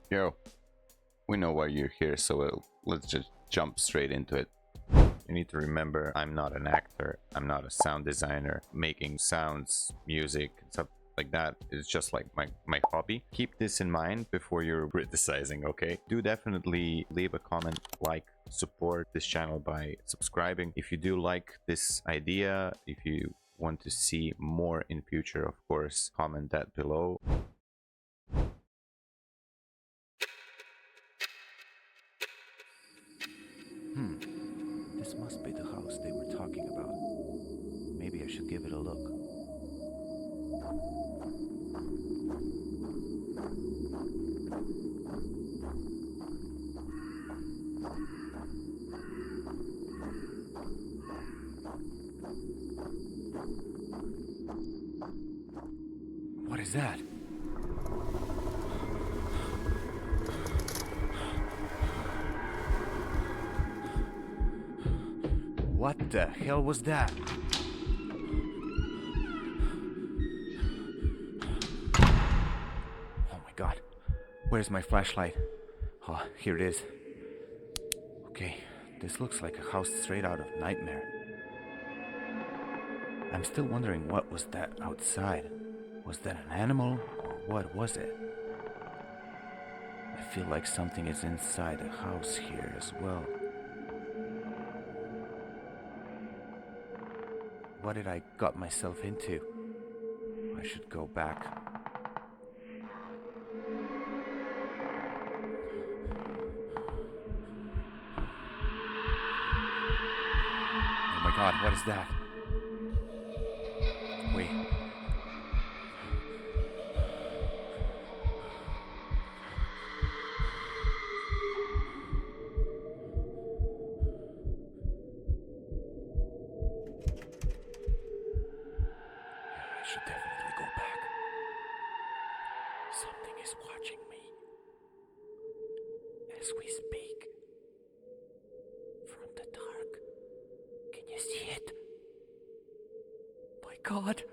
Yo, we know why you're here, so let's just jump straight into it. You need to remember, I'm not an actor, I'm not a sound designer. Making sounds, music, stuff like that is just like my hobby. Keep this in mind before you're criticizing, okay? Do definitely leave a comment, like, support this channel by subscribing. If you do like this idea, if you want to see more in future, of course, comment that below. This must be the house they were talking about. Maybe I should give it a look. What is that? What the hell was that? Oh my god. Where's my flashlight? Oh, here it is. Okay, this looks like a house straight out of Nightmare. I'm still wondering what was that outside. Was that an animal or what was it? I feel like something is inside the house here as well. What did I got myself into? I should go back. Oh my god, what is that? Wait. I should definitely go back. Something is watching me. As we speak. From the dark. Can you see it? My god.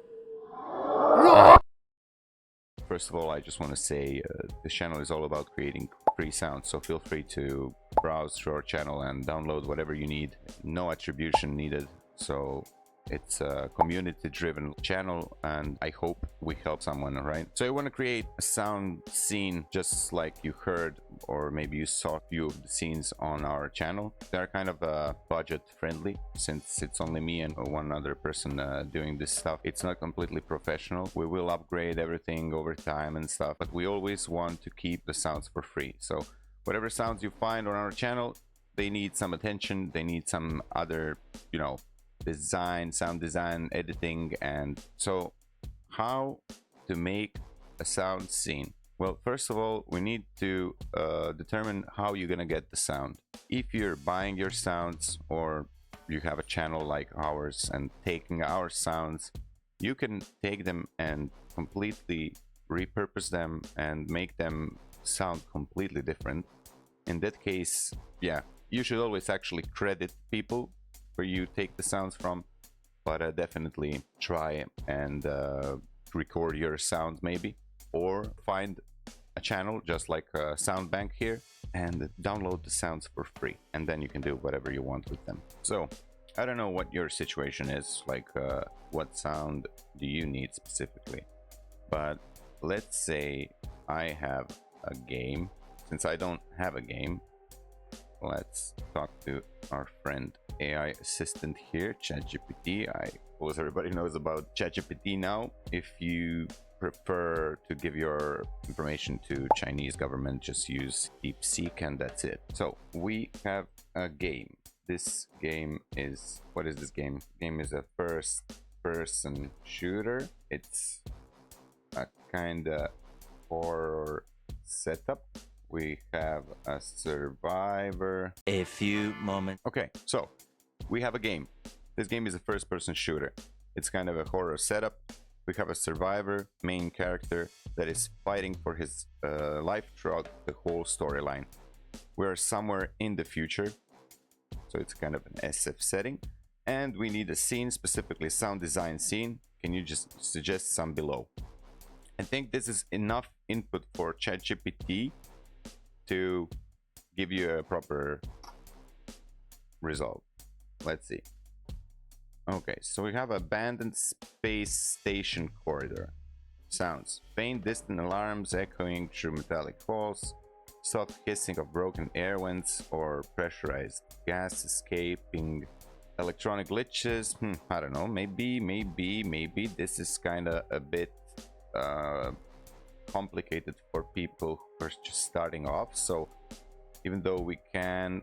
First of all, I just want to say this channel is all about creating free sounds, so feel free to browse through our channel and download whatever you need. No attribution needed, so it's a community-driven channel, and I hope we help someone, right? So you want to create a sound scene just like you heard, or maybe you saw a few of the scenes on our channel. They're kind of budget-friendly, since it's only me and one other person doing this stuff. It's not completely professional. We will upgrade everything over time and stuff, but we always want to keep the sounds for free. So whatever sounds you find on our channel, they need some attention, they need some other, you know, design, sound design, editing. And so how to make a sound scene? Well, first of all, we need to determine how you're gonna get the sound. If you're buying your sounds, or you have a channel like ours and taking our sounds, you can take them and completely repurpose them and make them sound completely different. In that case, yeah, you should always actually credit people where you take the sounds from, but definitely try and record your sounds maybe, or find a channel just like a sound bank here and download the sounds for free, and then you can do whatever you want with them. So I don't know what your situation is like, what sound do you need specifically, but let's say I have a game. Since I don't have a game, let's talk to our friend AI assistant here, ChatGPT. I suppose everybody knows about ChatGPT now. If you prefer to give your information to Chinese government, just use DeepSeek and that's it. So we have a game. This game is, what is this game? Game is a first person shooter. It's a kind of horror setup. We have a survivor. A few moments. Okay, so we have a game. This game is a first-person shooter. It's kind of a horror setup. We have a survivor, main character, that is fighting for his life throughout the whole storyline. We're somewhere in the future, so it's kind of an SF setting. And we need a scene, specifically sound design scene. Can you just suggest some below? I think this is enough input for ChatGPT to give you a proper result. Let's see. Okay, so we have abandoned space station corridor. Sounds. Faint distant alarms echoing through metallic walls. Soft hissing of broken air vents or pressurized gas escaping. Electronic glitches. I don't know. Maybe this is kind of a bit complicated for people who are just starting off. So even though we can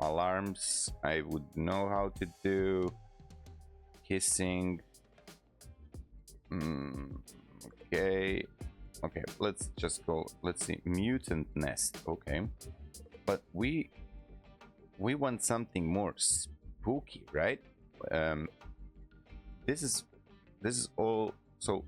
alarms, I would know how to do. Hissing. Okay, let's just go. Let's see. Mutant nest. Okay, but we want something more spooky, right? This is all. So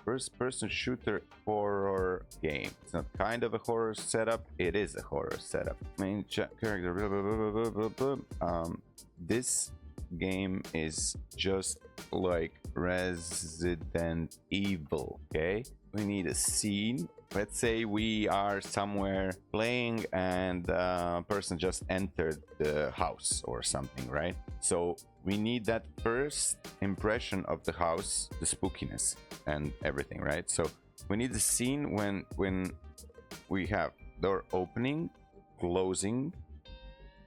first person shooter horror game. It's not kind of a horror setup, it is a horror setup. Main character, blah, blah, blah, blah, blah, blah. This game is just like Resident Evil. Okay, we need a scene. Let's say we are somewhere playing and a person just entered the house or something, right? So we need that first impression of the house, the spookiness and everything, right? So we need the scene when we have door opening, closing,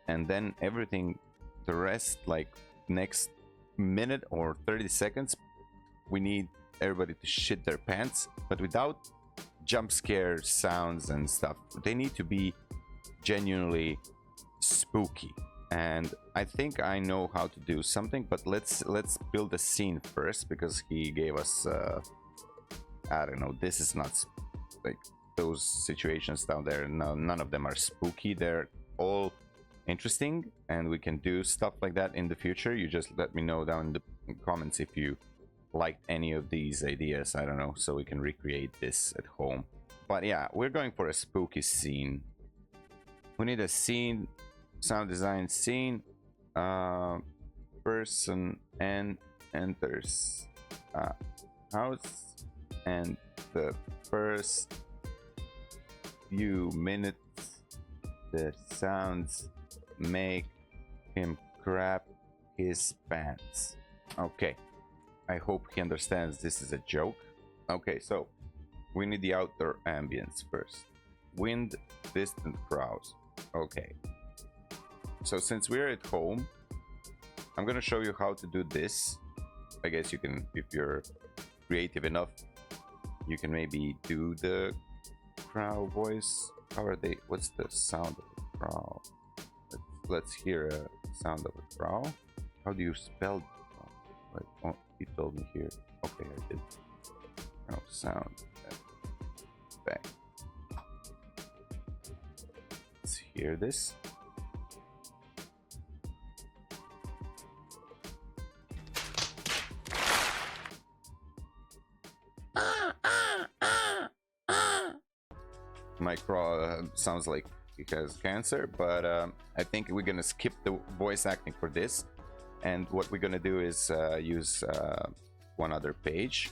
and then everything, the rest, like next minute or 30 seconds, we need everybody to shit their pants, but without jump scare sounds and stuff. They need to be genuinely spooky. And I think I know how to do something, but let's build a scene first, because he gave us I don't know, this is not like those situations down there. No, none of them are spooky. They're all interesting, and we can do stuff like that in the future. You just let me know down in the comments if you liked any of these ideas, I don't know, so we can recreate this at home. But yeah, we're going for a spooky scene. We need a scene, sound design scene. Person enters house, and the first few minutes the sounds make him crap his pants. Okay, I hope he understands this is a joke. Okay, so we need the outdoor ambience first. Wind, distant crowds. Okay, so since we're at home, I'm gonna show you how to do this. I guess you can, if you're creative enough, you can maybe do the crow voice. How are they? What's the sound of a crow? Let's hear a sound of a crow. How do you spell? Wait, oh, he told me here. Okay, I did. No sound. Back. Let's hear this. My crow sounds like he has cancer, but I think we're gonna skip the voice acting for this, and what we're gonna do is use one other page.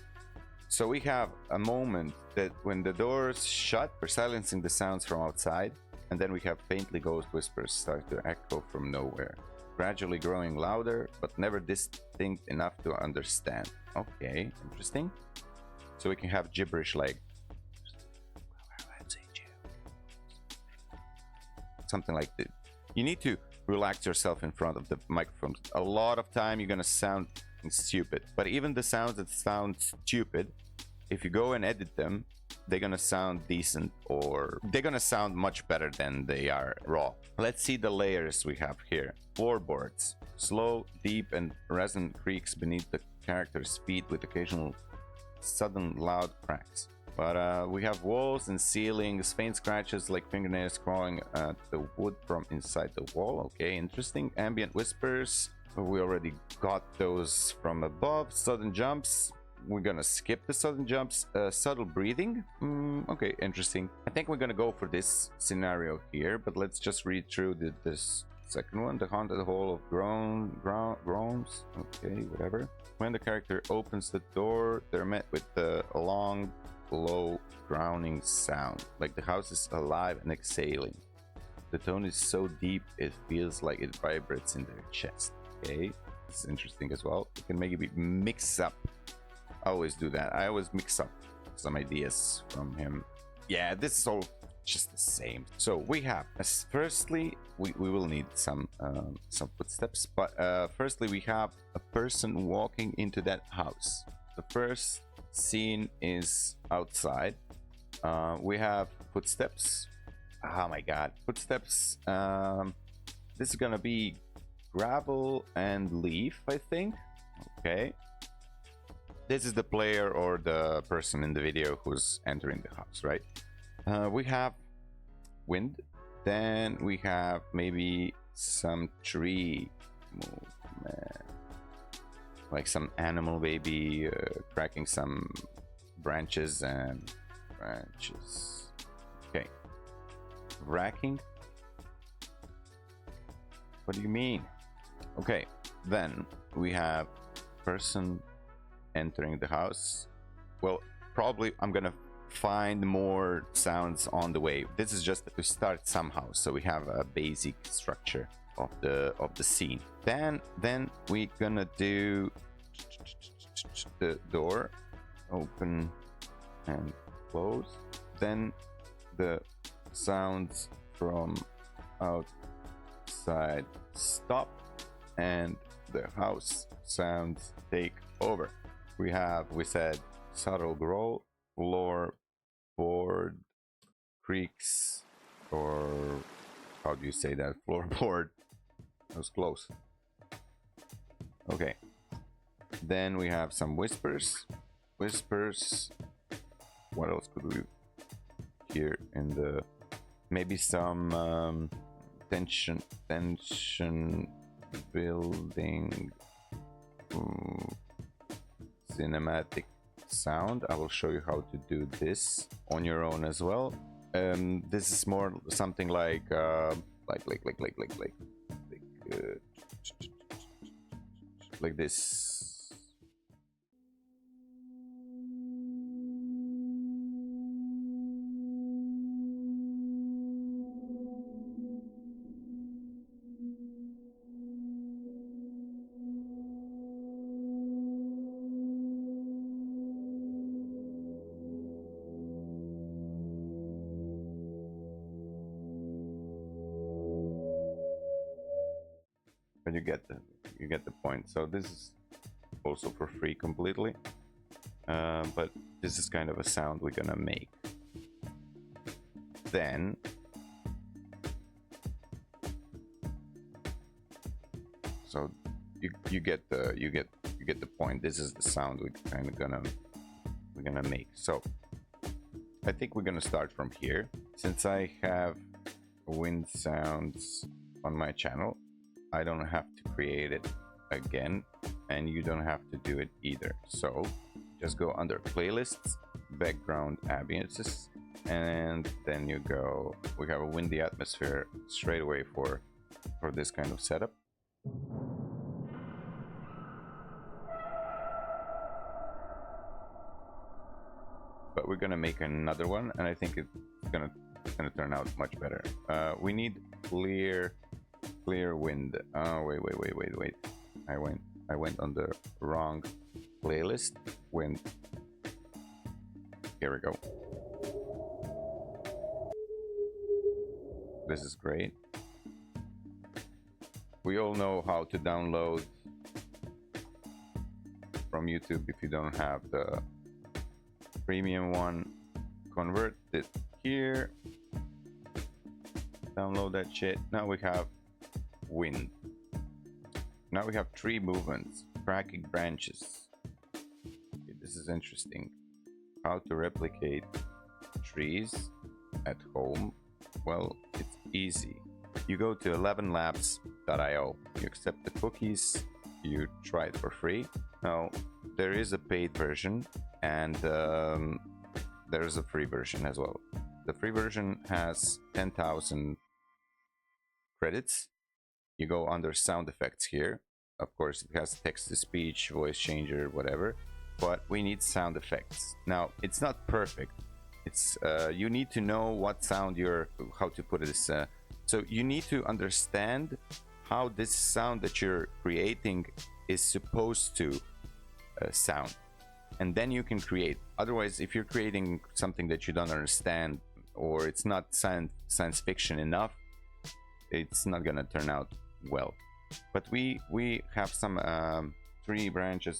So we have a moment that when the doors shut, we're silencing the sounds from outside, and then we have faintly ghost whispers start to echo from nowhere, gradually growing louder but never distinct enough to understand. Okay, interesting. So we can have gibberish like something like that. You need to relax yourself in front of the microphone. A lot of time you're gonna sound stupid, but even the sounds that sound stupid, if you go and edit them, they're gonna sound decent, or they're gonna sound much better than they are raw. Let's see the layers we have here. Floorboards, slow, deep, and resonant creaks beneath the character's feet with occasional sudden loud cracks. But we have walls and ceilings, faint scratches like fingernails crawling at the wood from inside the wall. Okay, interesting. Ambient whispers, we already got those from above. Sudden jumps, we're gonna skip the sudden jumps. Subtle breathing, okay, interesting. I think we're gonna go for this scenario here, but let's just read through this second one. The haunted hall of groans. Okay, whatever. When the character opens the door, they're met with the long, low grounding sound, like the house is alive and exhaling. The tone is so deep it feels like it vibrates in their chest. Okay, this is interesting as well. You can maybe mix up. I always do that. I always mix up some ideas from him. Yeah, this is all just the same. So we have, firstly, we will need some footsteps, but firstly we have a person walking into that house. The first scene is outside. We have footsteps. Oh my god, footsteps. This is gonna be gravel and leaf, I think. Okay, this is the player or the person in the video who's entering the house, right? We have wind, then we have maybe some tree movement, like some animal maybe cracking some branches and branches. Okay, racking. What do you mean? Okay, then we have person entering the house. Well, probably I'm gonna find more sounds on the way. This is just to start somehow, so we have a basic structure of the scene. Then we gonna do the door open and close, then the sounds from outside stop and the house sounds take over. We said subtle growl, floorboard creaks, or how do you say that? Floorboard. That was close. Okay. Then we have some whispers. Whispers. What else could we hear in the? Maybe some tension building. Cinematic sound. I will show you how to do this on your own as well. This is more something like this. But you get the point. So this is also for free completely, but this is kind of a sound we're gonna make. Then so you get the point. This is the sound we're kind of gonna make. So I think we're gonna start from here. Since I have wind sounds on my channel, I don't have to create it again, and you don't have to do it either. So just go under playlists, background ambiences, and then you go, we have a windy atmosphere straight away for this kind of setup. But we're gonna make another one, and I think it's gonna turn out much better. We need clear wind. Oh, wait. I went on the wrong playlist. Wind. Here we go. This is great. We all know how to download from YouTube if you don't have the premium one. Convert it here. Download that shit. Now we have wind. Now we have tree movements, cracking branches. Okay, this is interesting. How to replicate trees at home? Well, it's easy. You go to 11labs.io. You accept the cookies. You try it for free. Now, there is a paid version, and there is a free version as well. The free version has 10,000 credits. You go under sound effects here. Of course, it has text to speech, voice changer, whatever, but we need sound effects. Now, it's not perfect. It's you need to know what sound you're, how to put this. So you need to understand how this sound that you're creating is supposed to sound, and then you can create. Otherwise, if you're creating something that you don't understand, or it's not science fiction enough, it's not gonna turn out well. But we have some 3 branches.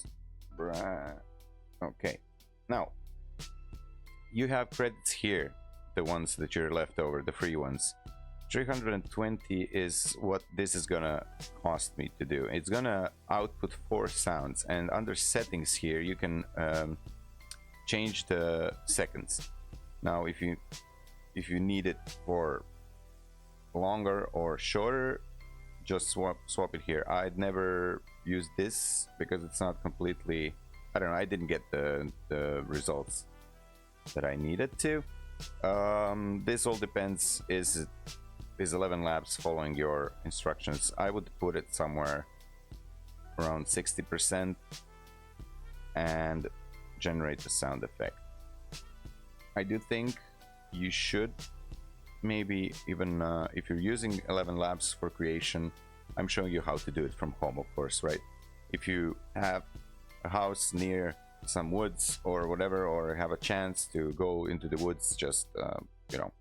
Okay, now you have credits here, the ones that you're left over, the free ones. 320 is what this is gonna cost me to do. It's gonna output 4 sounds, and under settings here you can change the seconds. Now if you need it for longer or shorter, just swap it here. I'd never use this because it's not completely, I don't know, I didn't get the results that I needed to. This all depends. Is 11 Labs following your instructions? I would put it somewhere around 60% and generate the sound effect. I do think you should maybe even if you're using 11 Labs for creation, I'm showing you how to do it from home, of course, right? If you have a house near some woods or whatever, or have a chance to go into the woods, just you know,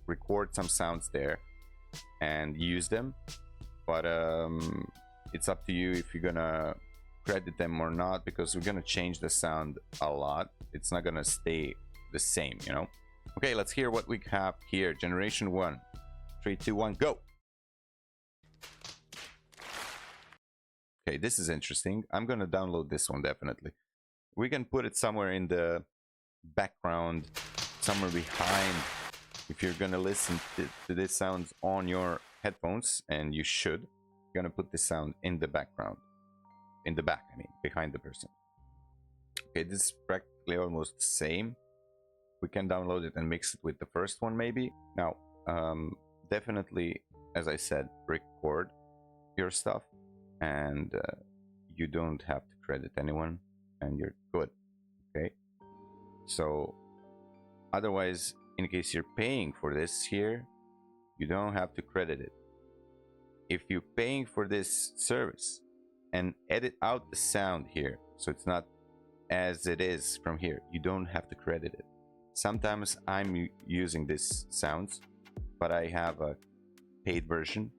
record some sounds there and use them. But it's up to you if you're gonna credit them or not, because we're gonna change the sound a lot. It's not gonna stay the same, you know. Okay, let's hear what we have here. Generation 1. 3, 2, 1, go. Okay, this is interesting. I'm gonna download this one definitely. We can put it somewhere in the background, somewhere behind. If you're gonna listen to this sounds on your headphones, and you should, you're gonna put this sound in the background, in the back, I mean, behind the person. Okay, this is practically almost the same. We can download it and mix it with the first one maybe. Now, definitely, as I said, record your stuff, and you don't have to credit anyone, and you're good. Okay, so otherwise, in case you're paying for this here, you don't have to credit it. If you're paying for this service and edit out the sound here, so it's not as it is from here, you don't have to credit it. Sometimes I'm using these sounds, but I have a paid version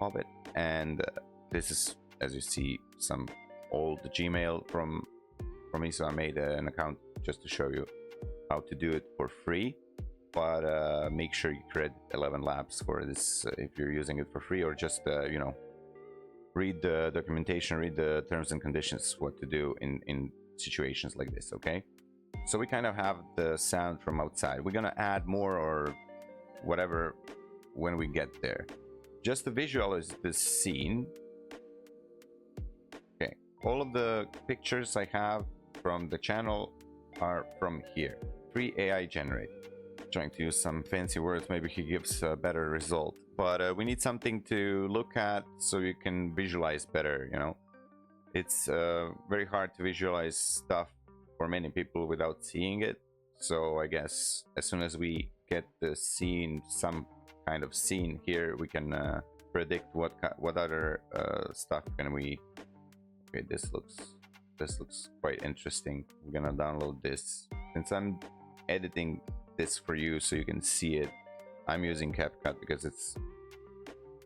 of it, and this is, as you see, some old Gmail from me, so I made an account just to show you how to do it for free. But make sure you credit 11 Labs for this if you're using it for free, or just you know, read the documentation, read the terms and conditions, what to do in situations like this. Okay, so we kind of have the sound from outside. We're gonna add more or whatever when we get there. Just to visualize this scene. Okay, all of the pictures I have from the channel are from here. Free AI generated. Trying to use some fancy words, maybe he gives a better result, but we need something to look at so you can visualize better, you know. It's very hard to visualize stuff for many people without seeing it, so I guess as soon as we get the scene, some kind of scene here, we can predict what other stuff can we. Okay, this looks quite interesting. We're gonna download this. Since I'm editing this for you so you can see it, I'm using CapCut because it's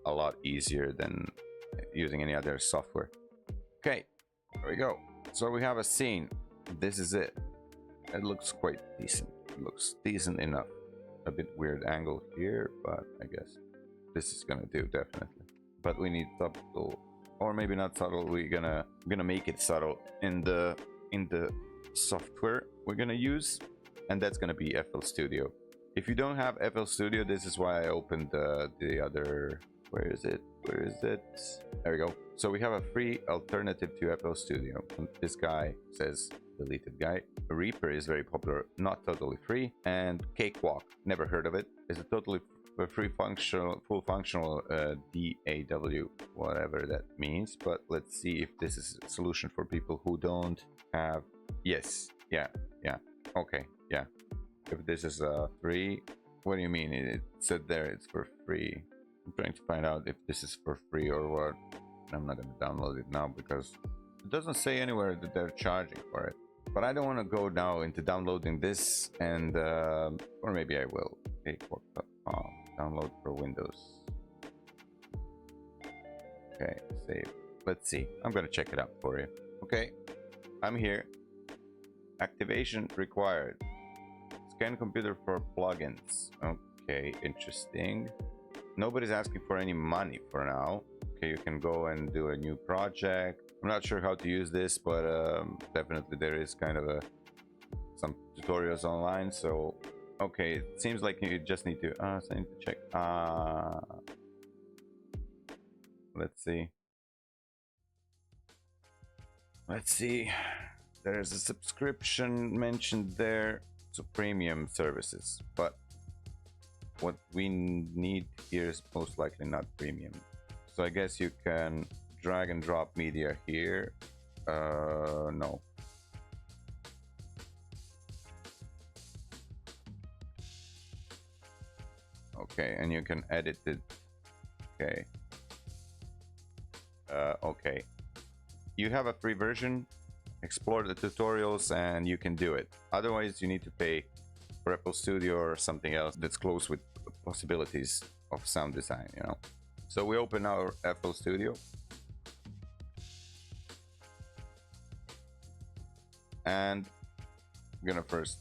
a lot easier than using any other software. Okay, there we go. So we have a scene. This is it. It looks quite decent. It looks decent enough. A bit weird angle here, but I guess this is gonna do definitely. But we need subtle, or maybe not subtle. We're gonna make it subtle in the software we're gonna use, and that's gonna be FL Studio. If you don't have FL Studio, this is why I opened the other. Where is it? Where is it? There we go. So we have a free alternative to FL Studio. This guy says deleted guy. Reaper is very popular, not totally free. And Cakewalk, never heard of it. It's a totally free full functional DAW, whatever that means. But let's see if this is a solution for people who don't have. Yes, yeah, okay, yeah. if this is free. What do you mean? It said there it's for free. I'm trying to find out if this is for free or what. I'm not going to download it now because it doesn't say anywhere that they're charging for it. But I don't want to go now into downloading this, and or maybe I will. Okay, download for Windows. Okay, save. Let's see. I'm gonna check it out for you. Okay, I'm here. Activation required. Scan computer for plugins. Okay, interesting. Nobody's asking for any money for now. Okay, you can go and do a new project. I'm not sure how to use this, but definitely there is kind of some tutorials online. So, okay, it seems like you just need to. So I need to check. Let's see. Let's see. There's a subscription mentioned there. So premium services, but what we need here is most likely not premium. So I guess you can drag and drop media here. No. Okay, and you can edit it. Okay. Okay. You have a free version. Explore the tutorials and you can do it. Otherwise, you need to pay for FL Studio or something else that's close with possibilities of sound design, you know. So we open our FL Studio. And I'm gonna first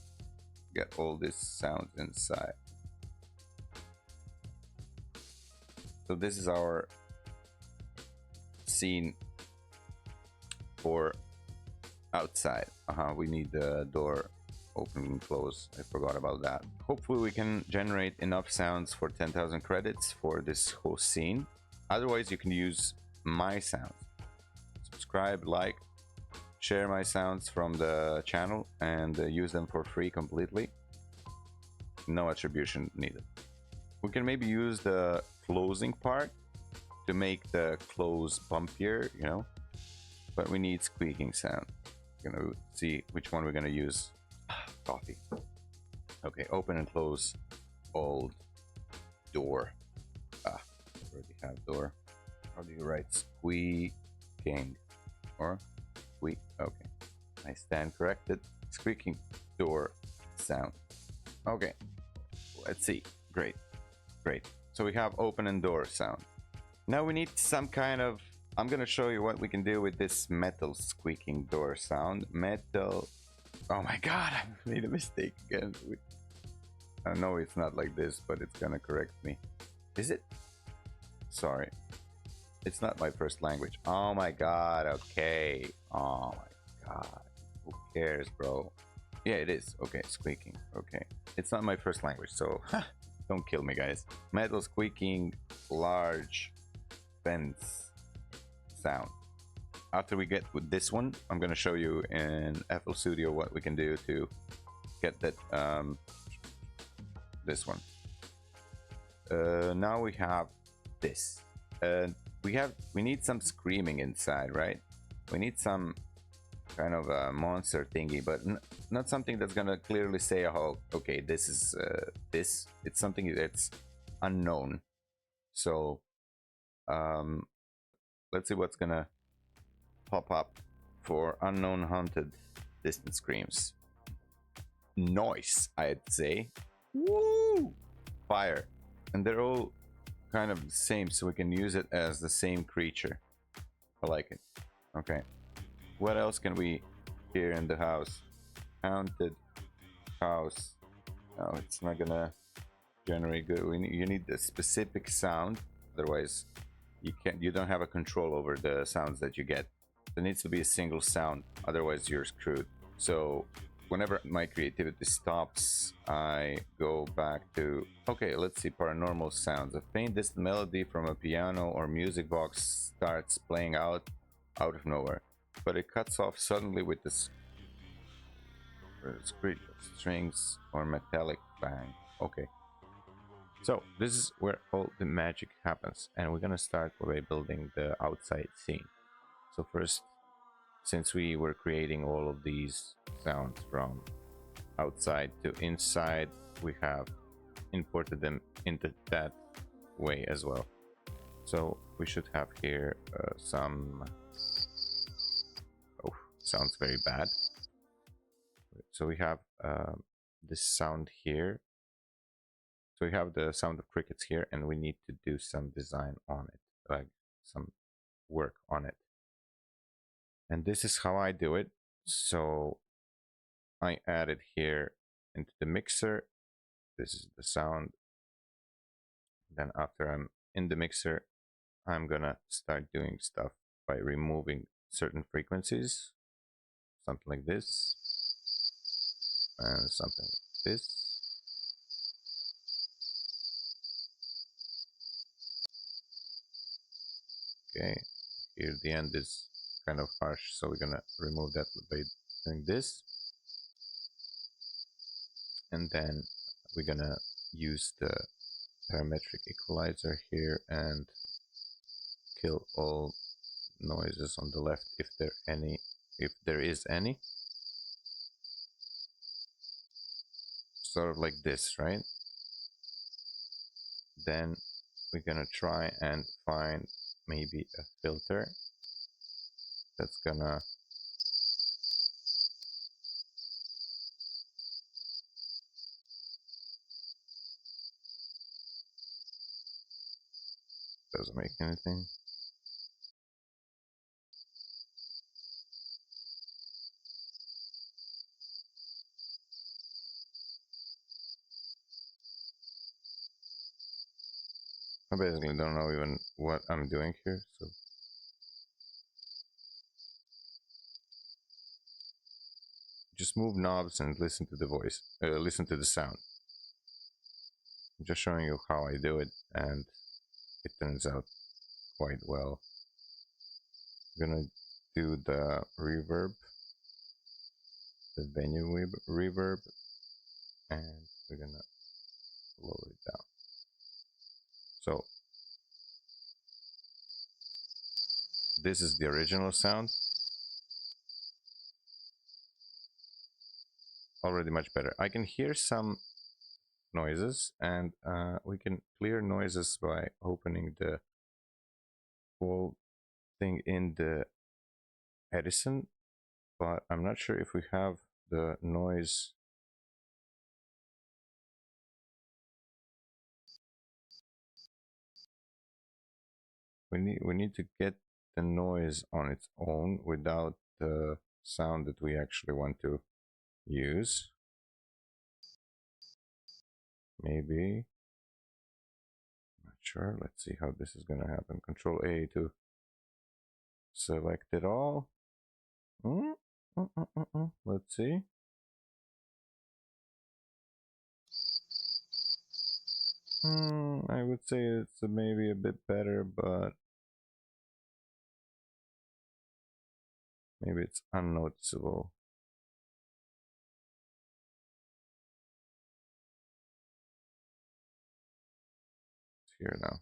get all this sound inside. So this is our scene for outside. We need the door open and close. I forgot about that. Hopefully we can generate enough sounds for 10,000 credits for this whole scene. Otherwise you can use my sounds. Subscribe, like, share my sounds from the channel and use them for free completely. No attribution needed. We can maybe use the closing part to make the close bumpier, you know, but we need squeaking sound. We're gonna see which one we're gonna use. Coffee. Okay, open and close old door. Already have door. How do you write squeaking or squeak? Okay, I stand corrected. Squeaking door sound. Okay, let's see. Great. So we have open and door sound. Now we need some kind of. I'm gonna show you what we can do with this metal squeaking door sound. Metal. Oh my god, I made a mistake again. I know it's not like this, but it's gonna correct me. Is it? Sorry. It's not my first language. Oh my god, okay. Oh my god. Who cares, bro? Yeah, it is. Okay, squeaking. Okay. It's not my first language, so don't kill me, guys. Metal squeaking, large fence sound. After we get with this one, I'm going to show you in FL Studio what we can do to get that this one. Now we have this. We need some screaming inside, right? We need some kind of a monster thingy, but not something that's gonna clearly say, oh, okay, this is this. It's something that's unknown. So let's see what's gonna pop up for unknown haunted distant screams. Noise, I'd say. Woo! Fire. And they're all kind of the same, so we can use it as the same creature. I like it. Okay. What else can we hear in the house? Haunted house. No, it's not gonna generate good. You need a specific sound, otherwise you don't have a control over the sounds that you get. There needs to be a single sound, otherwise you're screwed. So whenever my creativity stops, I go back to, okay, let's see, paranormal sounds. A faint distant melody from a piano or music box starts playing out of nowhere, but it cuts off suddenly with this screech of strings or metallic bang. Okay, so this is where all the magic happens, and we're gonna start by building the outside scene. So first, since we were creating all of these sounds from outside to inside, we have imported them into that way as well. So we should have here some... Oh, sounds very bad. So we have this sound here. So we have the sound of crickets here, and we need to do some design on it, like some work on it. And this is how I do it. So I add it here into the mixer. This is the sound. Then after I'm in the mixer, I'm gonna start doing stuff by removing certain frequencies, something like this, and something like this. Okay, here the end is kind of harsh, so we're gonna remove that by doing this. And then we're gonna use the parametric equalizer here and kill all noises on the left if there is any. Sort of like this, right? Then we're gonna try and find maybe a filter that's gonna doesn't make anything. I basically don't know even what I'm doing here, so just move knobs and listen to the voice, listen to the sound. I'm just showing you how I do it, and it turns out quite well. I'm gonna do the reverb, the venue reverb, and we're gonna lower it down. So this is the original sound. Already much better. I can hear some noises, and we can clear noises by opening the whole thing in the Edison, but I'm not sure if we have the noise. We need to get the noise on its own without the sound that we actually want to use. Maybe. Not sure. Let's see how this is gonna happen. Control A to select it all. Let's see. I would say it's maybe a bit better, but maybe it's unnoticeable. It's here now.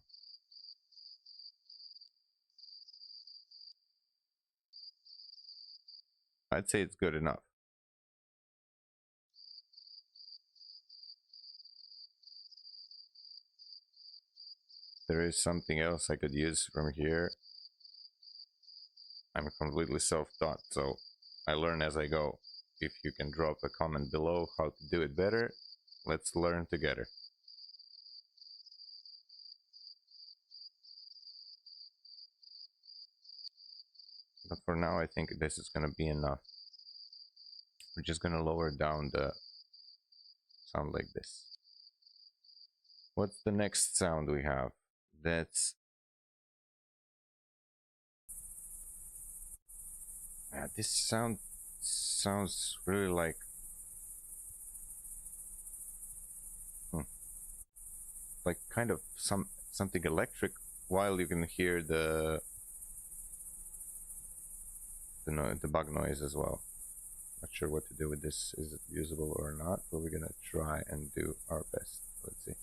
I'd say it's good enough. There is something else I could use from here. I'm completely self-taught, so I learn as I go. If you can drop a comment below how to do it better, let's learn together. But for now, I think this is gonna be enough. We're just gonna lower down the sound like this. What's the next sound we have? That's... Yeah, this sound sounds really like... like kind of something electric, while you can hear the bug noise as well. Not sure what to do with this. Is it usable or not? But we're gonna try and do our best. Let's see.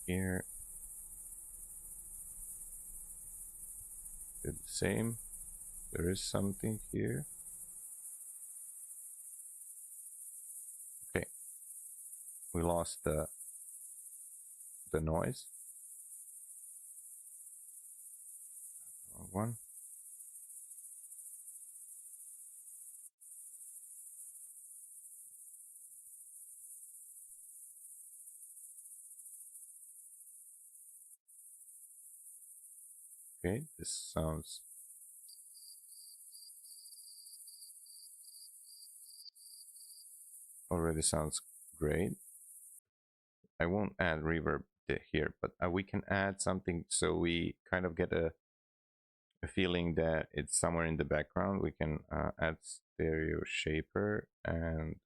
Here, do the same. There is something here. we lost the noise. Wrong one. Okay, this sounds already sounds great. I won't add reverb here, but we can add something so we kind of get a feeling that it's somewhere in the background. We can add stereo shaper and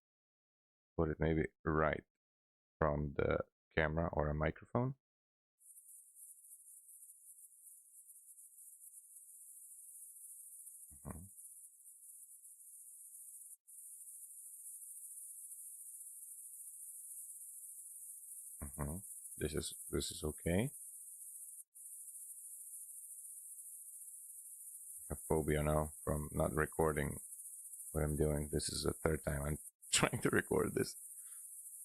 put it maybe right from the camera or a microphone. Mhm. Mhm. This is okay. I have phobia now from not recording what I'm doing. This is the third time I'm trying to record this.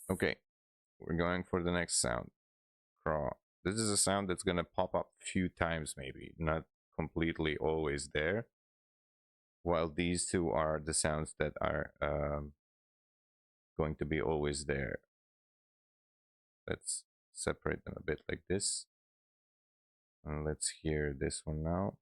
Okay, we're going for the next sound. Craw. This is a sound that's gonna pop up a few times, maybe not completely always there. While these two are the sounds that are going to be always there. Let's separate them a bit like this. And let's hear this one now.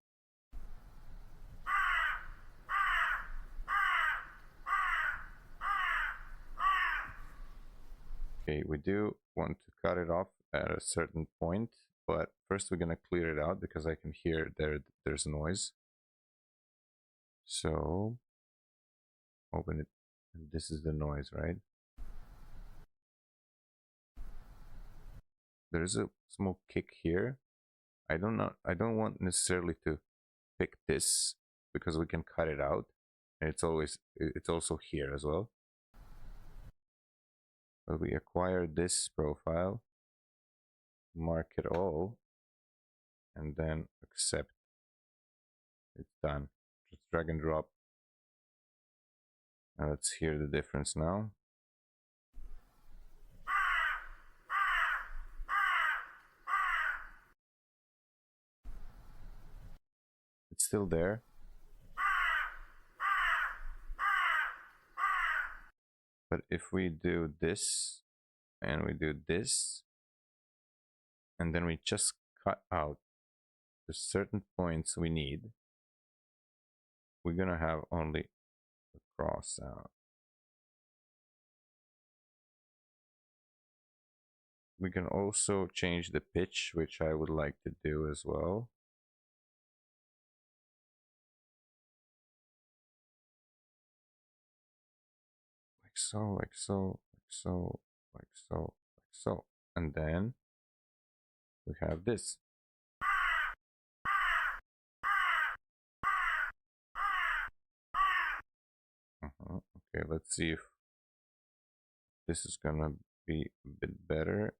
Okay, we do want to cut it off at a certain point, but first we're gonna clear it out because I can hear there's noise. So open it, and this is the noise, right? There's a small kick here. I don't want necessarily to pick this because we can cut it out. And it's also here as well. But we acquire this profile, mark it all, and then accept. It's done. Just drag and drop. Now let's hear the difference now. It's still there. But if we do this, and we do this, and then we just cut out the certain points we need, we're gonna have only a cross sound. We can also change the pitch, which I would like to do as well. Like so, like so, like so, like so, like so. And then we have this. Okay, let's see if this is gonna be a bit better.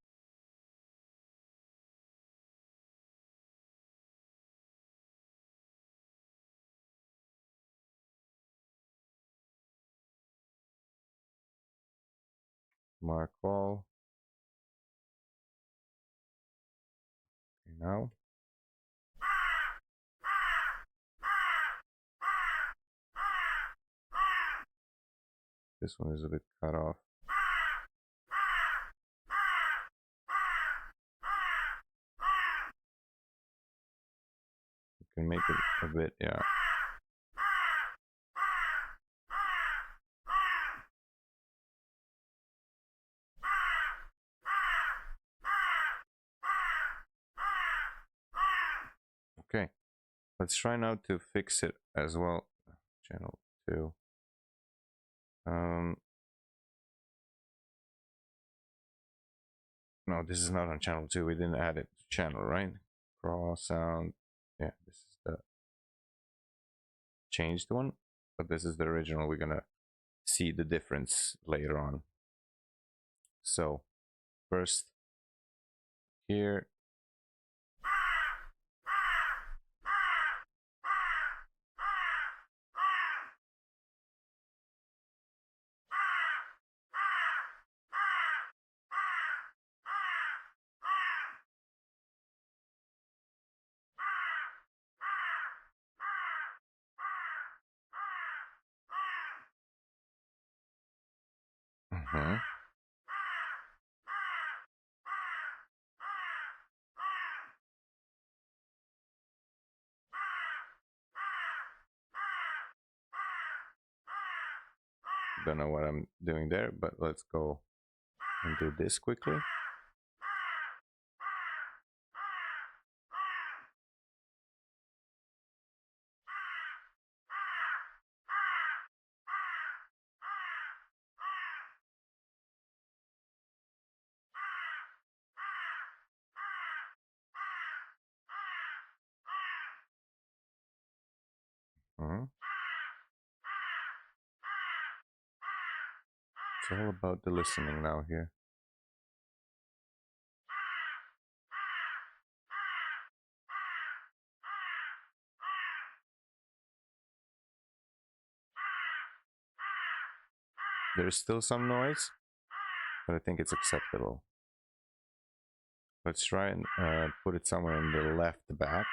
Mark all. Okay, now. This one is a bit cut off. You can make it a bit, yeah. Okay, let's try now to fix it as well. Channel 2. No, this is not on channel 2. We didn't add it to channel, right? Raw sound. Yeah, this is the changed one, but this is the original. We're gonna see the difference later on. So first here, Hmm. Don't know what I'm doing there, but let's go and do this quickly. Hmm. It's all about the listening now here. There's still some noise, but I think it's acceptable. Let's try and put it somewhere in the left back.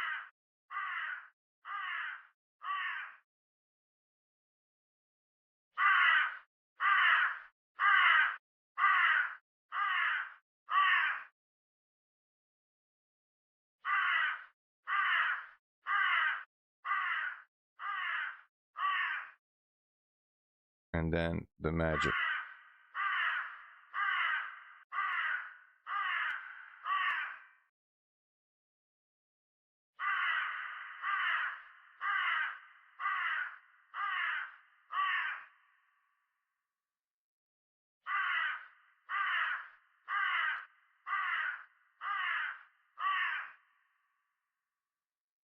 And then the magic.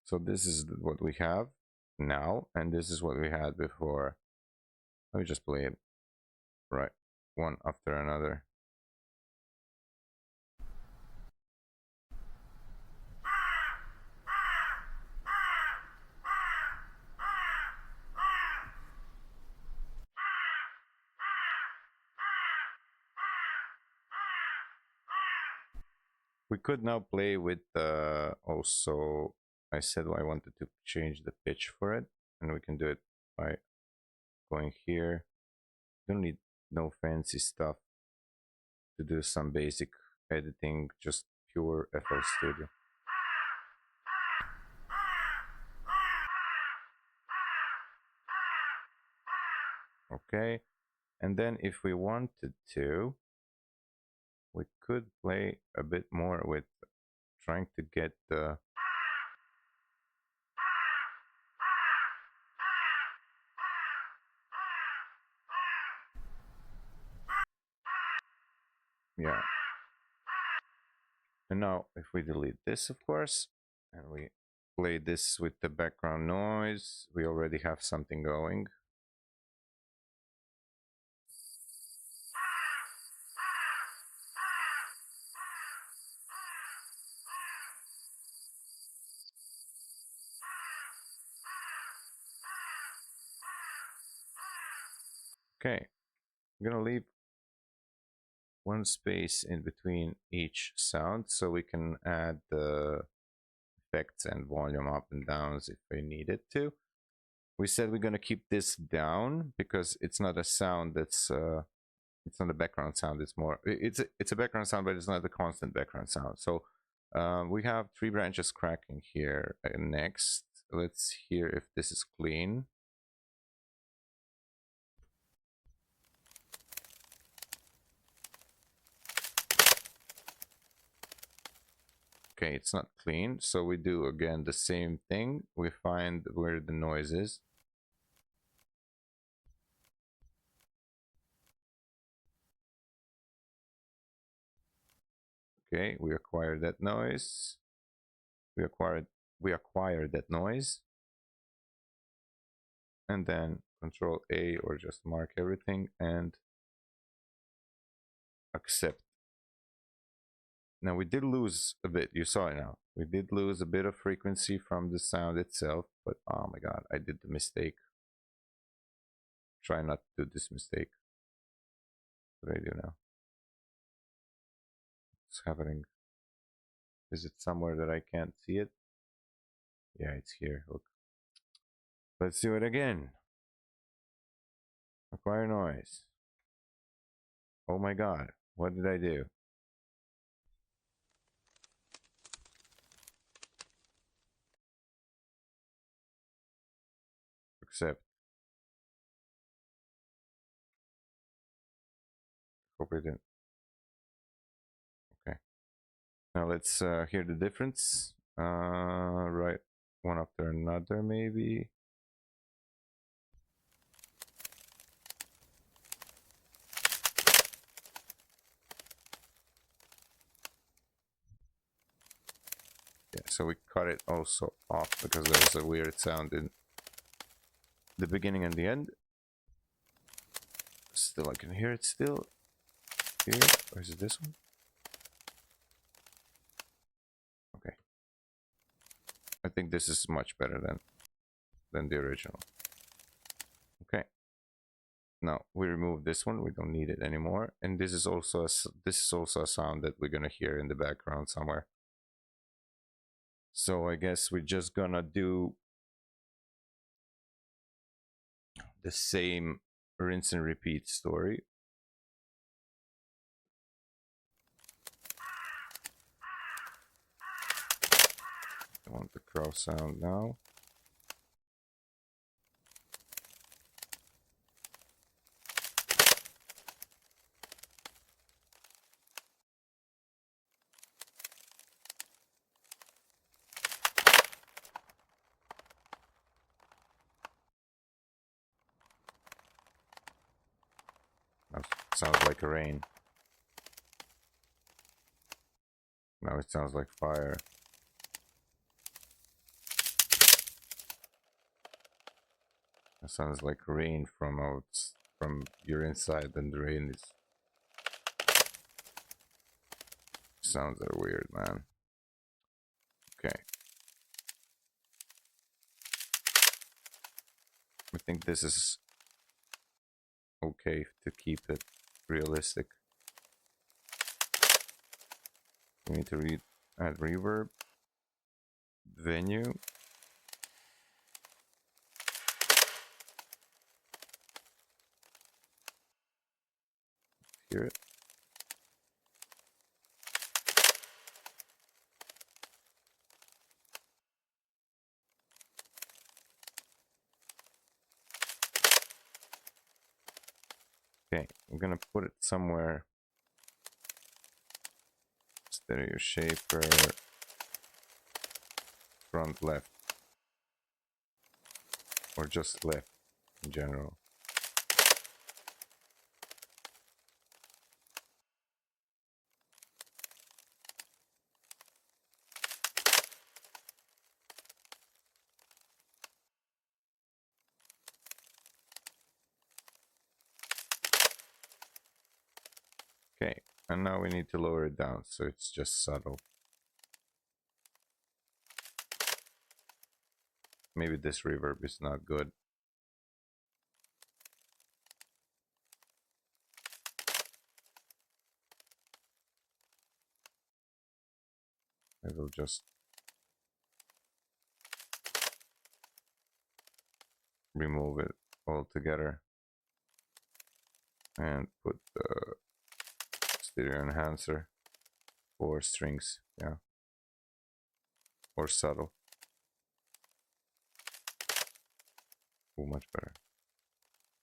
So this is what we have now, and this is what we had before. Let me just play it right one after another. We could now play with also, I said I wanted to change the pitch for it, and we can do it by going here. Don't need no fancy stuff to do some basic editing, just pure FL Studio. Okay, and then if we wanted to, we could play a bit more with trying to get the yeah. And now if we delete this, of course, and we play this with the background noise, we already have something going. Okay, I'm gonna leave one space in between each sound so we can add the effects and volume up and downs if we needed to. We said we're gonna keep this down because it's not a sound that's it's not a background sound. It's more it's a background sound, but it's not a constant background sound. So we have 3 branches cracking here. Next, let's hear if this is clean. Okay, it's not clean, so we do again the same thing. We find where the noise is. Okay, we acquired that noise. We acquired that noise. And then Control A or just mark everything and accept. Now we did lose a bit, you saw it now. We did lose a bit of frequency from the sound itself, but oh my god, I did the mistake. Try not to do this mistake. What do I do now? What's happening? Is it somewhere that I can't see it? Yeah, it's here. Look. Let's do it again. Acquire noise. Oh my god, what did I do? Accept. Hope it didn't. Okay. Now let's hear the difference. Right, one after another, maybe. Yeah, so we cut it also off because there's a weird sound in the beginning and the end. Still, I can hear it still. Here, or is it this one? Okay. I think this is much better than the original. Okay. Now we remove this one. We don't need it anymore. And this is also a sound that we're gonna hear in the background somewhere. So I guess we're just gonna do the same rinse and repeat story. I want the crow sound now. Now it sounds like rain. Now it sounds like fire. It sounds like rain from your inside, and the rain is. Sounds are weird, man. Okay. I think this is okay to keep it realistic. We need to add reverb, venue. Hear it. Okay, I'm gonna put it somewhere. Stereo shaper, front left, or just left in general. Okay, and now we need to lower it down so it's just subtle. Maybe this reverb is not good. I will just remove it altogether and put the stereo enhancer for strings, yeah, or subtle. Oh, much better.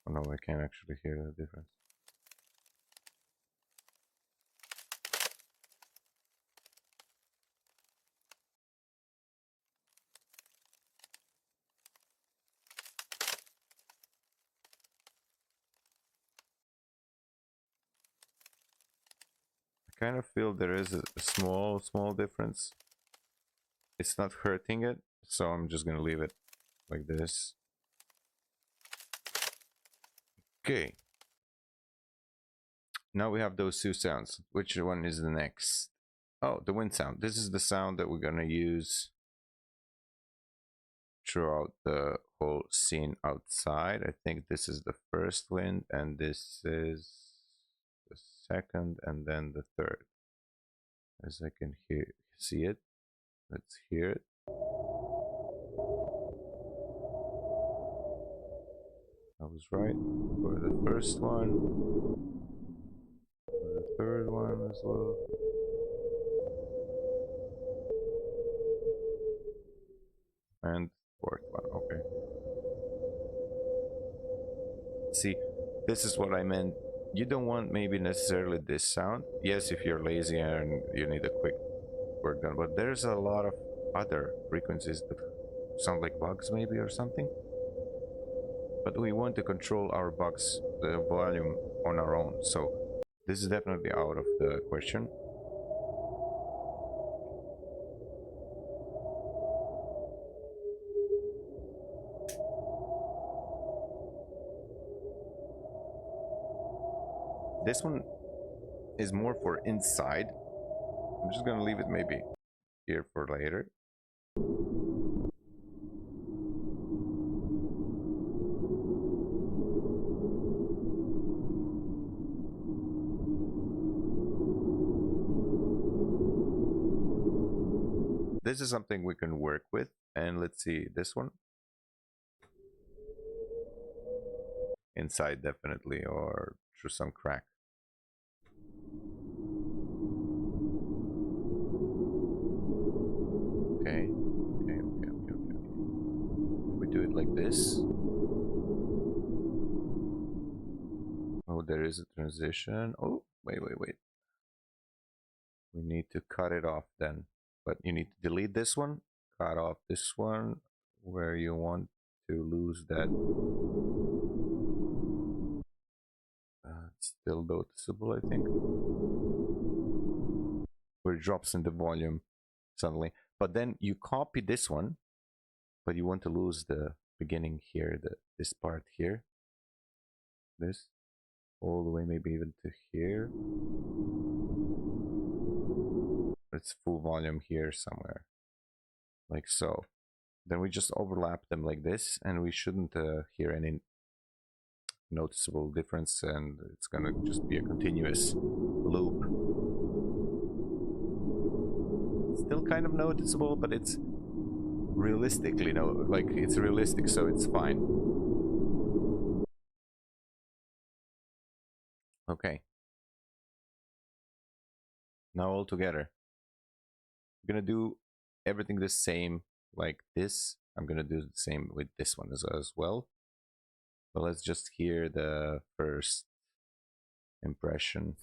Oh no, I can't actually hear the difference. I kind of feel there is a small difference. It's not hurting it, so I'm just gonna leave it like this. Okay. Now we have those two sounds. Which one is the next? Oh, the wind sound. This is the sound that we're gonna use throughout the whole scene outside. I think this is the first wind, and this is the second, and then the third. As I can see it. Let's hear it. I was right for the first one. The third one as well. And fourth one, okay. See, this is what I meant. You don't want maybe necessarily this sound. Yes, if you're lazy and you need a quick work done, but there's a lot of other frequencies that sound like bugs maybe or something. But we want to control our bugs, the volume on our own. So this is definitely out of the question. This one is more for inside. I'm just gonna leave it maybe here for later. This is something we can work with. And let's see, this one. Inside definitely, or through some crack. Okay. We do it like this. Oh, there is a transition. Oh, wait. We need to cut it off then. But you need to delete this one, cut off this one, where you want to lose that. It's still noticeable, I think. Where it drops in the volume suddenly. But then you copy this one, but you want to lose the beginning here, this part here. This. All the way maybe even to here. It's full volume here somewhere. Like so. Then we just overlap them like this, and we shouldn't hear any noticeable difference, and it's gonna just be a continuous loop. Still kind of noticeable, but it's realistically like it's realistic, so it's fine. Okay. Now all together. I'm gonna do everything the same like this. I'm gonna do the same with this one as well. But let's just hear the first impression.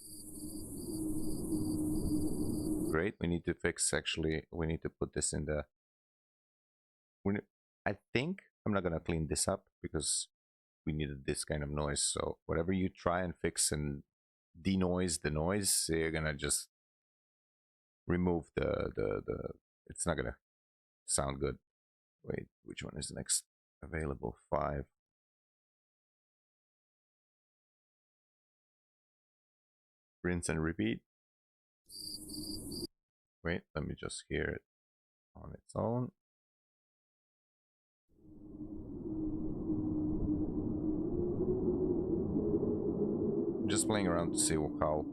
Great. We need to fix, actually, we need to put this in the... I think I'm not gonna clean this up because we needed this kind of noise. So whatever you try and fix and denoise the noise, you're gonna just remove the it's not gonna sound good. Wait, which one is next available? 5. Rinse and repeat. Wait, let me just hear it on its own. I'm just playing around to see how.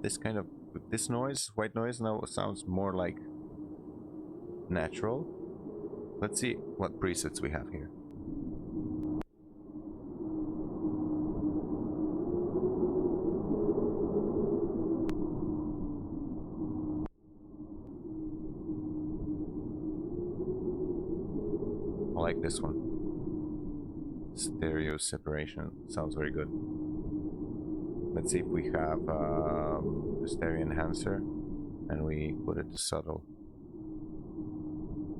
This kind of, this noise, white noise, now sounds more like natural. Let's see what presets we have here. I like this one. Stereo separation sounds very good. Let's see if we have the stereo enhancer and we put it to subtle.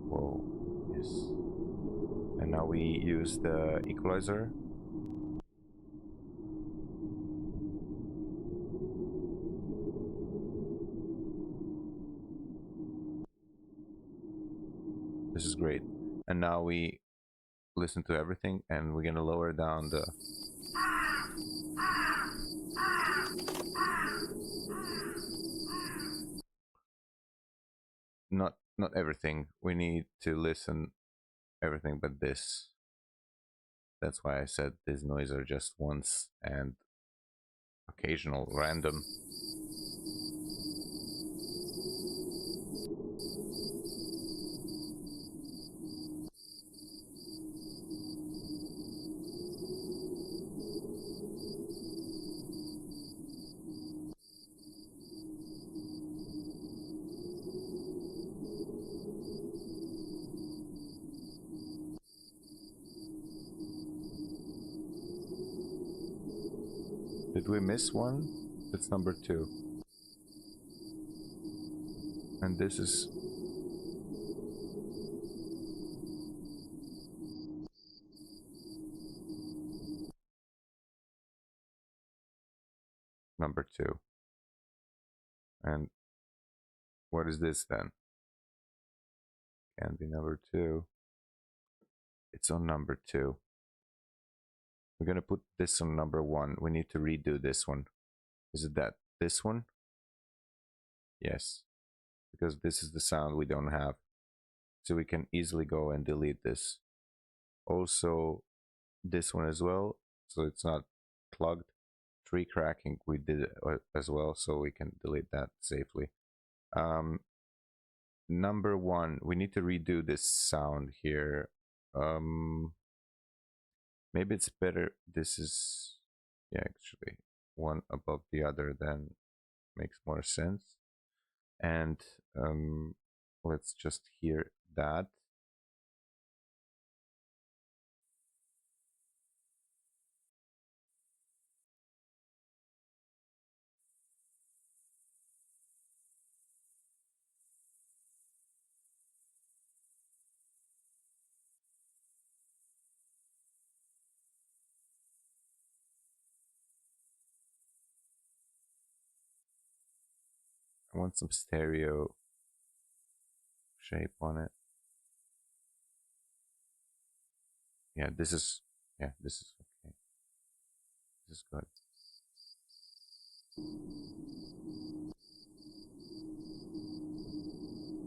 Whoa, yes. And now we use the equalizer. This is great. And now we listen to everything, and we're gonna lower down the... Not everything. We need to listen everything but this. That's why I said these noises are just once and occasional random. Did we miss one? That's number 2. And this is number 2. And what is this then? Can't be number 2. It's on number 2. We're gonna put this on number 1. We need to redo this one. Is it this one? Yes, because this is the sound we don't have. So we can easily go and delete this. Also, this one as well, so it's not plugged. Tree cracking we did as well, so we can delete that safely. Number 1, we need to redo this sound here. Maybe it's better. This is, yeah, actually, one above the other then makes more sense. And let's just hear that. I want some stereo shape on it. Yeah, this is okay. This is good.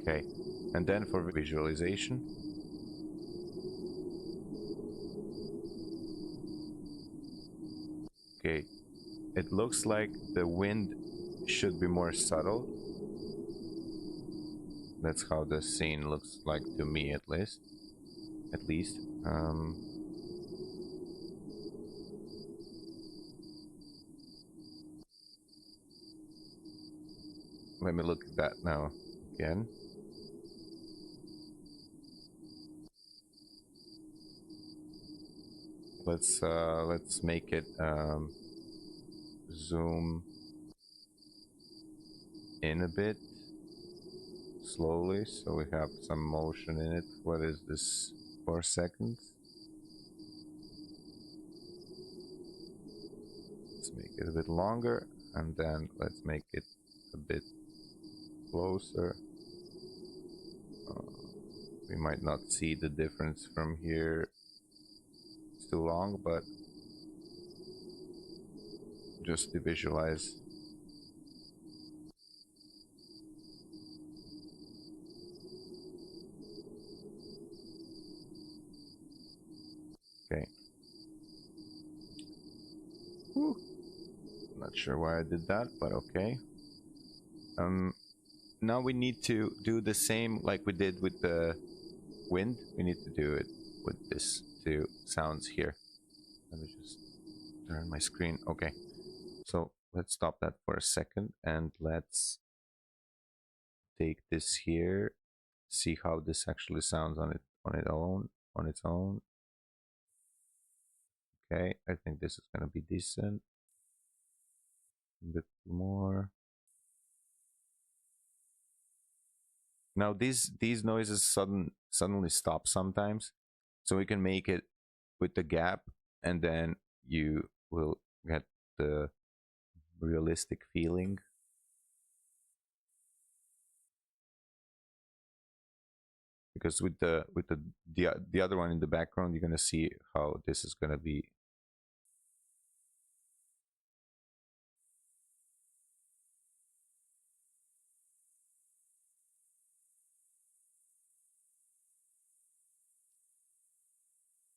Okay, and then for visualization, okay, it looks like the wind should be more subtle. That's how the scene looks like to me, at least. Let me look at that now again. Let's make it zoom in a bit slowly, so we have some motion in it. What is this? 4 seconds. Let's make it a bit longer, and then let's make it a bit closer. We might not see the difference from here. It's too long, but just to visualize. Okay. Whew. Not sure why I did that, but okay. Now we need to do the same like we did with the wind. We need to do it with this 2 sounds here. Let me just turn my screen. Okay, so let's stop that for a second and let's take this here, see how this actually sounds on its own. Okay, I think this is gonna be decent. A bit more. Now these noises suddenly stop sometimes, so we can make it with the gap, and then you will get the realistic feeling. Because with the other one in the background, you're gonna see how this is gonna be.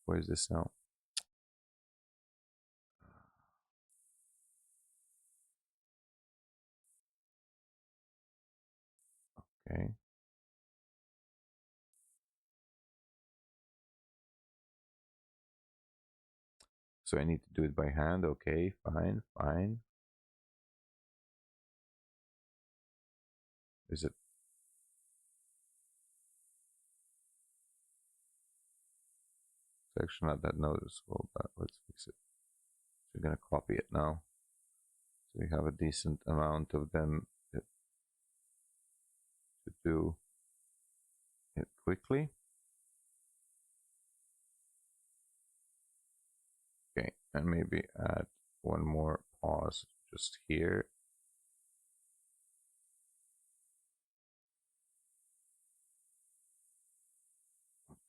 Where is this now? Okay. So I need to do it by hand. Okay, fine. Is it? It's actually not that noticeable, but let's fix it. So we're gonna copy it now. we have a decent amount of them to do it quickly. Okay, and maybe add one more pause just here.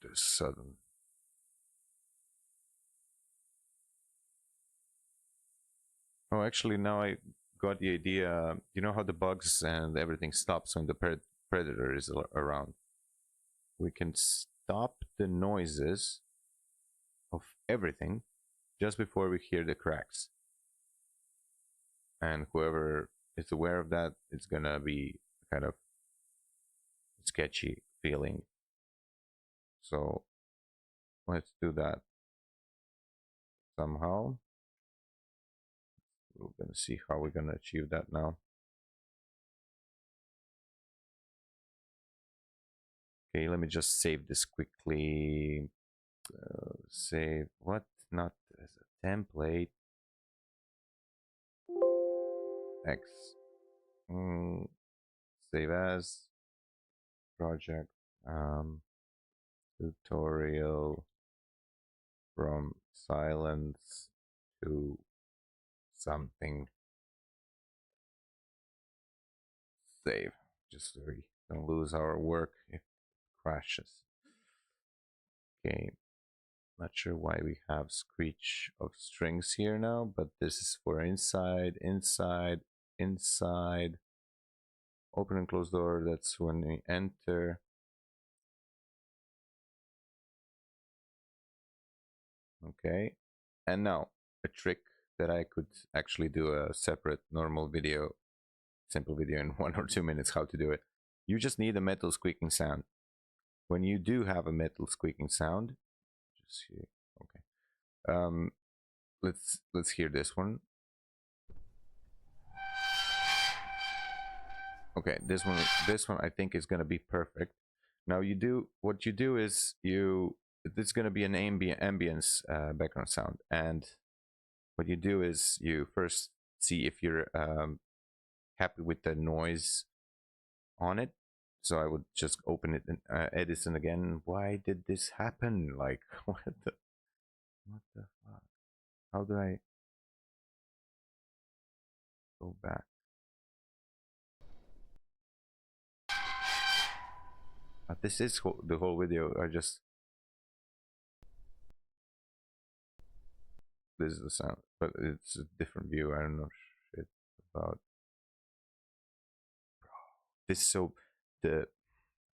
This sudden. Oh, actually, now I got the idea. You know how the bugs and everything stops when the predator is around? We can stop the noises of everything just before we hear the cracks. And whoever is aware of that, it's gonna be kind of sketchy feeling. So let's do that somehow. We're gonna see how we're gonna achieve that now. Okay, let me just save this quickly. Save what? Not as a template. X. Save as project. Tutorial from silence to something. Save. Just so we don't lose our work if it crashes. Okay. Not sure why we have screech of strings here now, but this is for inside, inside, inside. Open and close door, that's when we enter. Okay. And now a trick that I could actually do a separate normal video, simple video in 1 or 2 minutes how to do it. You just need a metal squeaking sound. When you do have a metal squeaking sound, just here, okay. Let's hear this one. Okay, this one I think is gonna be perfect. Now what you do is this is gonna be an ambience background sound, and what you do is you first see if you're happy with the noise on it. So I would just open it in Edison again. Why did this happen? Like what the fuck? How do I go back? This is the whole video. This is the sound, but it's a different view. I don't know shit about this. Is so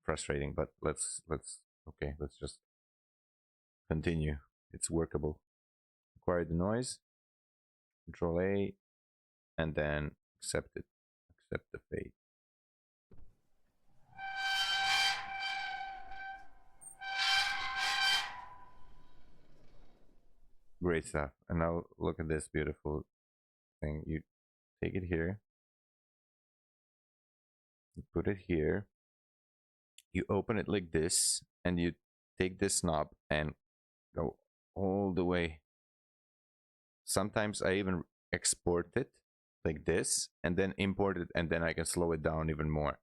frustrating, but let's okay, let's just continue. It's workable. Acquire the noise, Control A, and then accept it. Accept the fade. Great stuff. And now look at this beautiful thing. You take it here, you put it here, you open it like this, and you take this knob and go all the way. Sometimes I even export it like this and then import it, and then I can slow it down even more.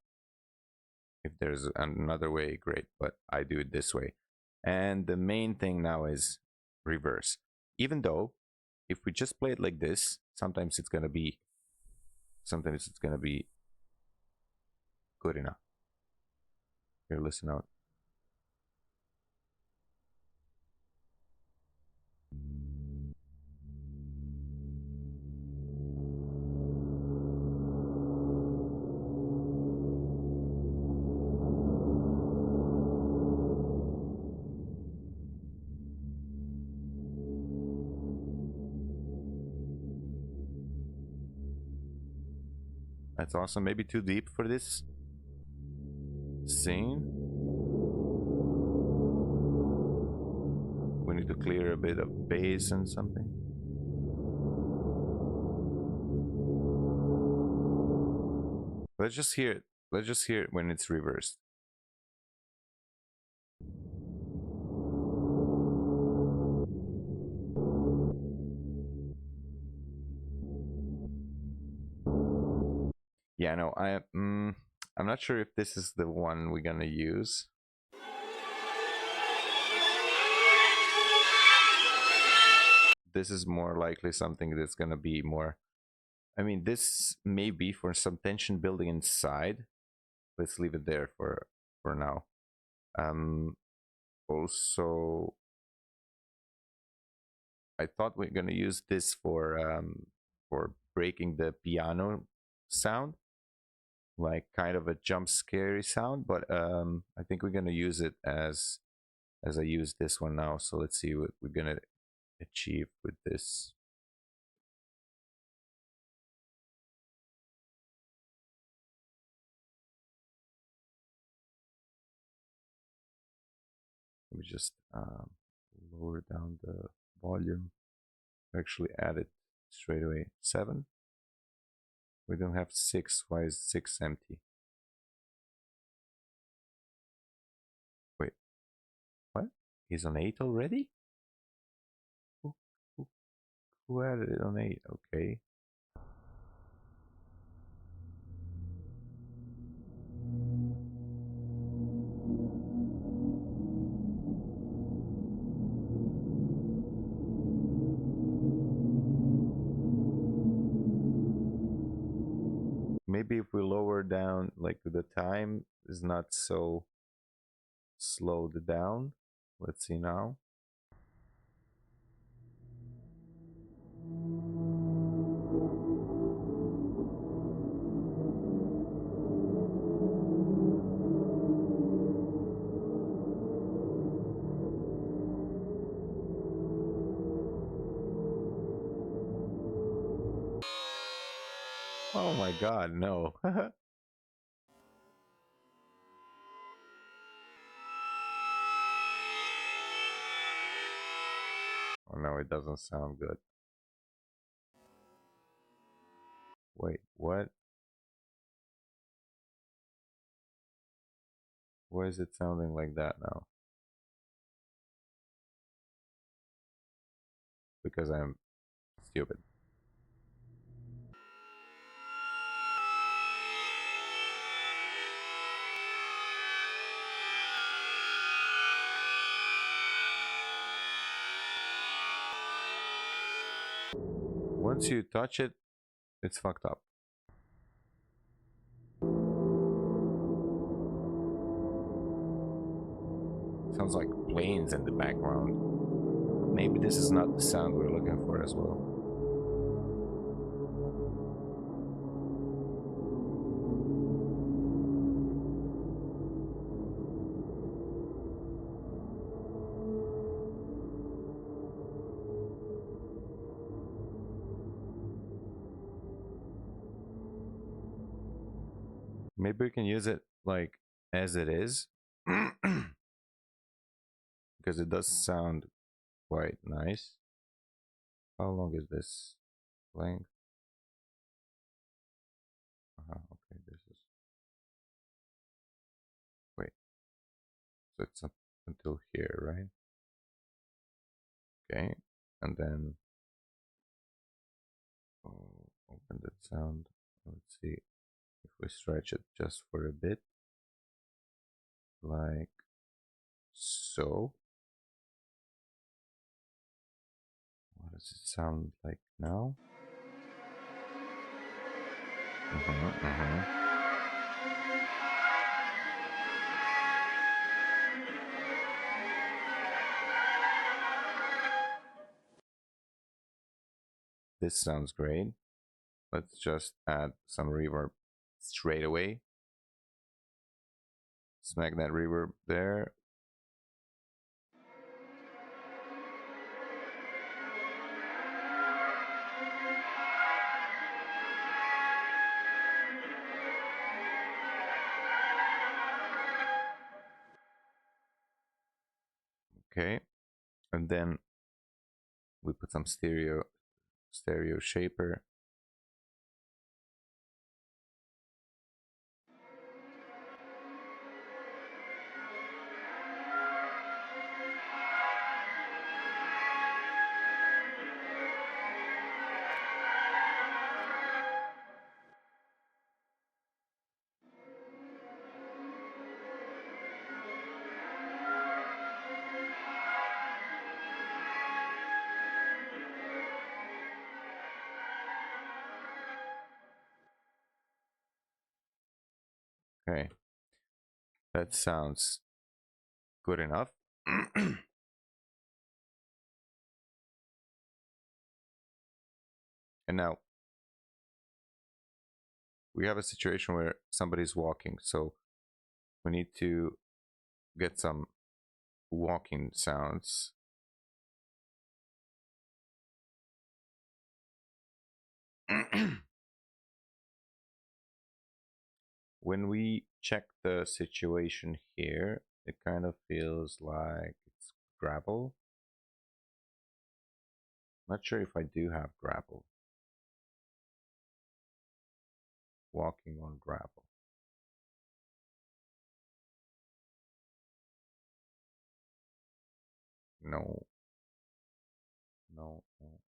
If there's another way, great, but I do it this way. And the main thing now is reverse. Even though if we just play it like this, sometimes it's gonna be good enough. Here, listen out. That's awesome. Maybe too deep for this scene. We need to clear a bit of bass and something. Let's just hear it. Let's just hear it when it's reversed. Yeah, no, I'm not sure if this is the one we're gonna use. This is more likely something that's gonna be more. I mean, this may be for some tension building inside. Let's leave it there for now. Also, I thought we're gonna use this for breaking the piano sound, like kind of a jump scary sound. But I think we're gonna use it as I use this one now. So let's see what we're gonna achieve with this. Let me just lower down the volume. Actually, add it straight away. 7. We don't have 6. Why is 6 empty? Wait, what? He's on 8 already? Who, who, who added it on 8? Okay. Maybe if we lower down, like the time is not so slowed down. Let's see now. Oh my god, no. Oh no, it doesn't sound good. Wait, what? Why is it sounding like that now? Because I'm stupid. Once you touch it, it's fucked up. Sounds like planes in the background. Maybe this is not the sound we're looking for as well. Maybe we can use it like as it is. Because it does sound quite nice. How long is this length? Okay, this is. Wait. So it's up until here, right? Okay. And then. Oh, open that sound. Let's see if we stretch it just for a bit. Like so. What does it sound like now? This sounds great. Let's just add some reverb straight away. Smack that reverb there. Okay. And then we put some stereo shaper. Okay. That sounds good enough. And now we have a situation where somebody's walking, so we need to get some walking sounds. When we check the situation here, it kind of feels like it's gravel. Not sure if I do have gravel. Walking on gravel. No. No, no.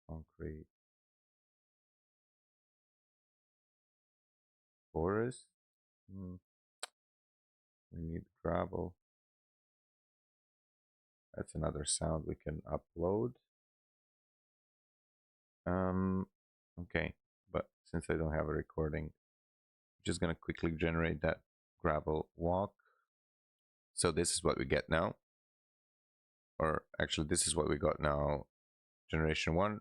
Concrete. Forest. We need gravel. That's another sound we can upload. Okay, but since I don't have a recording, I'm just gonna quickly generate that gravel walk. So this is what we get now. Or actually, this is what we got now. Generation 1.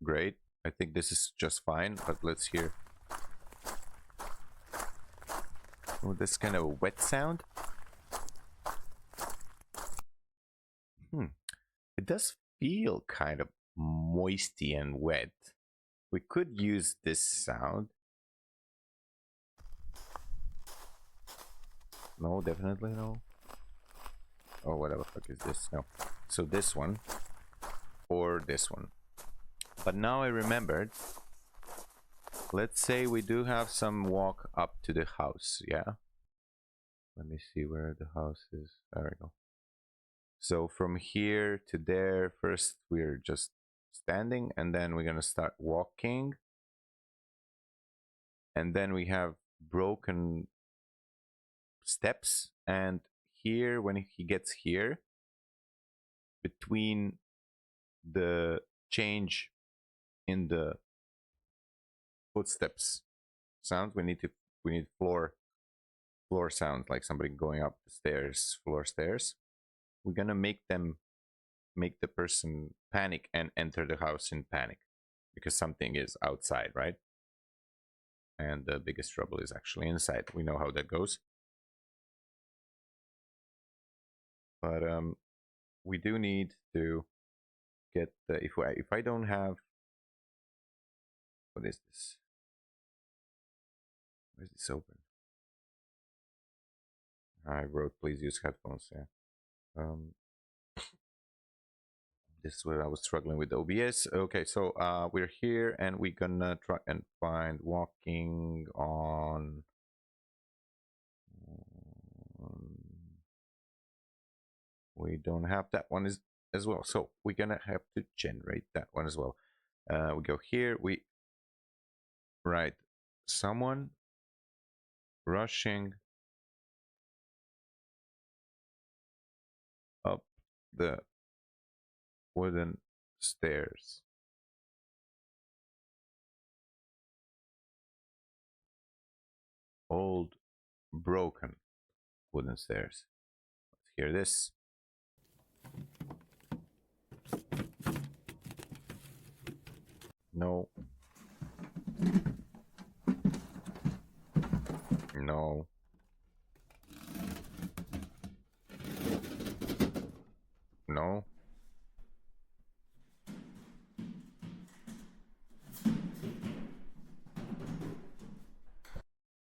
Great. I think this is just fine, but let's hear. Oh, this kind of a wet sound. It does feel kind of moisty and wet. We could use this sound. No, definitely no. Oh, whatever the fuck is this? No. So this one or this one. But now I remembered. Let's say we do have some walk up to the house, yeah? Let me see where the house is. There we go. So from here to there, first we're just standing and then we're gonna start walking. And then we have broken steps, and here when he gets here, between the change in the footsteps sound, we need floor sound, like somebody going up the stairs, floor stairs. We're gonna make the person panic and enter the house in panic because something is outside, right? And the biggest trouble is actually inside. We know how that goes. But we do need to get the, if I don't have, what is this? Where is this open? I wrote please use headphones. Yeah. This is where I was struggling with OBS. Okay, so we're here and we're gonna try and find walking on. We don't have that one as well, so we're gonna have to generate that one as well. We go here, we write someone rushing up the wooden stairs. Old broken wooden stairs. Let's hear this. No. No. No.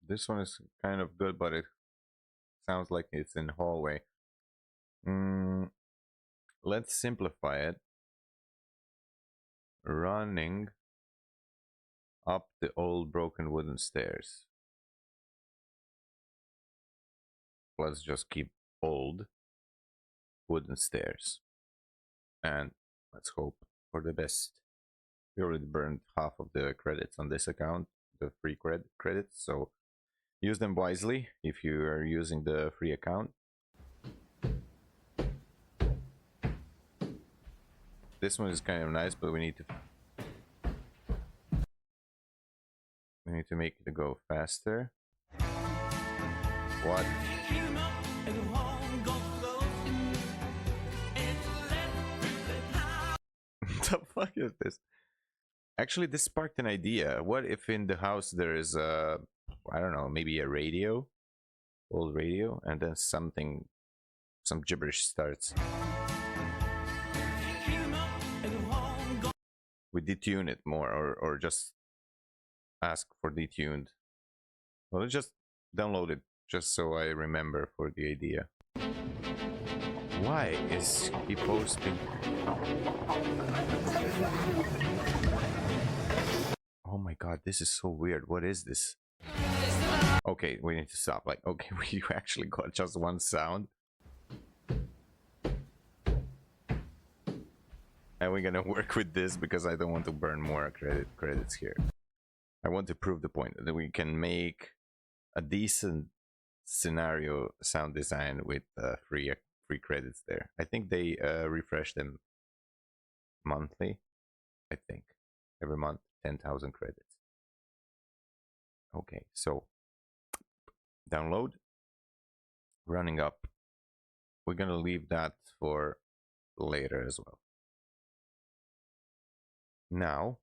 This one is kind of good, but it sounds like it's in hallway. Let's simplify it. Running up the old broken wooden stairs. Let's just keep old wooden stairs. And let's hope for the best. We already burned half of the credits on this account, the free credits, so use them wisely if you are using the free account. This one is kind of nice, but we need to make it go faster. What? The fuck is this? Actually, this sparked an idea. What if in the house there is a, I don't know, maybe a radio, old radio, and then some gibberish starts. We detune it more, or just ask for detuned. Well, let's just download it, just so I remember for the idea. Why is he posting? Oh my god, this is so weird. What is this? Okay, we need to stop. Like, okay, we actually got just one sound. And we're gonna work with this because I don't want to burn more credits here. I want to prove the point that we can make a decent scenario sound design with free credits there. I think they refresh them monthly. I think every month 10,000 credits. Okay, so download, running up. We're gonna leave that for later as well. Now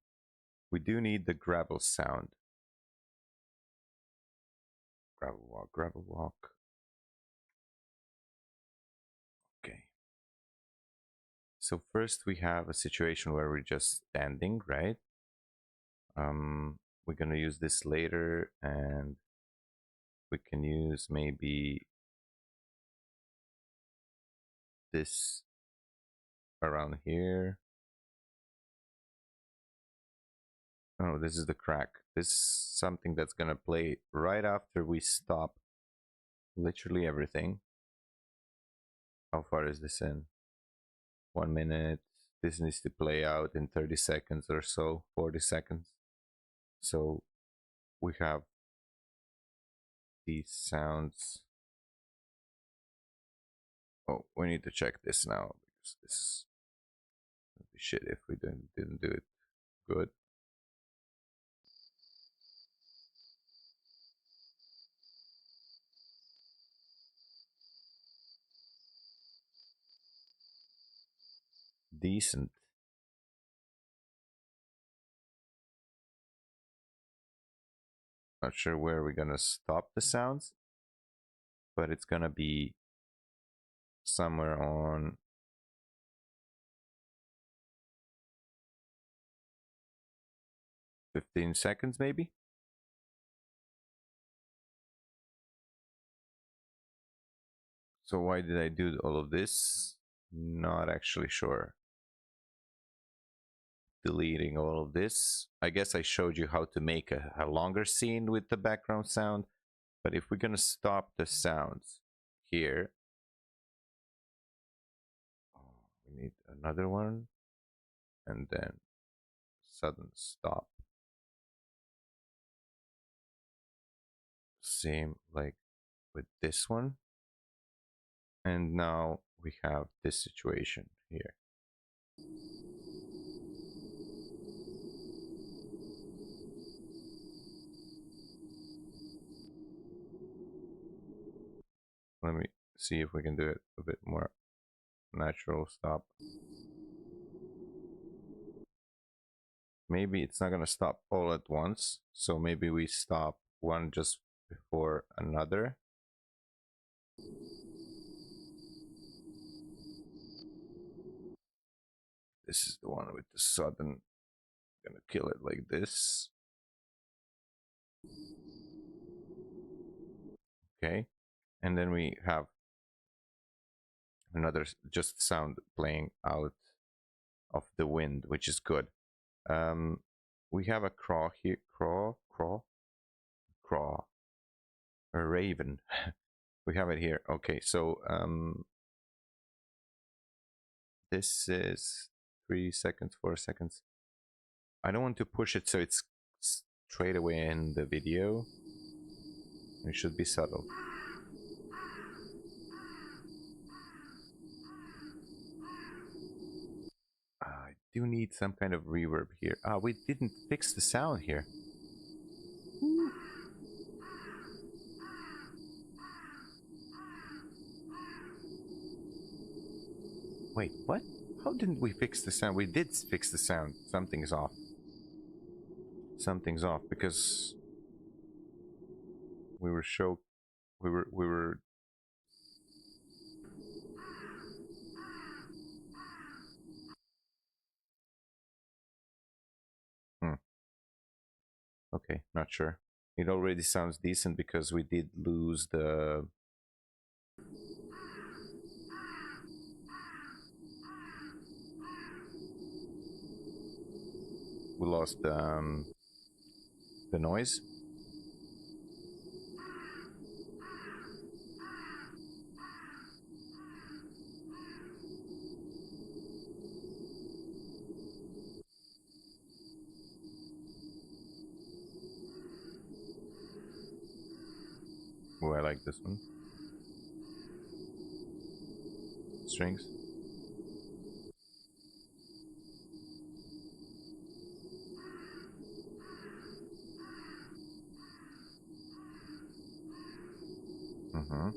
we do need the gravel sound. Gravel walk, gravel walk. Okay. So first we have a situation where we're just standing, right? We're gonna use this later, and we can use maybe this around here. Oh, this is the crack. This is something that's gonna play right after we stop literally everything. How far is this in? 1 minute. This needs to play out in 30 seconds or so, 40 seconds. So we have these sounds. Oh, we need to check this now because this would be shit if we didn't do it good. Decent. Not sure where we're gonna stop the sounds, but it's gonna be somewhere on 15 seconds maybe. So why did I do all of this? Not actually sure. Deleting all of this. I guess I showed you how to make a longer scene with the background sound, but if we're gonna stop the sounds here, we need another one, and then sudden stop. Same like with this one. And now we have this situation here. Let me see if we can do it a bit more natural. Stop. Maybe it's not gonna stop all at once, so maybe we stop one just before another. This is the one with the sudden. I'm gonna kill it like this. Okay, and then we have another just sound playing out of the wind, which is good. We have a craw here, craw, a raven. We have it here. Okay, so this is 3 seconds, 4 seconds. I don't want to push it so it's straight away in the video. It should be subtle. I do need some kind of reverb here. Ah, we didn't fix the sound here. Wait, what? How didn't we fix the sound? We did fix the sound. Something's off. Something's off because we were hmm. Okay, not sure. It already sounds decent because we did lose the we lost the noise. Oh, I like this one. Strings. Mm-hmm.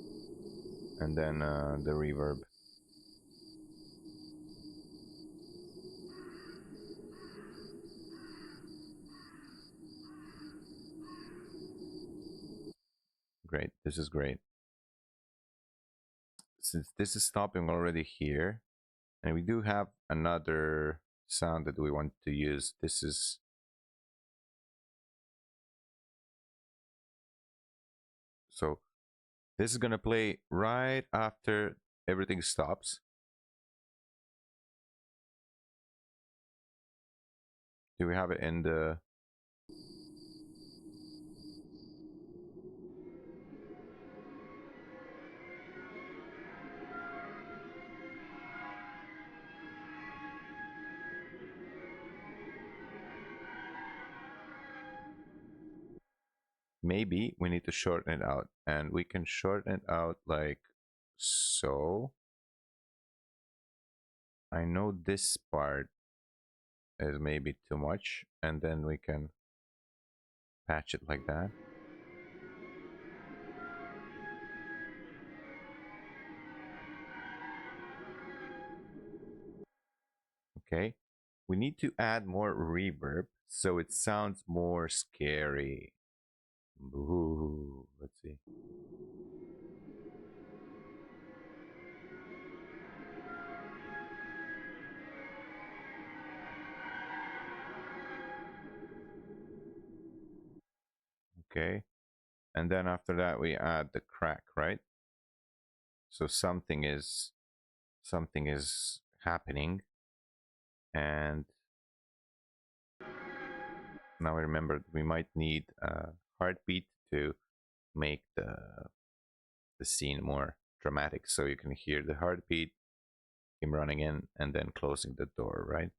And then the reverb. Great. This is great. Since this is stopping already here, and we do have another sound that we want to use. This is so this is gonna play right after everything stops. Do we have it in the maybe we need to shorten it out, and we can shorten it out like so. I know this part is maybe too much, and then we can patch it like that. Okay, we need to add more reverb so it sounds more scary. Ooh, let's see. Okay, and then after that we add the crack, right? So something is happening, and now I remember we might need a heartbeat to make the scene more dramatic, so you can hear the heartbeat, him running in, and then closing the door, right?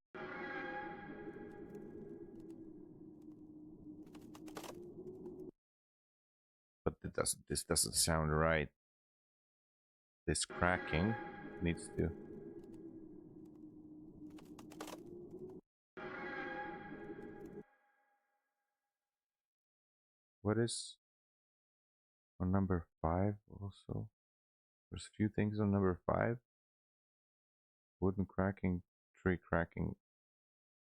But this doesn't sound right. This cracking needs to. What is on number 5 also? There's a few things on number 5. Wooden cracking, tree cracking,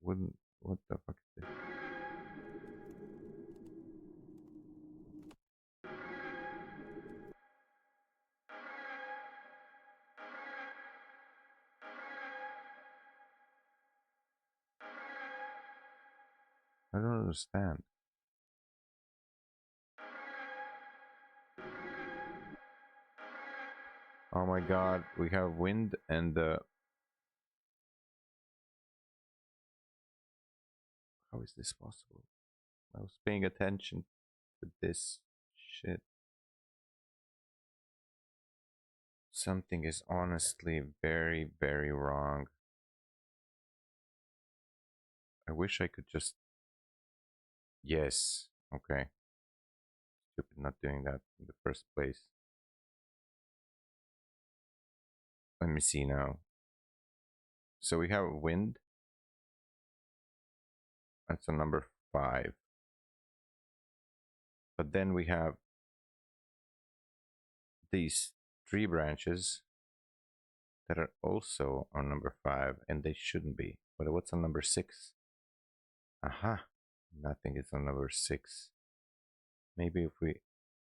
wooden. What the fuck is this? I don't understand. Oh my god, we have wind and how is this possible? I was paying attention to this shit. Something is honestly very, very wrong. I wish I could just. Yes. Okay. Stupid not doing that in the first place. Let me see now. So we have wind. That's on number 5. But then we have these 3 branches that are also on number 5, and they shouldn't be. But what's on number 6? Aha, nothing is on number 6. Maybe if we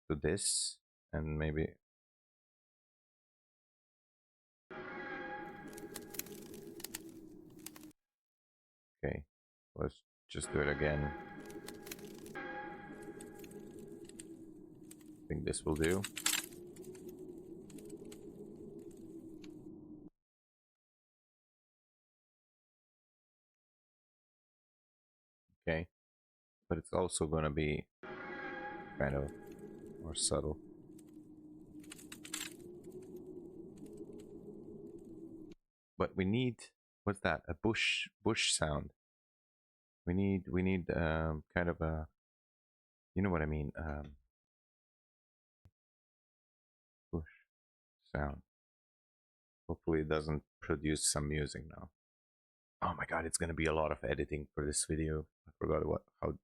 do this, and maybe... Okay, let's just do it again. I think this will do. Okay, but it's also gonna be kind of more subtle. But we need, what's that? A bush sound. We need kind of a, you know what I mean, bush sound. Hopefully it doesn't produce some music now. Oh my god, it's gonna be a lot of editing for this video. I forgot how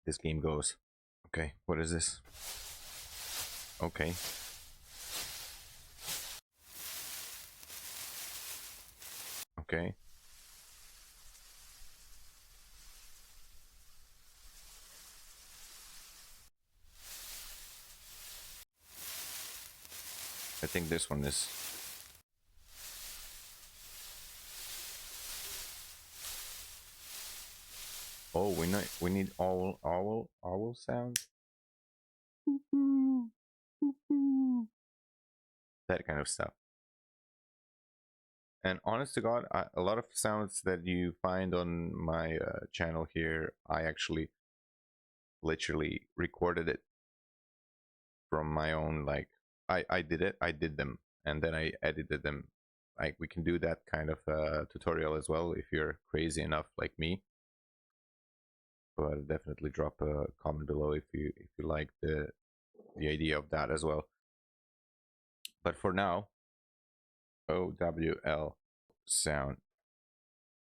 this game goes. Okay, what is this? Okay. Okay. I think this one is... Oh, we need owl sounds. That kind of stuff. And honest to God, a lot of sounds that you find on my channel here, I actually literally recorded it from my own, like, I did them, and then I edited them. Like, we can do that kind of tutorial as well if you're crazy enough like me. But definitely drop a comment below if you like the idea of that as well. But for now, OWL sound.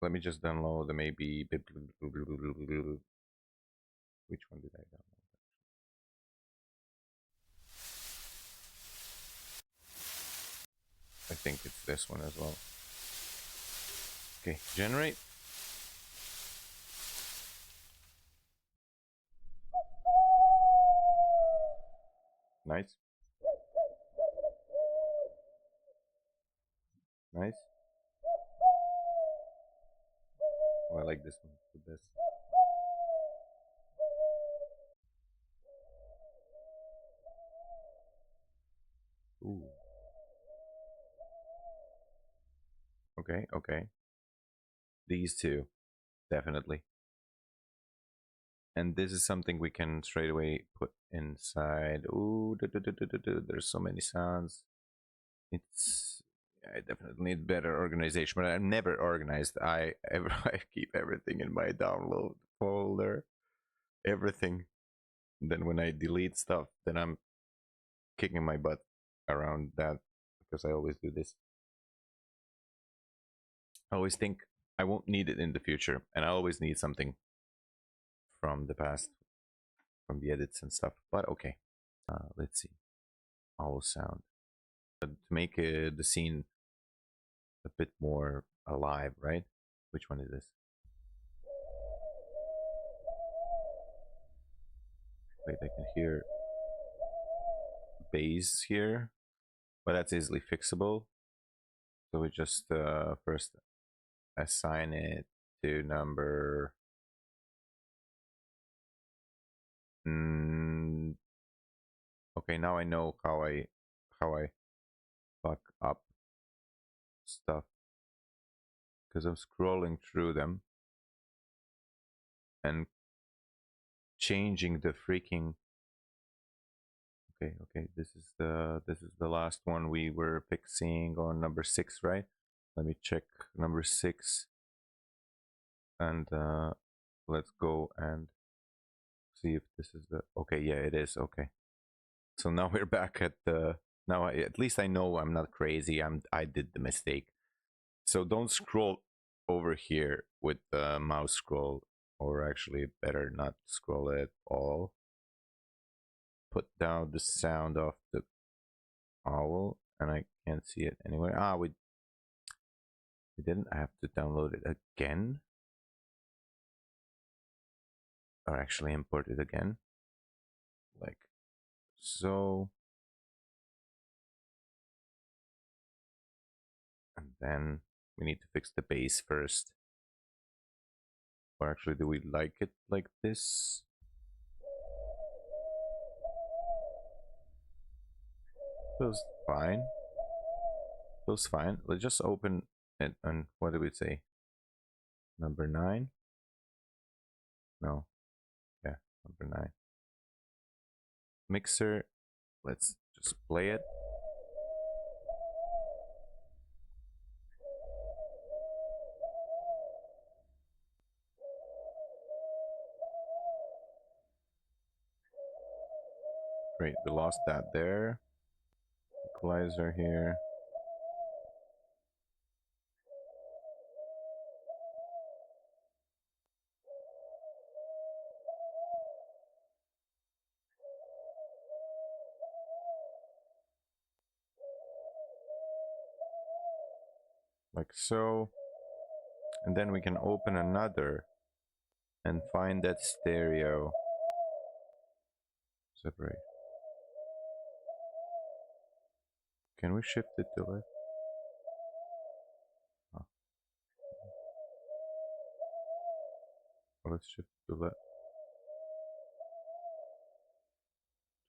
Let me just download the maybe... Which one did I download? I think it's this one as well. Okay, generate. Nice. Nice. Oh, I like this one the best. Ooh. Okay, okay. These two, definitely. And this is something we can straight away put inside. Ooh, there's so many sounds. It's... I definitely need better organization, but I'm never organized. I keep everything in my download folder, everything. And then when I delete stuff, then I'm kicking my butt around that, because I always do this. I always think I won't need it in the future, and I always need something from the past, from the edits and stuff. But okay, let's see. Owl sound to make the scene a bit more alive, right? Which one is this? Wait, I can hear bass here, but that's easily fixable. So we just first assign it to number... Okay, now I know how I fuck up stuff, because I'm scrolling through them and changing the freaking... Okay, this is the last one we were fixing on number 6, right? Let me check number 6, and let's go and see if this is the... Okay, yeah, it is. Okay, so now we're back at the... Now at least I know I'm not crazy. I did the mistake. So don't scroll over here with the mouse scroll. or actually better not scroll at all. Put down the sound of the owl, and I can't see it anywhere. Ah, we didn't have to download it again, or actually import it again, like so. And then we need to fix the base first. Or actually, do we like it like this? Feels fine. Feels fine. Let's just open it and what do we say? Number 9? No. Yeah, number 9. Mixer. Let's just play it. Great, we lost that there. Equalizer here. Like so. And then we can open another and find that stereo. Separate. Can we shift it to left? Oh. Well, let's shift to left.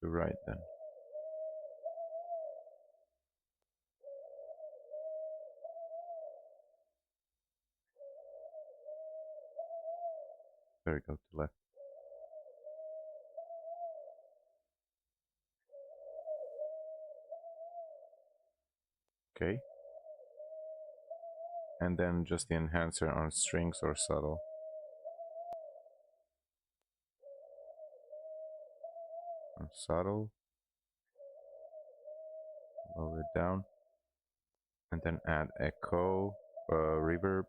To right then. There we go, to left. Okay. And then just the enhancer on strings or subtle. On subtle. Lower it down. And then add echo, reverb.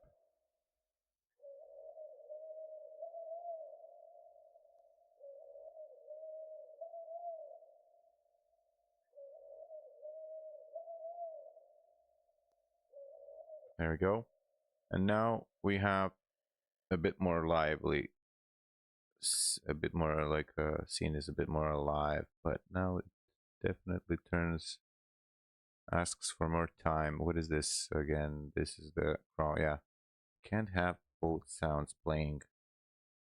There we go. And now we have a bit more lively, a bit more like scene is a bit more alive, but now it definitely asks for more time. What is this again? This is the crawl. Yeah, can't have both sounds playing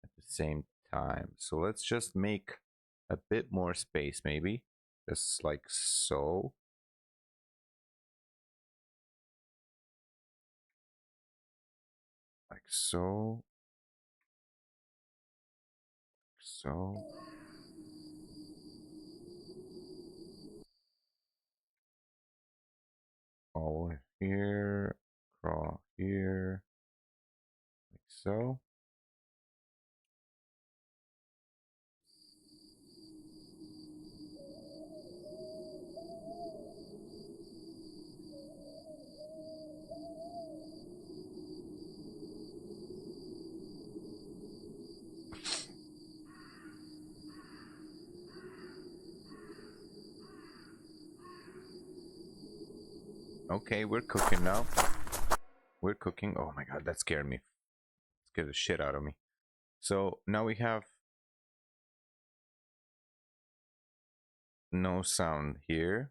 at the same time. So let's just make a bit more space, maybe just like so. Like so. So. All here, crawl here, like so. Okay, we're cooking now. We're cooking. Oh my god, that scared me. Scared the shit out of me. So now we have no sound here.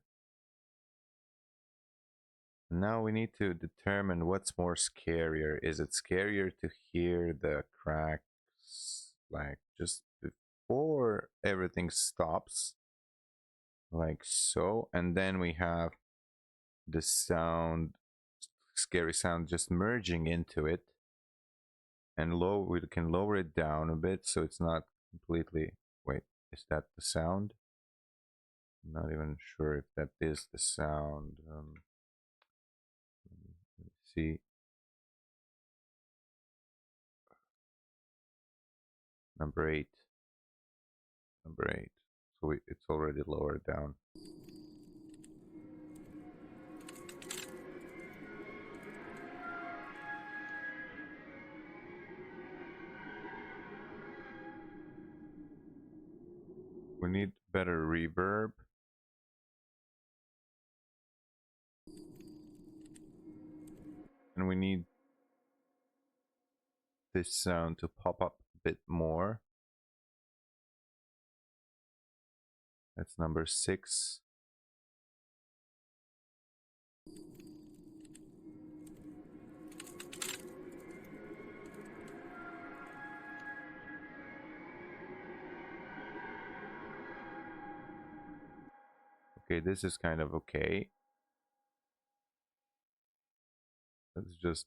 Now we need to determine what's more scarier. Is it scarier to hear the cracks like just before everything stops? Like so. And then we have the sound, scary sound just merging into it. And we can lower it down a bit so it's not completely. Wait, is that the sound? I'm not even sure if that is the sound. Let me see. Number 8. Number 8. So it's already lowered down. better reverb. And we need this sound to pop up a bit more. That's number 6. Okay, this is kind of okay. Let's just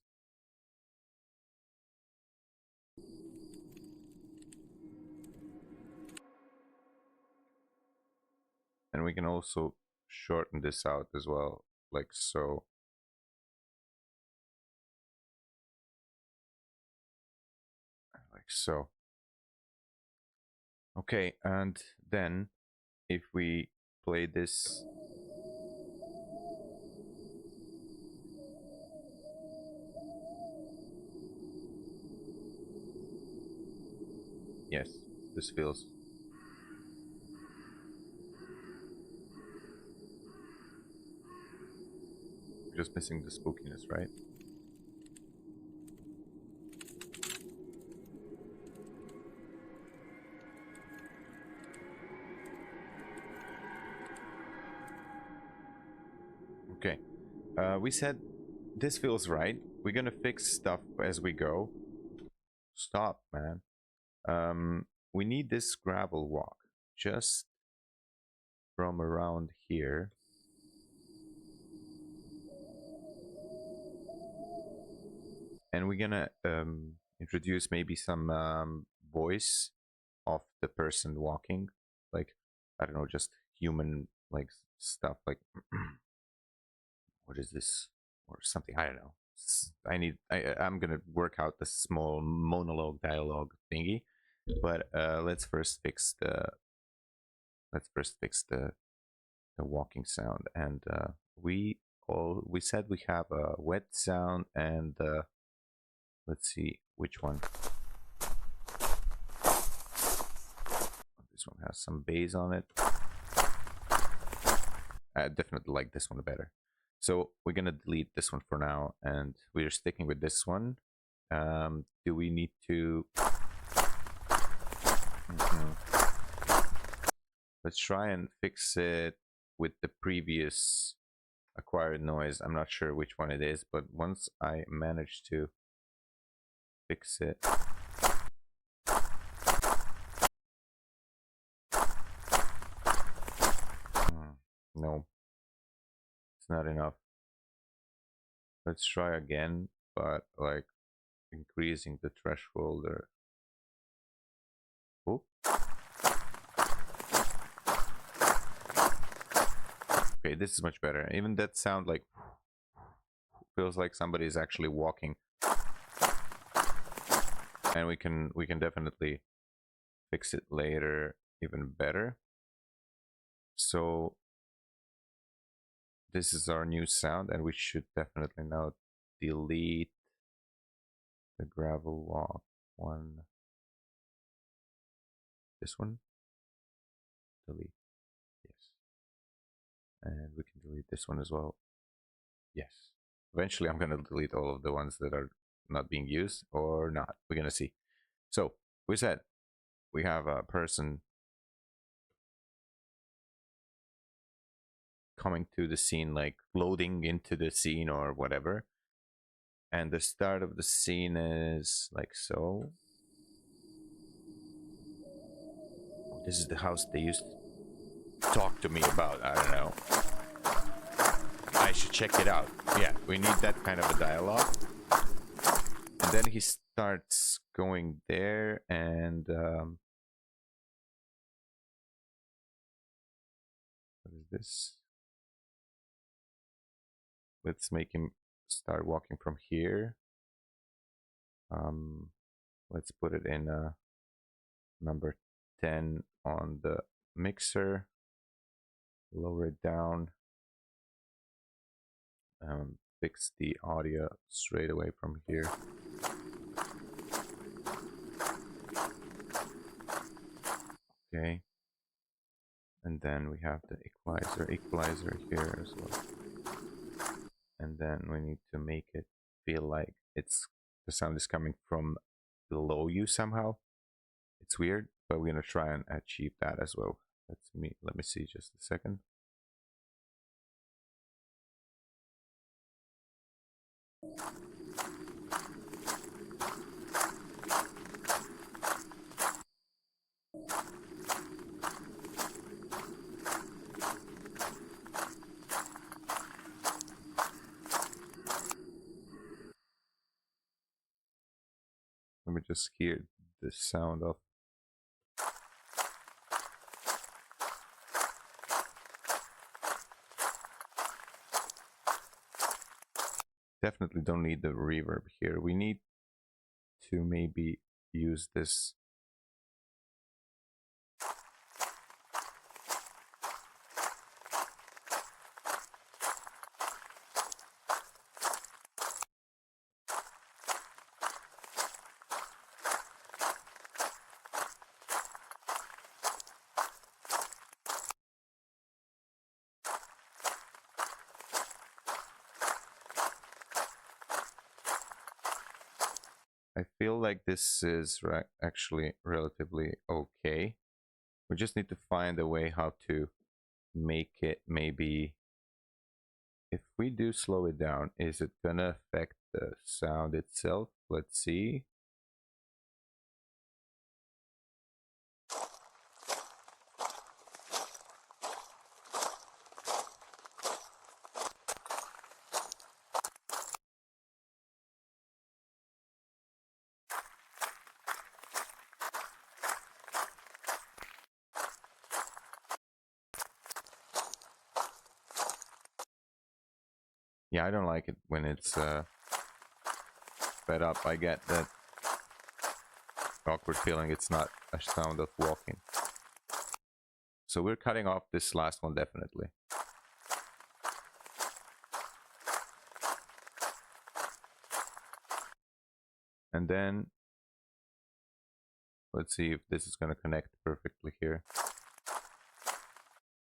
and we can also shorten this out as well, like so. Like so. Okay, and then if we play this, yes, this feels just missing the spookiness, right? Okay, we said this feels right. We're gonna fix stuff as we go. Stop, man. We need this gravel walk just from around here. And we're gonna introduce maybe some voice of the person walking, like, I don't know, just human like stuff, like what is this or something, I don't know. I'm gonna work out the small monologue dialogue thingy, but let's first fix the walking sound. And we said we have a wet sound, and let's see which one. This one has some bass on it. I definitely like this one better. So we're gonna delete this one for now, and we're sticking with this one. Do we need to? Let's try and fix it with the previous acquired noise. I'm not sure which one it is, but once I manage to fix it. No, it's not enough. Let's try again, but like increasing the threshold. Or oh, okay, this is much better. Even that sound like feels like somebody is actually walking, and we can definitely fix it later even better. So this is our new sound, and we should definitely now delete the gravel walk one. This one, delete, yes, and we can delete this one as well, yes. Eventually I'm gonna delete all of the ones that are not being used, or not, we're gonna see. So we said we have a person coming to the scene, like loading into the scene or whatever, and the start of the scene is like so. This is the house they used to talk to me about. I don't know, I should check it out. Yeah, we need that kind of a dialogue. And then he starts going there, and what is this? Let's make him start walking from here. Let's put it in number 10 on the mixer. Lower it down. Fix the audio straight away from here. Okay. And then we have the equalizer here as well. And then we need to make it feel like the sound is coming from below you somehow. It's weird, but we're gonna try and achieve that as well. Let me see just a second. Let me just hear the sound of. Definitely don't need the reverb here. We need to maybe use this. I feel like this is actually relatively okay. We just need to find a way how to make it maybe. If we do slow it down, is it gonna affect the sound itself? Let's see. Yeah, I don't like it when it's sped up. I get that awkward feeling. It's not a sound of walking. So we're cutting off this last one definitely. And then let's see if this is going to connect perfectly here.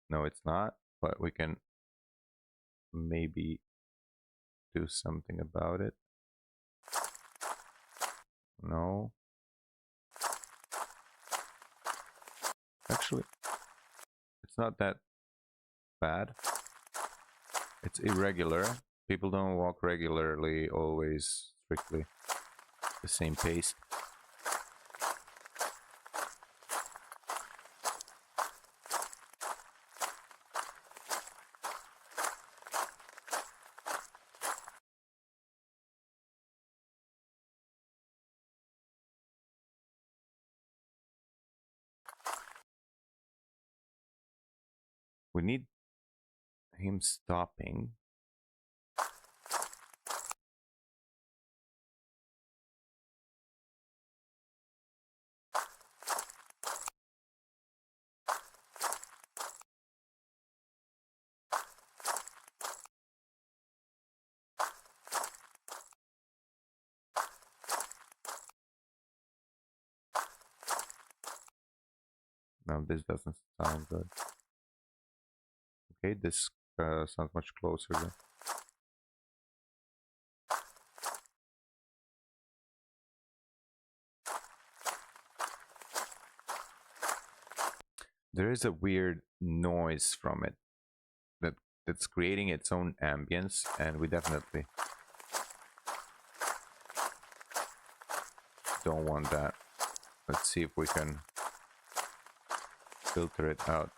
No, it's not, but we can maybe do something about it. No. Actually, it's not that bad. It's irregular. People don't walk regularly, always strictly the same pace. We need him stopping. No, this doesn't sound good. Okay, this sounds much closer then. There is a weird noise from it that's creating its own ambience, and we definitely don't want that. Let's see if we can filter it out.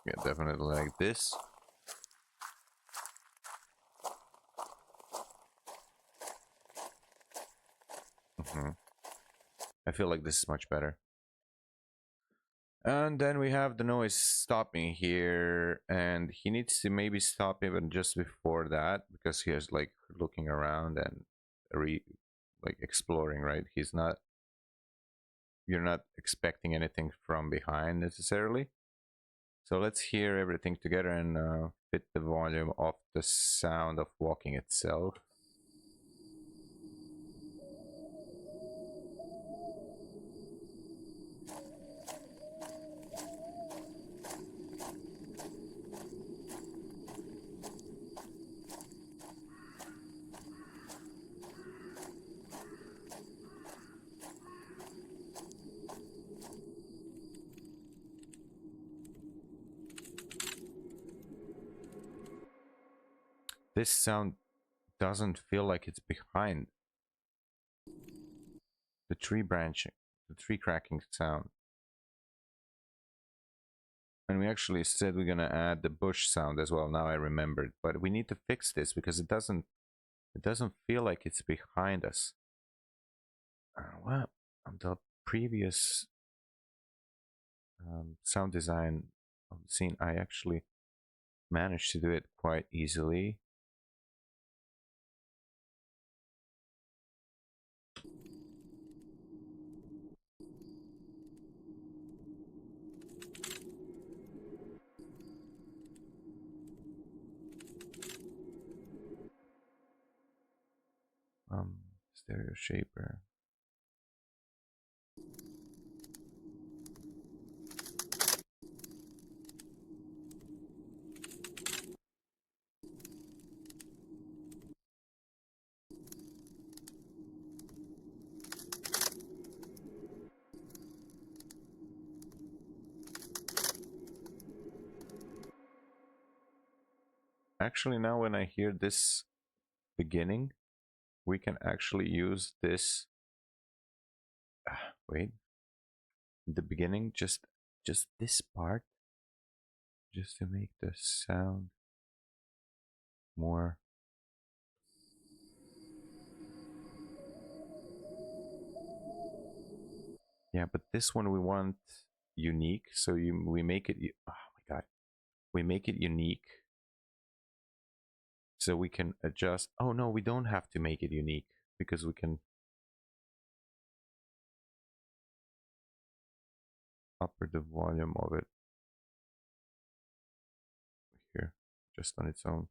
Yeah, definitely like this. I feel like this is much better. And then we have the noise stopping here, and he needs to maybe stop even just before that because he is like looking around and like exploring, right? He's not, you're not expecting anything from behind necessarily. So let's hear everything together and fit the volume of the sound of walking itself. This sound doesn't feel like it's behind the tree branching, the tree cracking sound. And we actually said we're gonna add the bush sound as well. Now I remembered, but we need to fix this because it doesn't feel like it's behind us. Well, on the previous sound design of the scene, I actually managed to do it quite easily. Stereo shaper. Actually, now when I hear this beginning, we can actually use this. Wait, the beginning, just this part, just to make the sound more. Yeah, but this one we want unique, so we make it. Oh my god, we make it unique, so we can adjust. Oh no, we don't have to make it unique because we can upper the volume of it here, just on its own.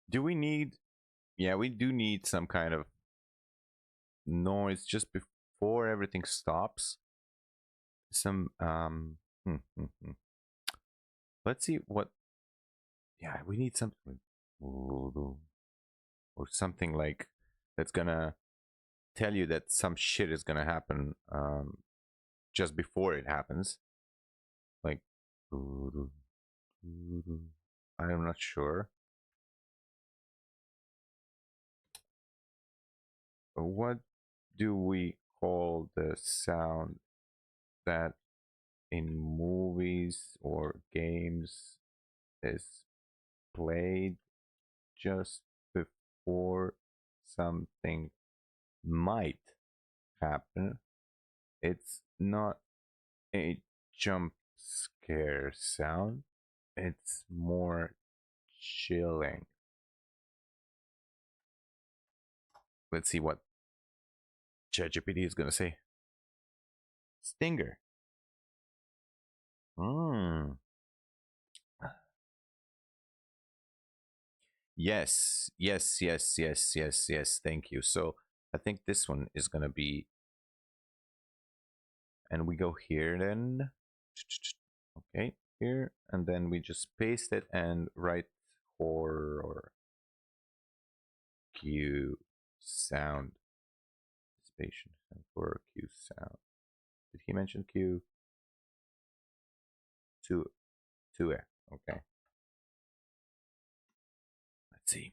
Do we need? Yeah, we do need some kind of noise just before everything stops. Some let's see what. Yeah, we need something or something like that's gonna tell you that some shit is gonna happen just before it happens. Like I'm not sure. What do we call the sound that in movies or games is played just before something might happen? It's not a jump scare sound, it's more chilling. Let's see what ChatGPT is gonna say. Stinger. Mm. Yes, yes, yes, yes, yes, yes. Thank you. So I think this one is gonna be, and we go here then. Okay, here, and then we just paste it and write horror Q sound. Station. And for Q sound. Did he mention Q? 2. Okay. Let's see.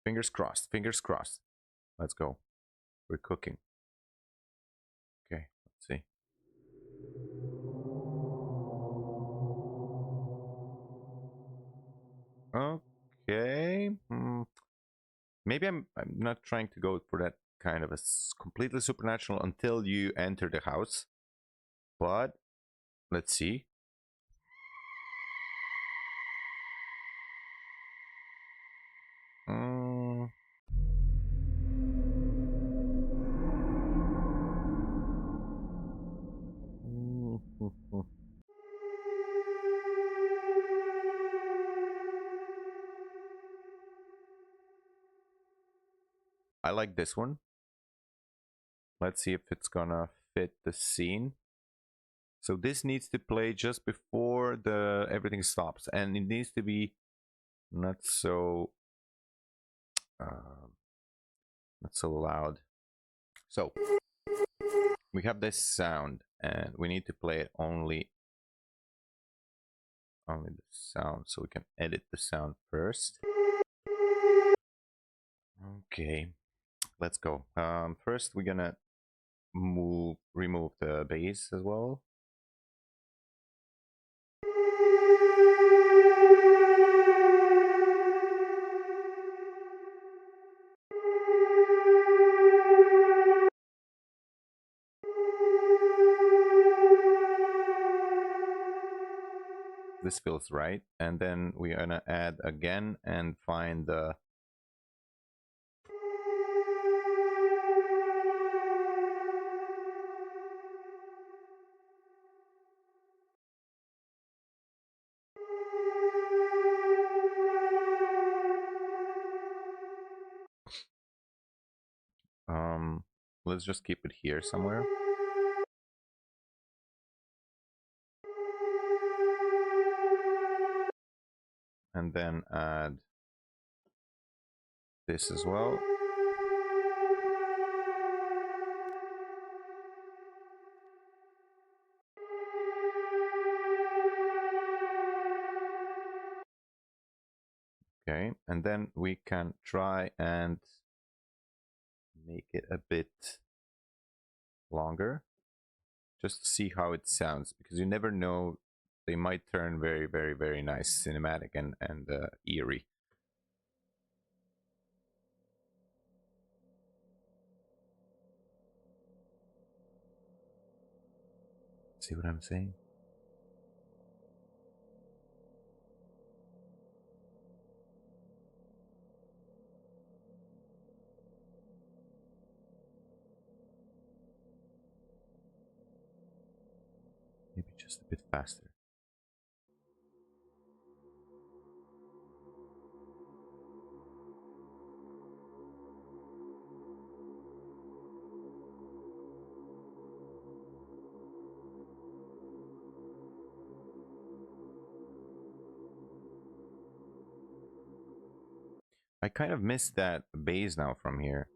Fingers crossed. Fingers crossed. Let's go. We're cooking. Okay, let's see. Okay. Maybe I'm not trying to go for that kind of a completely supernatural until you enter the house. But let's see. Mm. I like this one. Let's see if it's gonna fit the scene. So this needs to play just before the everything stops, and it needs to be not so not so loud. So we have this sound, and we need to play it only the sound, so we can edit the sound first. Okay, let's go. First we're gonna remove the bass as well. This feels right, and then we're gonna add again and find the let's just keep it here somewhere. And then add this as well. Okay, and then we can try and make it a bit longer, just to see how it sounds, because you never know, they might turn very, very, very nice, cinematic and eerie. See what I'm saying? Maybe just a bit faster. I kind of missed that bass now from here.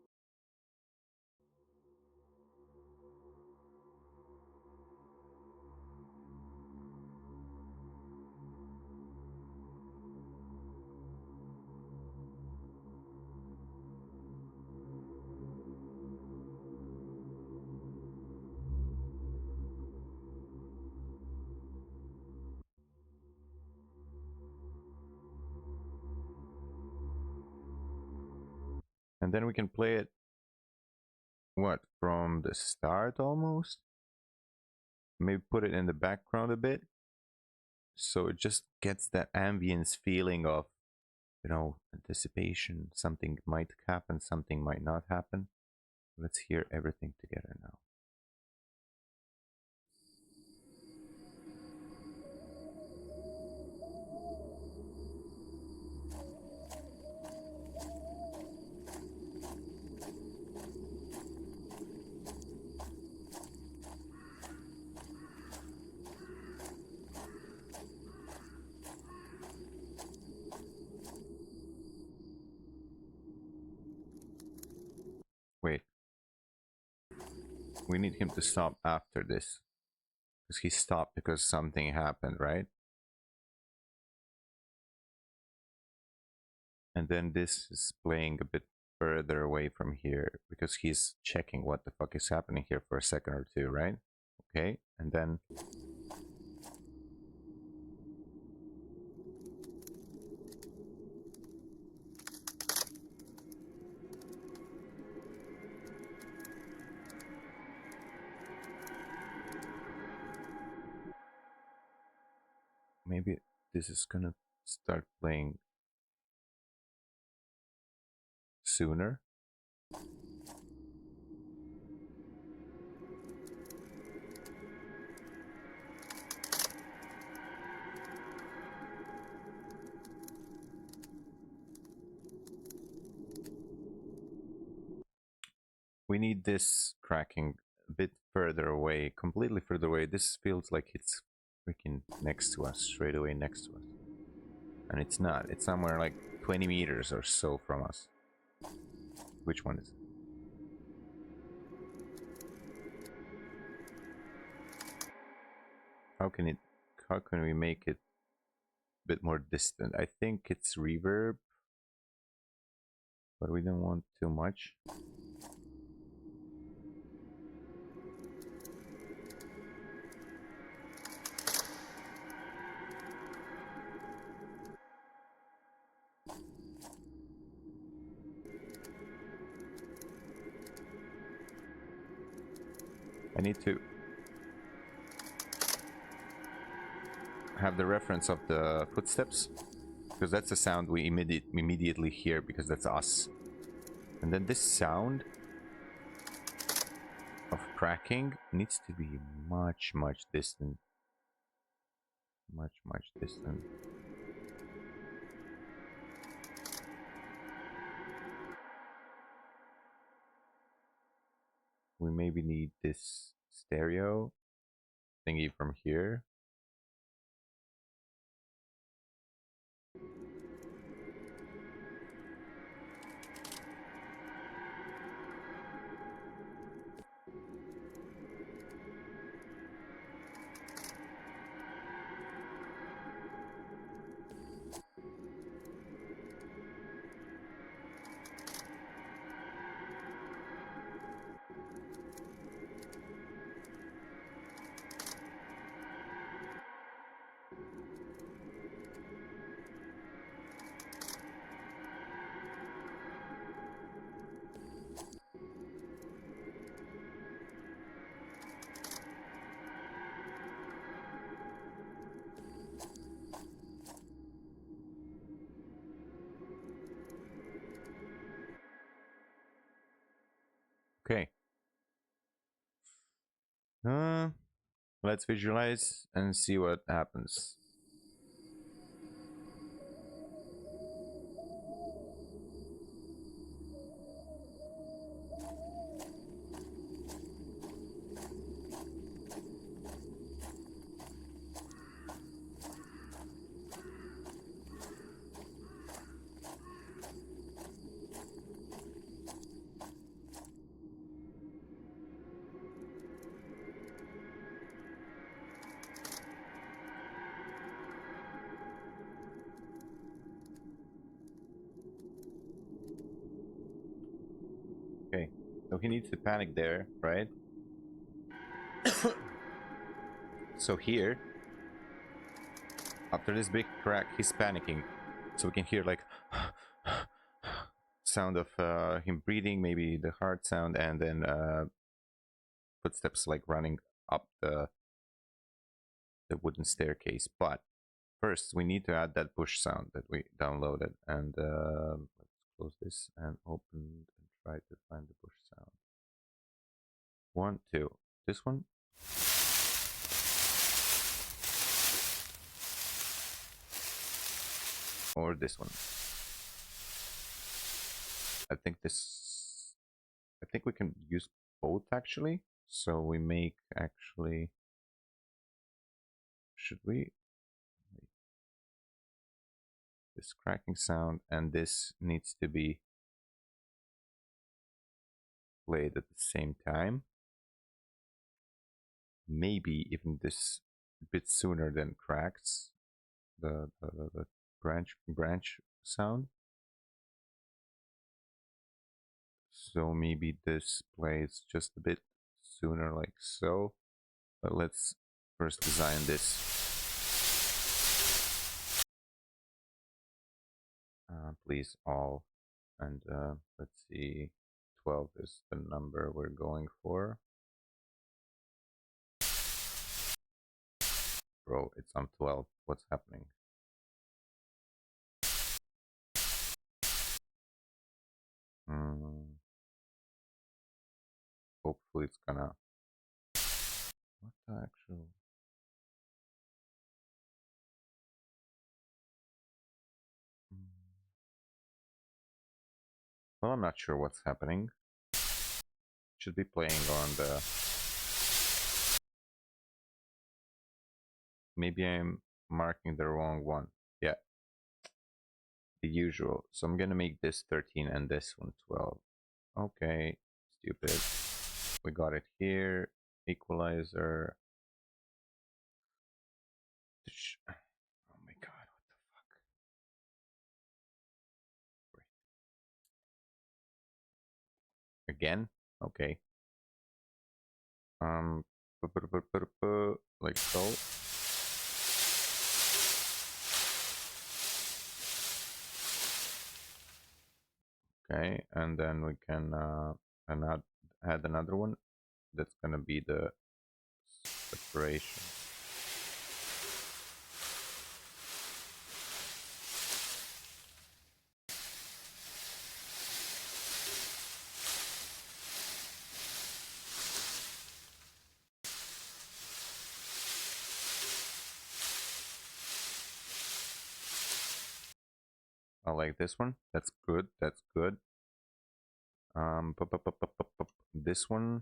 And then we can play it, what, from the start almost? Maybe put it in the background a bit, so it just gets that ambience feeling of, you know, anticipation. Something might happen, something might not happen. Let's hear everything together now. Wait, we need him to stop after this. Because he stopped because something happened, right? And then this is playing a bit further away from here because he's checking what the fuck is happening here for a second or two, right? Okay, and then maybe this is gonna start playing sooner. We need this cracking a bit further away, completely further away. This feels like it's freaking next to us, straight away next to us. And it's not. It's somewhere like 20 meters or so from us. Which one is it? How can we make it a bit more distant? I think it's reverb, but we don't want too much. I need to have the reference of the footsteps, because that's the sound we immediately hear, because that's us. And then this sound of cracking needs to be much distant. Much distant. We maybe need this stereo thingy from here. Okay. Let's visualize and see what happens. Okay, so he needs to panic there, right? So here, after this big crack, he's panicking. So we can hear like sound of him breathing, maybe the heart sound, and then footsteps like running up the wooden staircase. But first, we need to add that push sound that we downloaded. And let's close this and open and try to find the push sound. 1, 2. This one. Or this one. I think we can use both actually. So we make actually. Should we? This cracking sound, and this needs to be played at the same time. maybe even this bit sooner than cracks, the branch sound. So maybe this plays just a bit sooner, like so. But let's first design this. Please all, and let's see, 12 is the number we're going for. Bro, it's on 12. What's happening? Hopefully it's gonna... What the actual... Well, I'm not sure what's happening. Should be playing on the... Maybe I'm marking the wrong one. Yeah. The usual. So I'm gonna make this 13 and this one 12. Okay. Stupid. We got it here. Equalizer. Oh my god, what the fuck? Again? Okay. Like so. Okay, and then we can add another one. That's gonna be the separation. I like this one. That's good. That's good. This one.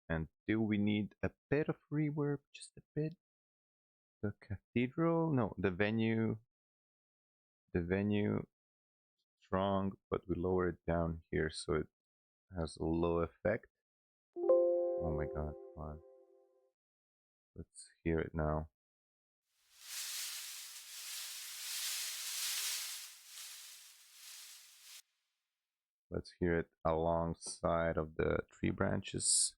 And do we need a bit of reverb? Just a bit? The cathedral? No, the venue. The venue. Strong, but we lower it down here so it has a low effect. Oh my god, come on. Let's hear it now. Let's hear it alongside of the tree branches.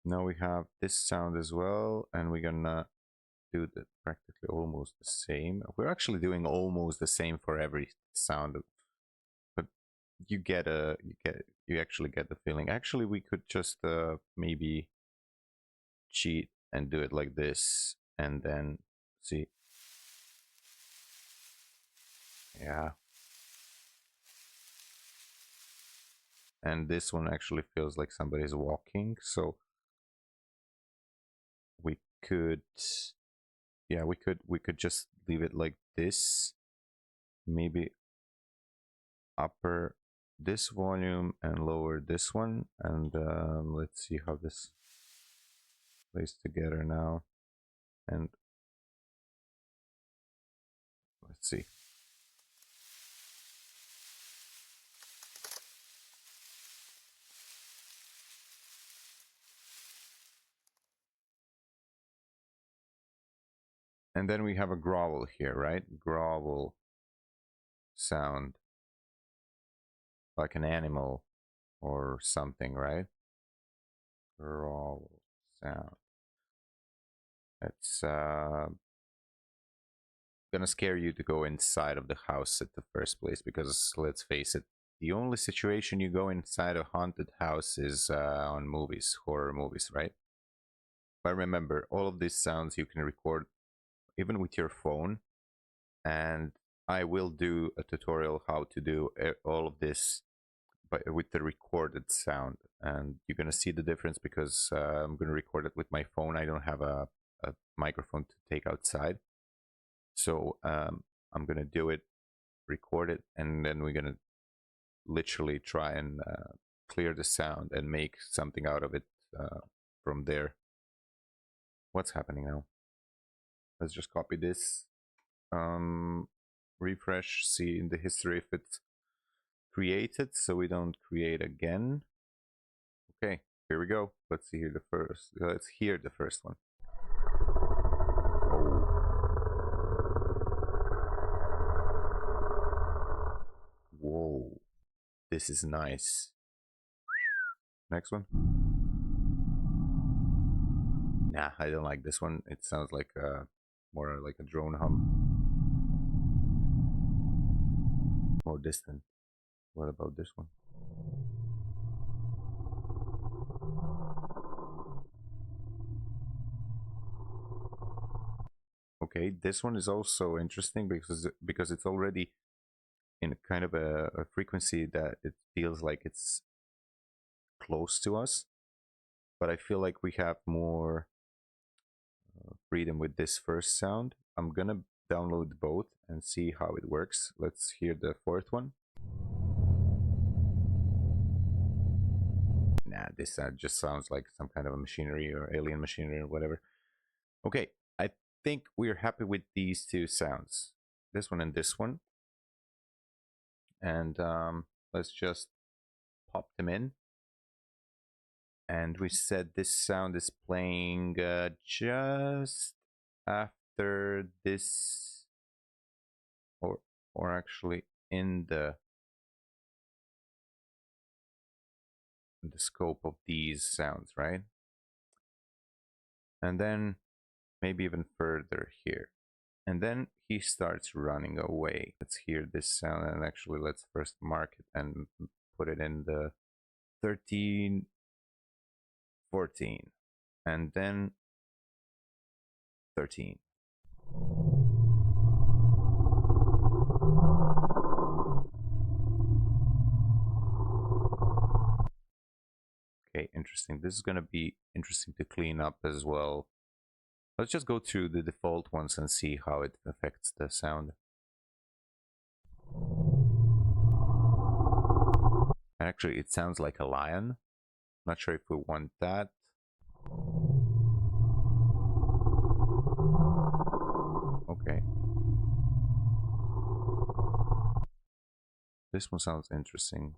Now we have this sound as well, and we're gonna do the practically almost the same. We're actually doing almost the same for every sound, but you actually get the feeling. Actually, we could just maybe cheat and do it like this, and then see. Yeah. And this one actually feels like somebody's walking, so we could, yeah, we could just leave it like this. Maybe upper this volume and lower this one, and let's see how this plays together now. And let's see. And then we have a growl here, right? Growl sound, like an animal or something, right? Growl sound. It's gonna scare you to go inside of the house at the first place, because let's face it, the only situation you go inside a haunted house is on movies, horror movies, right? But remember, all of these sounds you can record even with your phone, and I will do a tutorial how to do all of this with the recorded sound, and you're gonna see the difference, because I'm gonna record it with my phone. I don't have a microphone to take outside, So I'm gonna do it, record it, and then we're gonna literally try and clear the sound and make something out of it from there. What's happening now? Let's just copy this, refresh, see in the history if it's created, so we don't create again. Okay, here we go. Let's see here the first. Let's hear the first one. Oh. Whoa, this is nice. Next one. Nah, I don't like this one. It sounds like more like a drone hum. More distant. What about this one? Okay, this one is also interesting because it's already in kind of a frequency that it feels like it's close to us, but I feel like we have more freedom with this first sound. I'm gonna download both and see how it works. Let's hear the fourth one. Nah, this just sounds like some kind of a machinery or alien machinery or whatever. Okay, I think we're happy with these two sounds, this one and this one. And let's just pop them in. And we said this sound is playing just after this, or actually in the scope of these sounds, right? And then maybe even further here. And then he starts running away. Let's hear this sound, and actually let's first mark it and put it in the 13, 14, and then 13. Okay, interesting. This is going to be interesting to clean up as well. Let's just go through the default ones and see how it affects the sound. Actually, it sounds like a lion. Not sure if we want that. Okay. This one sounds interesting.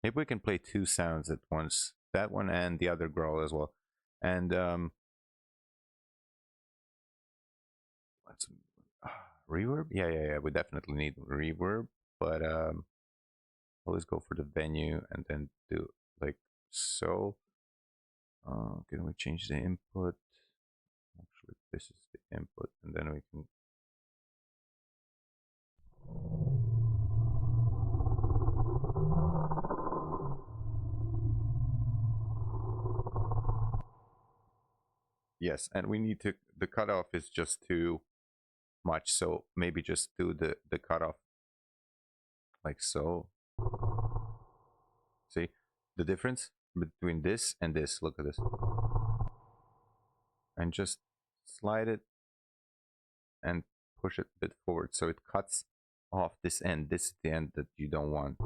Maybe we can play two sounds at once. That one and the other growl as well. And let's reverb? Yeah. We definitely need reverb, but always go for the venue and then do like so. Can we change the input? Actually, this is the input, and then we can. Yes, and we need to, the cutoff is just too much, so maybe just do the cutoff like so. See the difference between this and this? Look at this. And just slide it and push it a bit forward so it cuts off this end. This is the end that you don't want.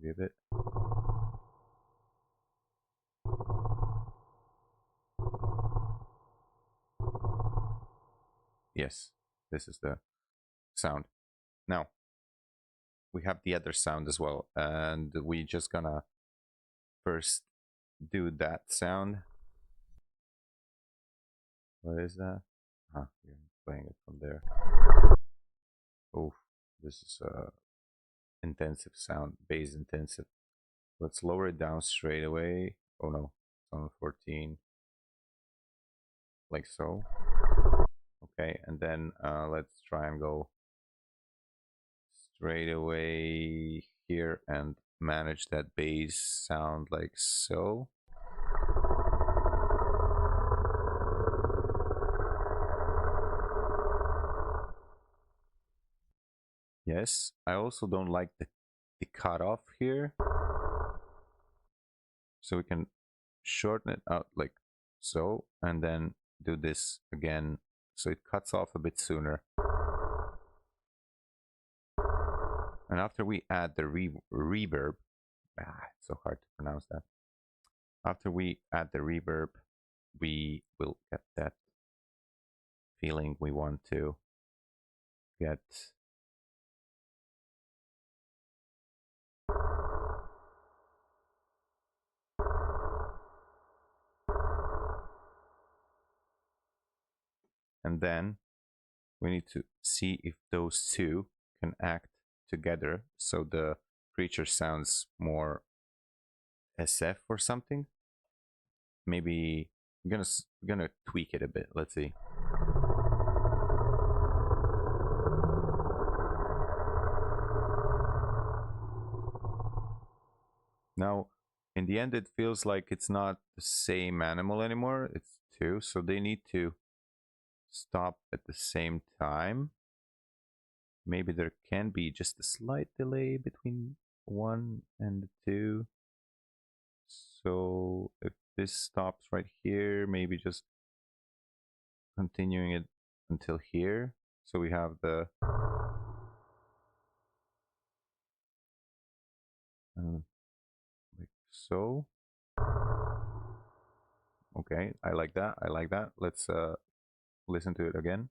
Give it. Yes, this is the sound. Now we have the other sound as well, and we just gonna first do that sound. What is that? You're playing it from there. Oh, this is intensive sound, bass intensive. Let's lower it down straight away. Oh no, it's on 14. Like so. Okay, and then let's try and go straight away here and manage that bass sound like so. Yes, I also don't like the cutoff here. So we can shorten it out like so, and then do this again so it cuts off a bit sooner. And after we add the reverb, it's so hard to pronounce that. After we add the reverb, we will get that feeling we want to get. And then we need to see if those two can act together so the creature sounds more SF or something. Maybe I'm gonna tweak it a bit. Let's see. Now, in the end, it feels like it's not the same animal anymore. It's two, so they need to stop at the same time. Maybe there can be just a slight delay between one and two. So if this stops right here, maybe just continuing it until here. So we have the like so. Okay, I like that. I like that. Let's listen to it again.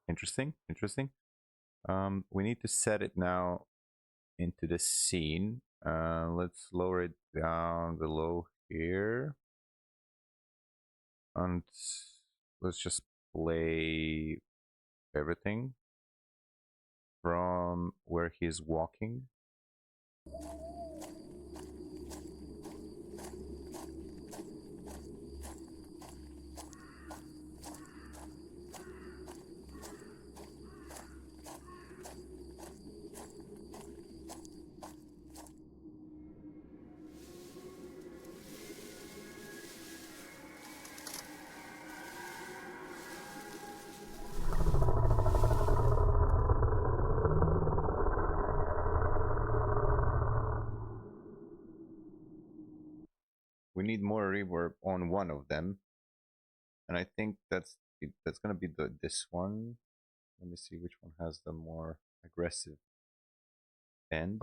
Interesting, interesting. We need to set it now into the scene. Let's lower it down below here. And let's just play everything from where he's walking. We need more reverb on one of them, and I think that's gonna be this one. Let me see which one has the more aggressive end.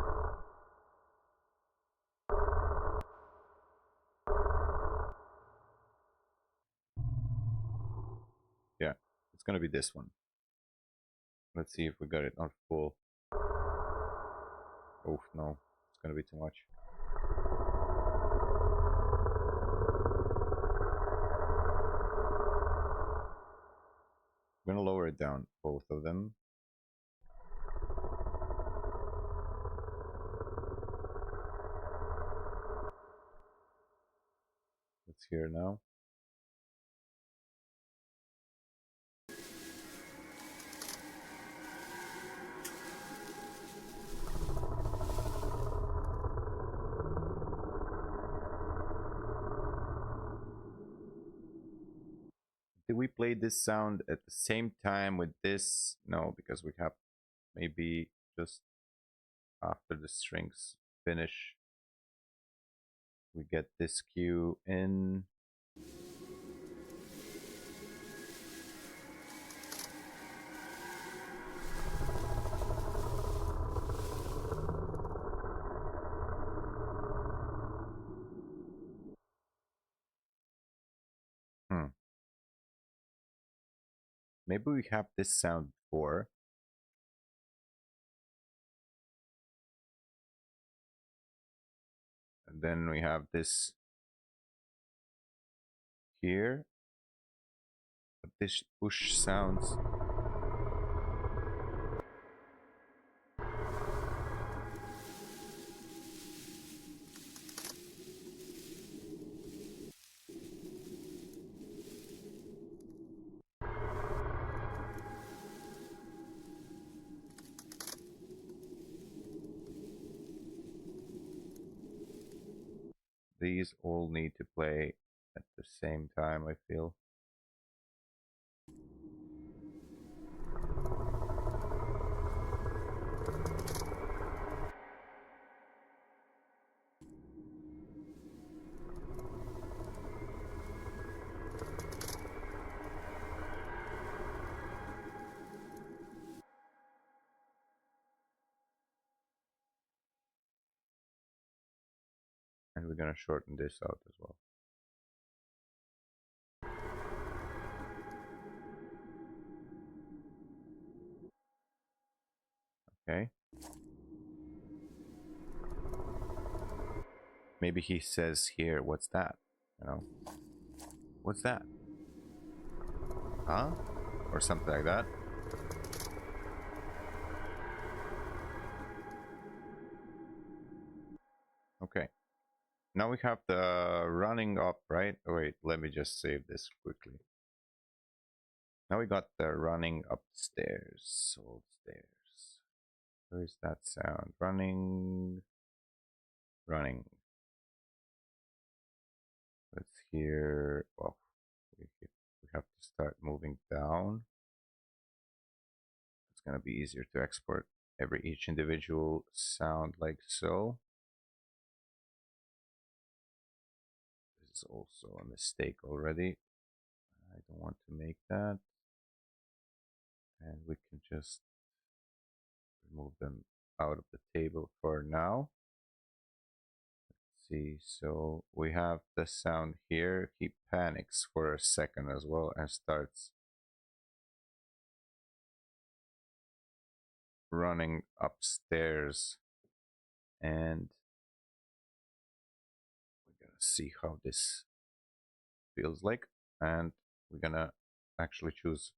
Yeah, it's gonna be this one. Let's see if we got it on full. Oh no, it's gonna be too much. I'm gonna lower it down, both of them. Let's hear now. Did we play this sound at the same time with this? No, because we have maybe just after the strings finish, we get this cue in. Maybe we have this sound before. And then we have this here. But this push sounds. these all need to play at the same time, I feel. And we're gonna shorten this out as well. Okay. Maybe he says here, what's that? You know? What's that? Huh? Or something like that. Okay. Now we have the running up, right? Oh, wait, let me just save this quickly. Now we got the running upstairs. Old stairs. Where is that sound? Running. Running. Let's hear. Well, we have to start moving down. It's gonna be easier to export each individual sound like so. This is also a mistake already. I don't want to make that. And we can just remove them out of the table for now. Let's see, so we have the sound here. He panics for a second as well and starts running upstairs. And we're gonna see how this feels like. And we're gonna actually choose.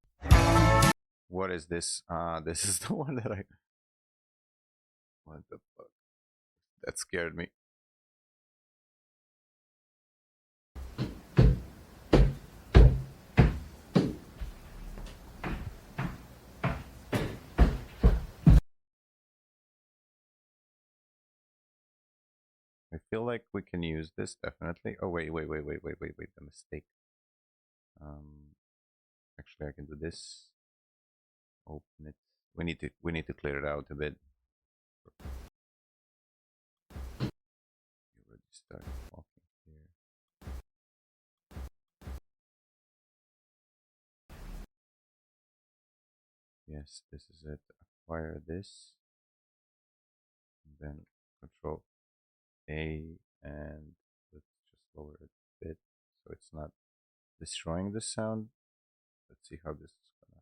What is this? This is the one that I. What the fuck? That scared me. I feel like we can use this definitely. Oh wait, the mistake. Actually I can do this. Open it. We need to clear it out a bit. You already started walking here. Yes, this is it. Acquire this. And then control A and let's just lower it a bit so it's not destroying the sound. Let's see how this is gonna.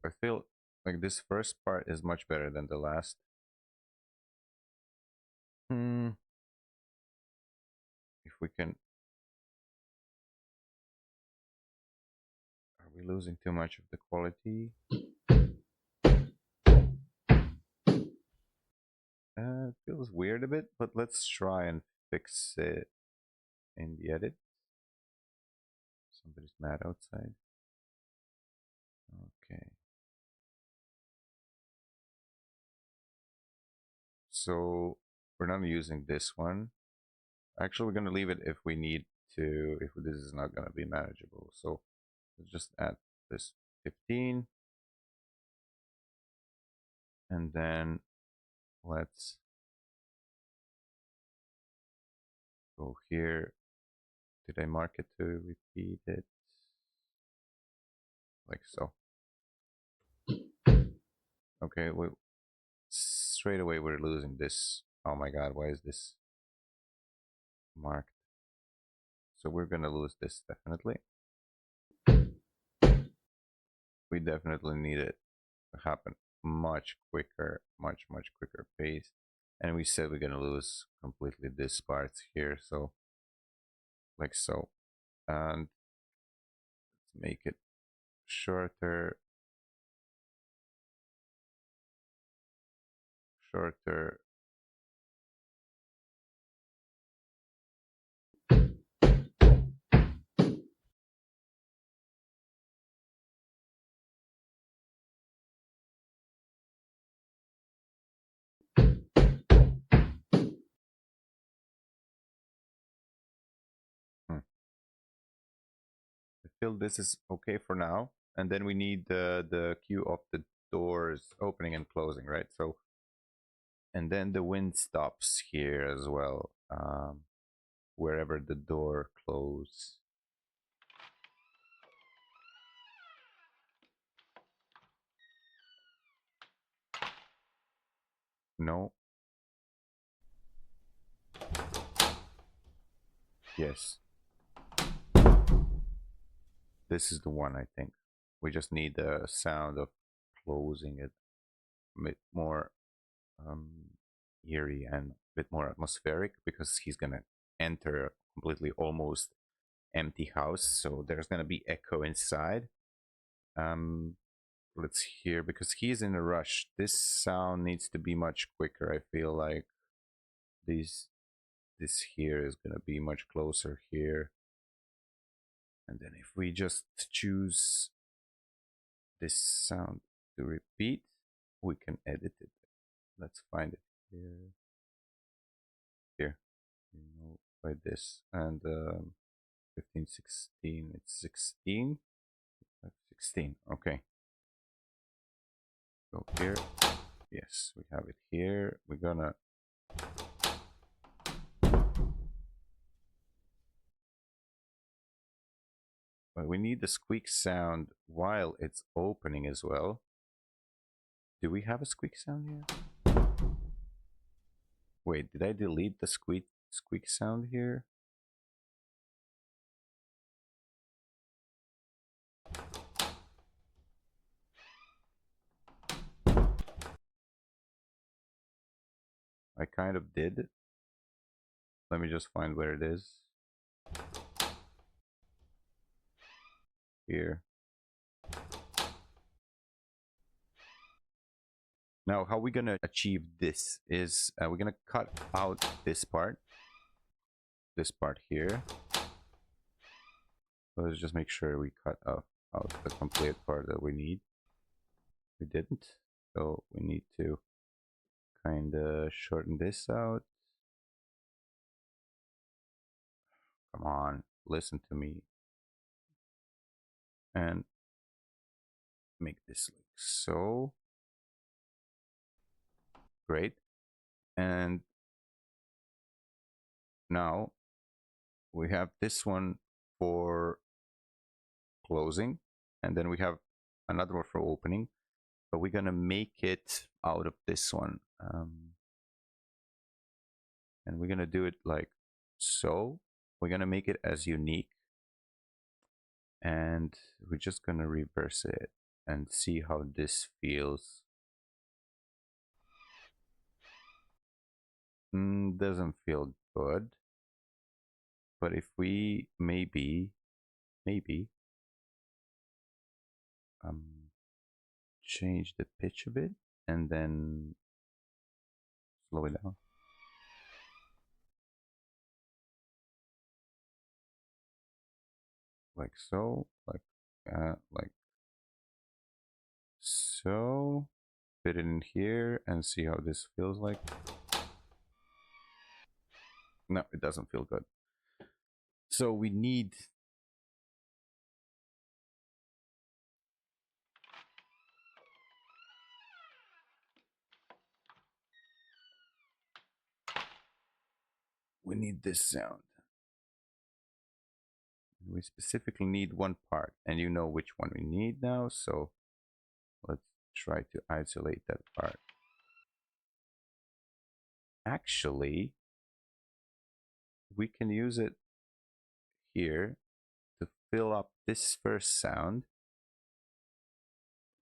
I feel like this first part is much better than the last. If we can. Are we losing too much of the quality? It feels weird a bit, but let's try and fix it in the edit. Somebody's mad outside. Okay. So we're not using this one. Actually, we're going to leave it if we need to, if this is not going to be manageable. So let's just add this 15. And then let's go here. Did I mark it to repeat it? Like so. Okay, straight away we're losing this. Oh my god, why is this marked? So we're gonna lose this definitely. We definitely need it to happen much quicker, much quicker pace. And we said we're gonna lose completely this part here, so like so. And let's make it shorter, shorter. feel this is okay for now. And then we need the cue of the doors opening and closing, right? So, and then the wind stops here as well, wherever the door closes. No. Yes. This is the one, I think. We just need the sound of closing it a bit more eerie and a bit more atmospheric, because he's gonna enter a completely almost empty house, so there's gonna be echo inside. Let's hear, because he's in a rush. This sound needs to be much quicker. I feel like this here is gonna be much closer here. And then if we just choose this sound to repeat, we can edit it. Let's find it here. Here, you know, by this. And 15, 16, it's 16. 16, okay. Go here. Yes, we have it here. We're gonna but we need the squeak sound while it's opening as well. Do we have a squeak sound here? Wait, did I delete the squeak sound here? I kind of did. Let me just find where it is. Here. Now, how we're gonna achieve this is we're gonna cut out this part here. So let's just make sure we cut out the complete part that we need. We didn't, so we need to kind of shorten this out. Come on, listen to me. And make this like so. Great. And now we have this one for closing, and then we have another one for opening, but we're gonna make it out of this one. And we're gonna do it like so. We're gonna make it as unique, and we're just gonna reverse it and see how this feels. Doesn't feel good, but if we maybe change the pitch a bit and then slow it down. Like so, like so. Fit it in here and see how this feels like. No, it doesn't feel good. So we need this sound. We specifically need one part, and you know which one we need now, so let's try to isolate that part. Actually, we can use it here to fill up this first sound.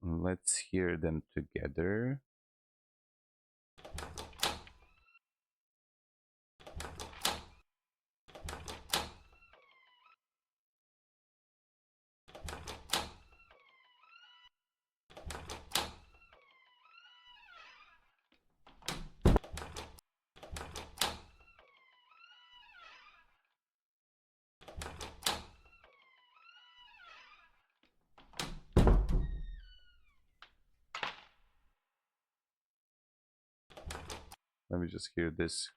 Let's hear them together. Let me just hear this.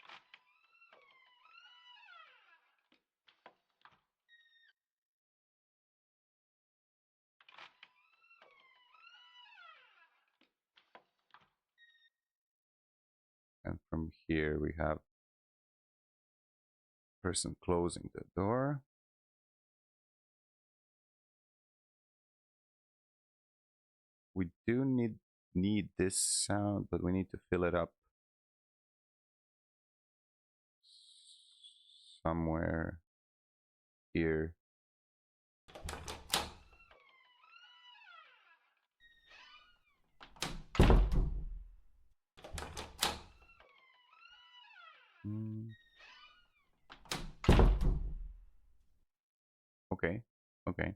from here we have person closing the door. We do need this sound, but we need to fill it up somewhere here. Okay, okay.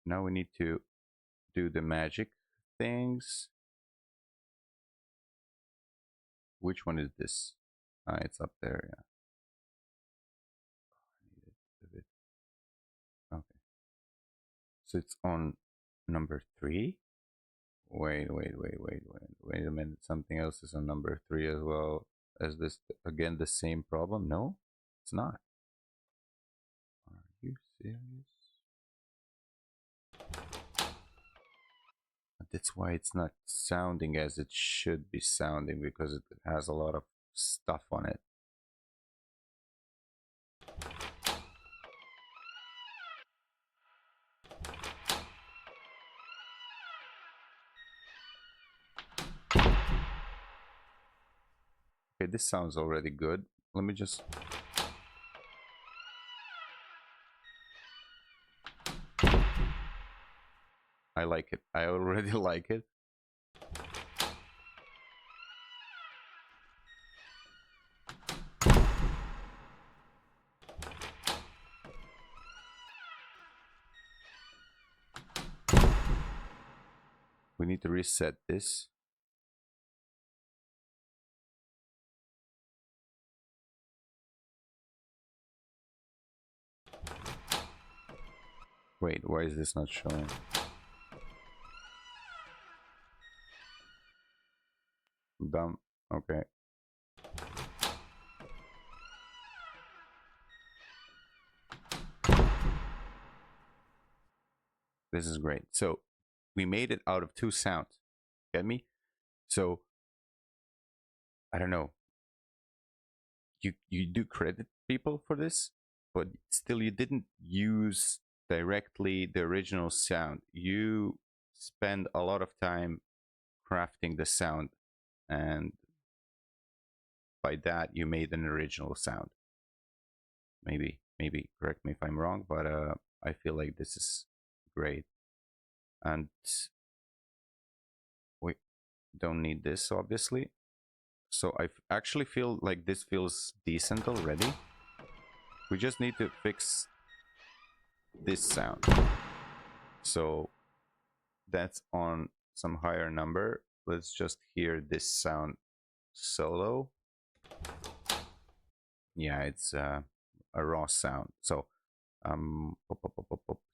Now we need to do the magic things. Which one is this? Ah, it's up there, yeah. Okay. So it's on number 3. Wait a minute. Something else is on number 3 as well. Is this again the same problem? No, it's not. Are you serious? That's why it's not sounding as it should be sounding, because it has a lot of stuff on it. Okay, this sounds already good. Let me just... I like it. I already like it. We need to reset this. Wait, why is this not showing? Dumb. Okay. This is great. So we made it out of 2 sounds. Get me? So I don't know. You do credit people for this, but still you didn't use directly the original sound. You spend a lot of time crafting the sound, and by that you made an original sound. Maybe correct me if I'm wrong, but I feel like this is great. And we don't need this, obviously. So I actually feel like this feels decent already. We just need to fix this sound. So that's on some higher number. Let's just hear this sound solo. Yeah, it's a raw sound. So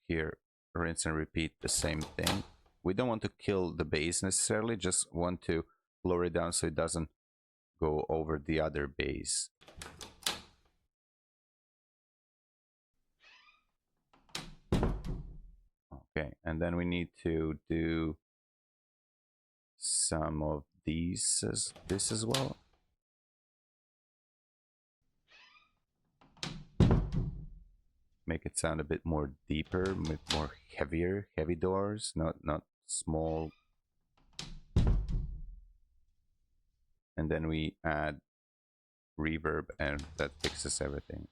here, rinse and repeat the same thing. We don't want to kill the bass necessarily, just want to lower it down so it doesn't go over the other bass. Okay, and then we need to do some of these this as well. Make it sound a bit more deeper, with more heavy doors, not small. And then we add reverb, and that fixes everything.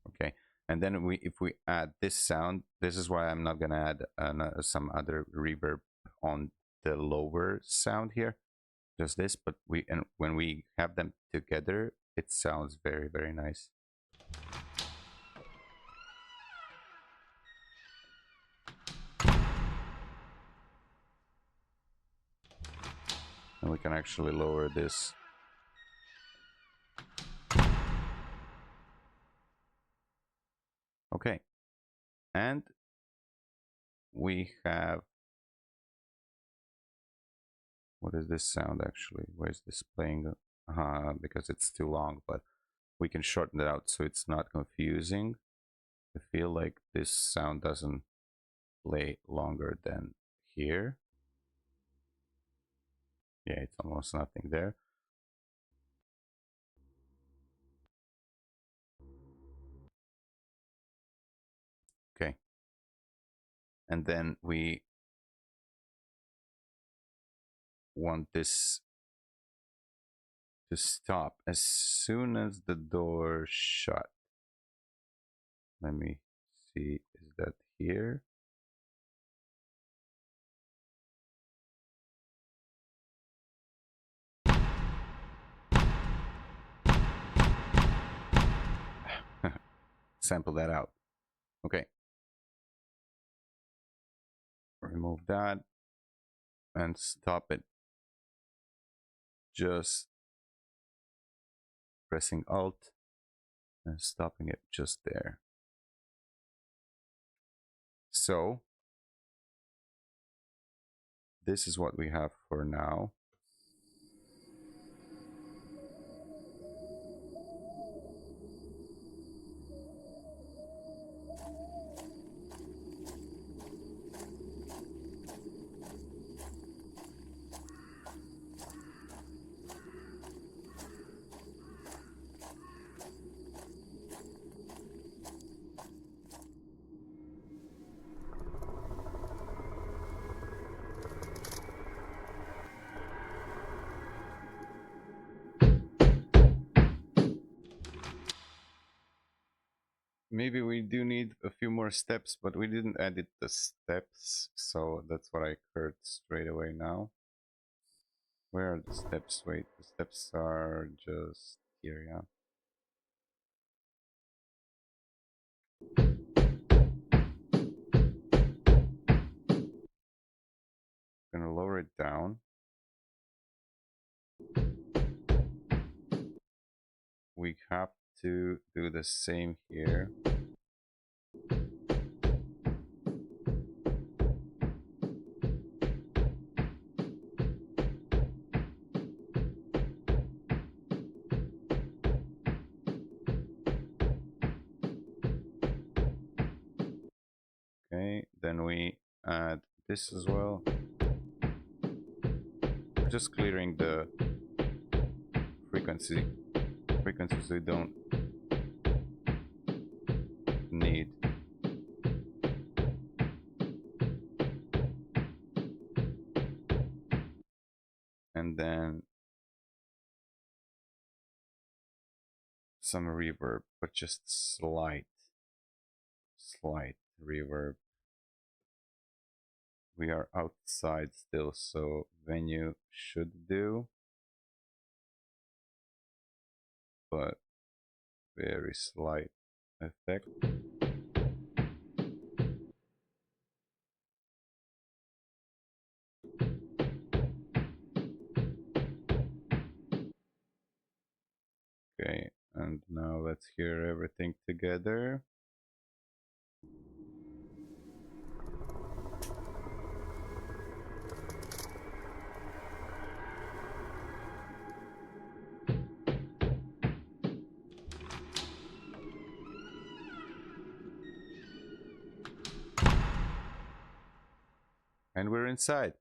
Okay, and then if we add this sound, this is why I'm not gonna add some other reverb on the lower sound here, just this. But when we have them together, it sounds very nice. And we can actually lower this. Okay, and we have, what is this sound actually? Where is this playing? Because it's too long, but we can shorten it out so it's not confusing. I feel like this sound doesn't play longer than here. Yeah, it's almost nothing there. Okay. And then we want this to stop as soon as the door shut. Let me see, is that here? Sample that out. Okay. Remove that and stop it. Just pressing Alt and stopping it just there. So this is what we have for now. Maybe we do need a few more steps, but we didn't edit the steps, so that's what I heard straight away now. Where are the steps? Wait, the steps are just here, yeah. Gonna lower it down. We have to do the same here. Okay, then we add this as well. Just clearing the frequencies we don't need. And then some reverb, but just slight reverb. We are outside still, so venue should do, but very slight effect. Okay, and now let's hear everything together. And we're inside.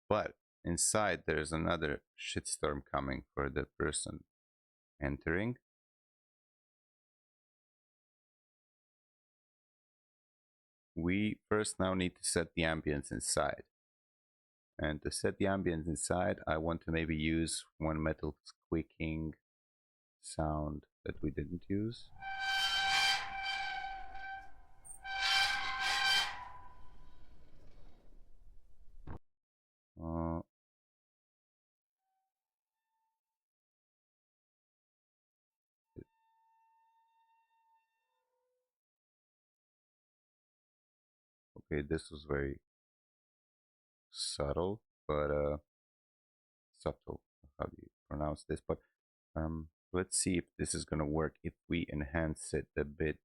But inside there's another shitstorm coming for the person entering. We first now need to set the ambience inside. And to set the ambience inside, I want to maybe use one metal squeaking sound that we didn't use. Okay, this was very subtle, but subtle. How do you pronounce this? But let's see if this is gonna work if we enhance it a bit.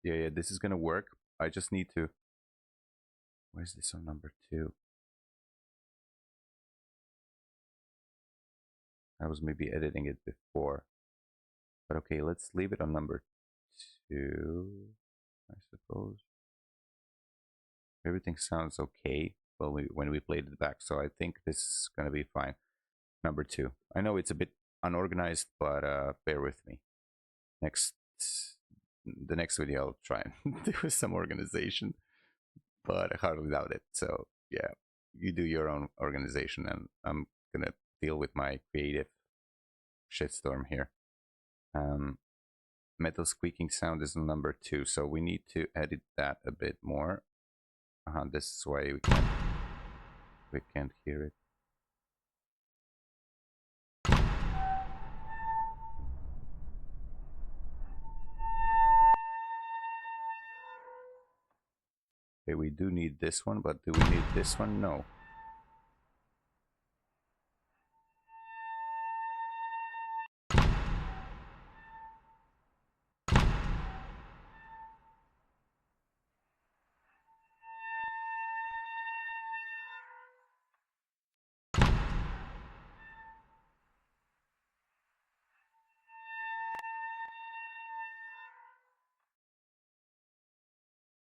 Yeah, this is gonna work. I just need to. Why is this on number 2? I was maybe editing it before. But okay, let's leave it on number 2, I suppose. Everything sounds okay when we played it back, so I think this is going to be fine. Number 2. I know it's a bit unorganized, but bear with me. The next video I'll try and do some organization, but I hardly doubt it. So yeah, you do your own organization, and I'm gonna deal with my creative shitstorm here. Metal squeaking sound is number 2, so we need to edit that a bit more. This is why we can't hear it. Okay, we do need this one, but do we need this one? No.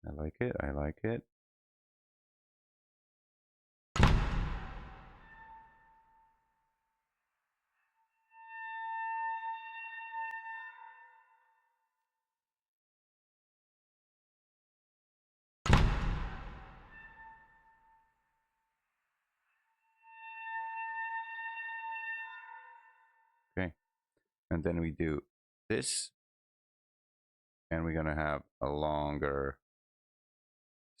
I like it, I like it. Okay, and then we do this, and we're gonna have a longer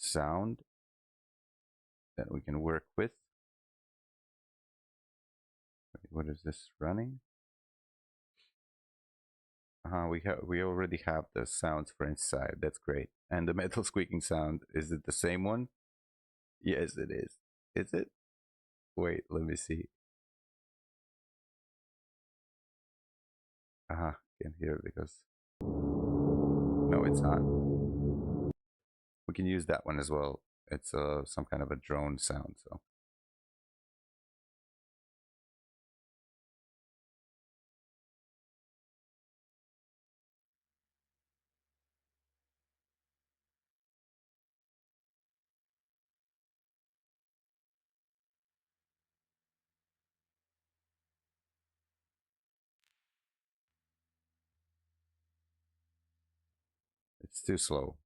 sound that we can work with. What is this running? We already have the sounds for inside. That's great. And the metal squeaking sound, is it the same one? Yes, it is. Is it? Wait, let me see. Can't hear it because no, it's not. We can use that one as well. It's some kind of a drone sound, so it's too slow.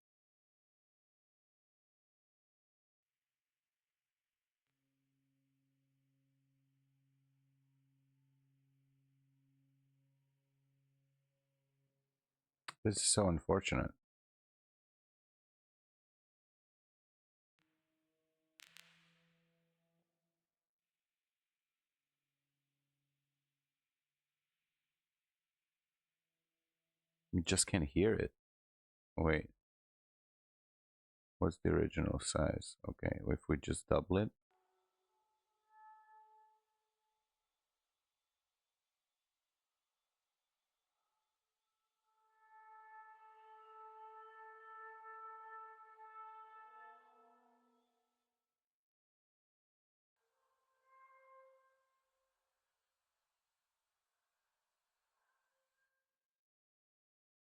This is so unfortunate. You just can't hear it. Wait. What's the original size? Okay, if we just double it.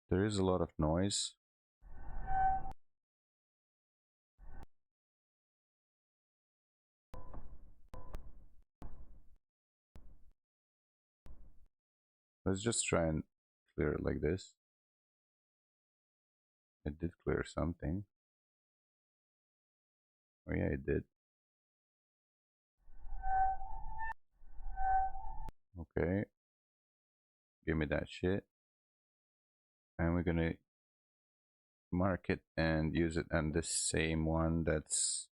There is a lot of noise. Let's just try and clear it like this. It did clear something. Oh yeah, it did. Okay. Give me that shit. And we're gonna mark it and use it on the same one. That's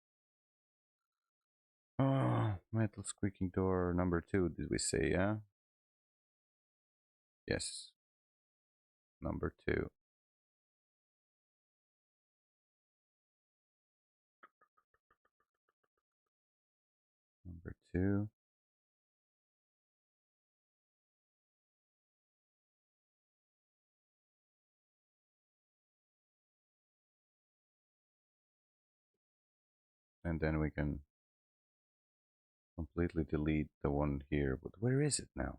metal squeaking door number 2, did we say? Yeah, yes, number 2. Number 2. And then we can completely delete the one here. But where is it now?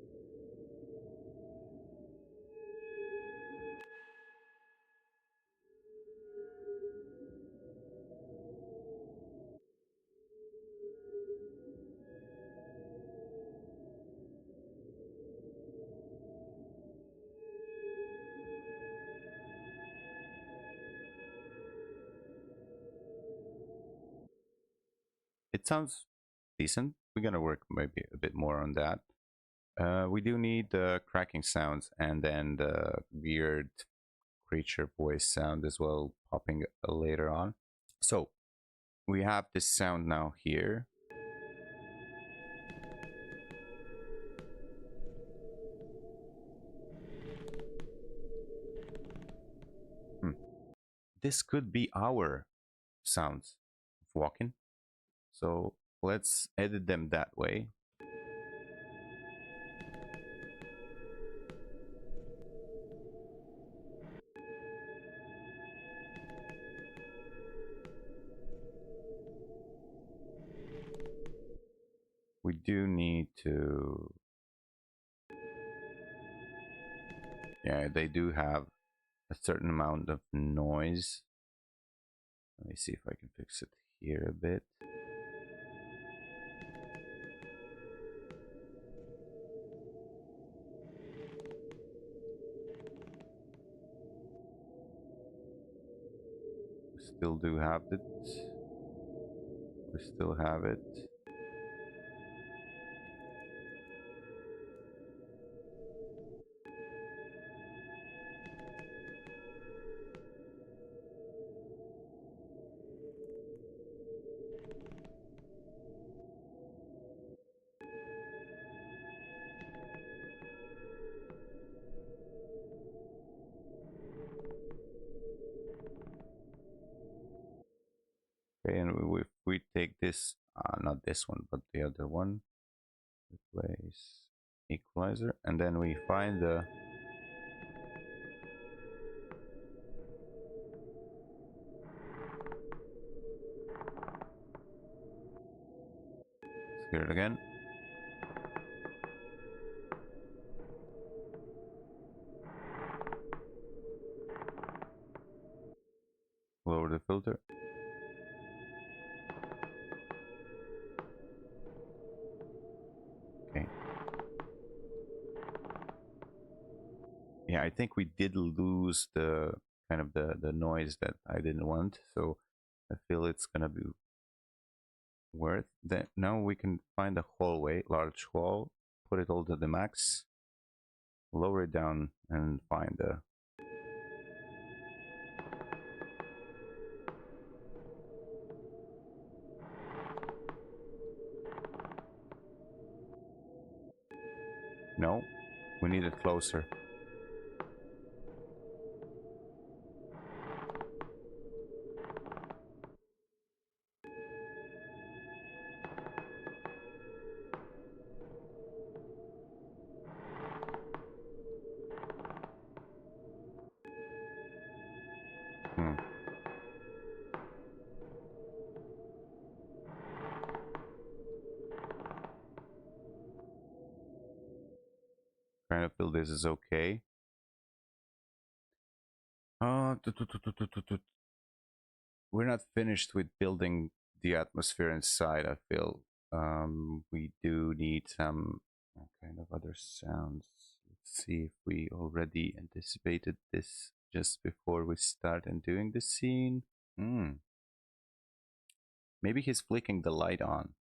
it sounds decent. We're gonna work maybe a bit more on that. We do need the cracking sounds and then the weird creature voice sound as well popping later on. So we have this sound now here. This could be our sounds of walking. So let's edit them that way. We do need to... Yeah, they do have a certain amount of noise. Let me see if I can fix it here a bit. We still do have it. We still have it. Okay, and if we take this, not this one, but the other one, replace equalizer, and then we find the... Let's hear it again. Lower the filter. Okay. Yeah, I think we did lose the kind of the noise that I didn't want, so I feel it's gonna be worth that. Now we can find a hallway, large hall, put it all to the max, lower it down, and find the... No, we need it closer. Kind of feel this is okay. We're not finished with building the atmosphere inside, I feel. We do need some kind of other sounds. Let's see if we already anticipated this just before we start and doing the scene. Maybe he's flicking the light on.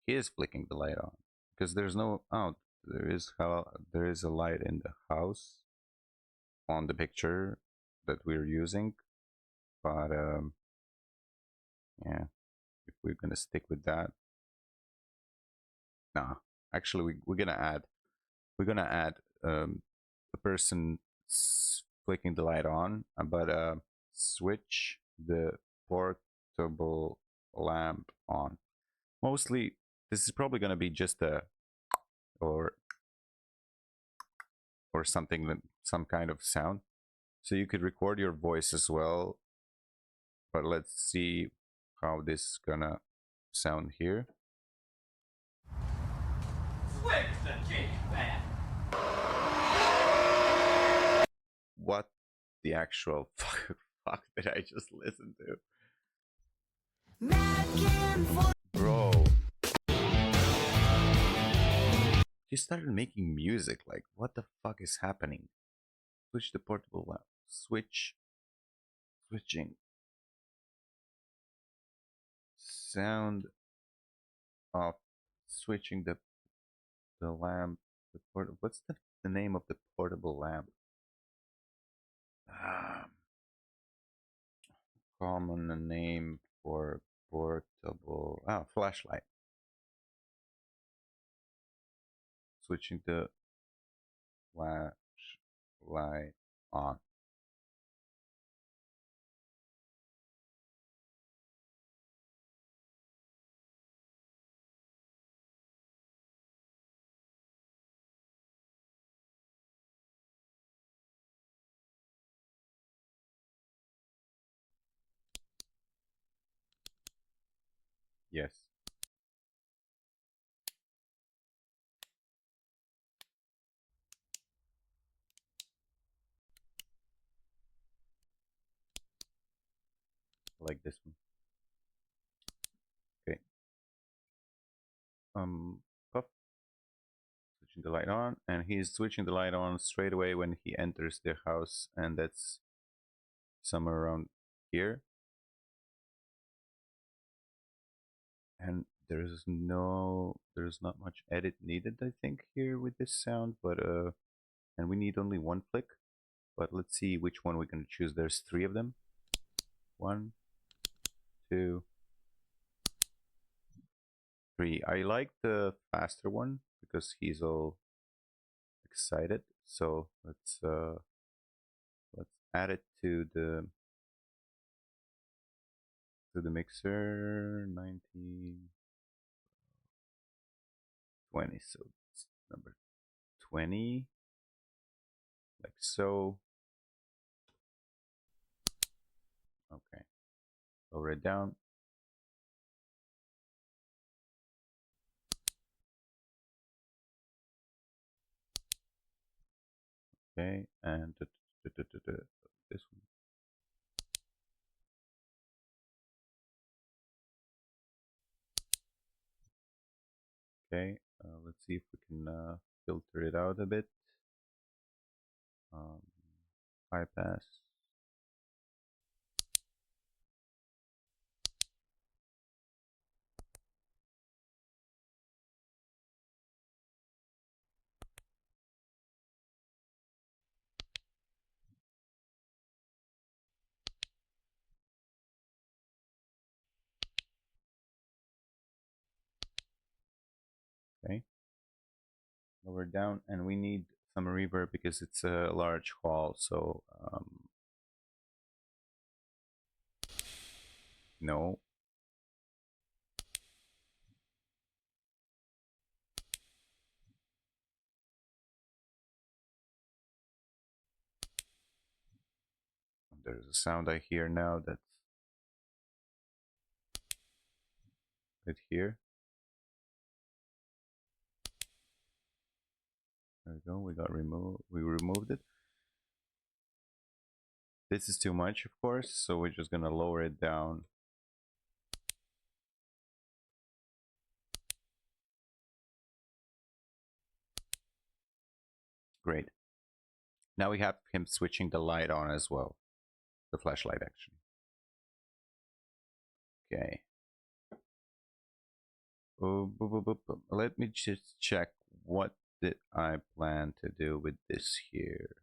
He is flicking the light on because there's no... Oh, there is a light in the house on the picture that we're using, but yeah, if we're gonna stick with that, nah. Actually, we're gonna add the person flicking the light on, but switch the portable lamp on. Mostly, this is probably gonna be just a or something that some kind of sound. So you could record your voice as well. But let's see how this is gonna sound here. What the actual fuck did I just listen to? Bro. He started making music, like what the fuck is happening? Switch the portable lamp. Switching. Sound of switching the lamp. What's the name of the portable lamp? Um, Common name for portable flashlight. Switching the flashlight on. Yes. Like this one. Okay. Puff. Switching the light on, and he's switching the light on straight away when he enters the house, and that's somewhere around here. And there's not much edit needed, I think, here with this sound, but and we need only one flick. But let's see which one we're gonna choose. There's three of them. 1, 2, 3. I like the faster one because he's all excited. So let's add it to the mixer. 19, 20. So it's number 20, like so. Okay, lower it down. Okay, and this one. Okay, let's see if we can filter it out a bit. Um, High pass. Okay, lower down, and we need some reverb because it's a large hall. So no. There's a sound I hear now that's right here. There we go. We removed it. This is too much, of course, so we're just gonna lower it down. Great. Now we have him switching the light on as well. The flashlight action. Okay. Let me just check what did I plan to do with this here.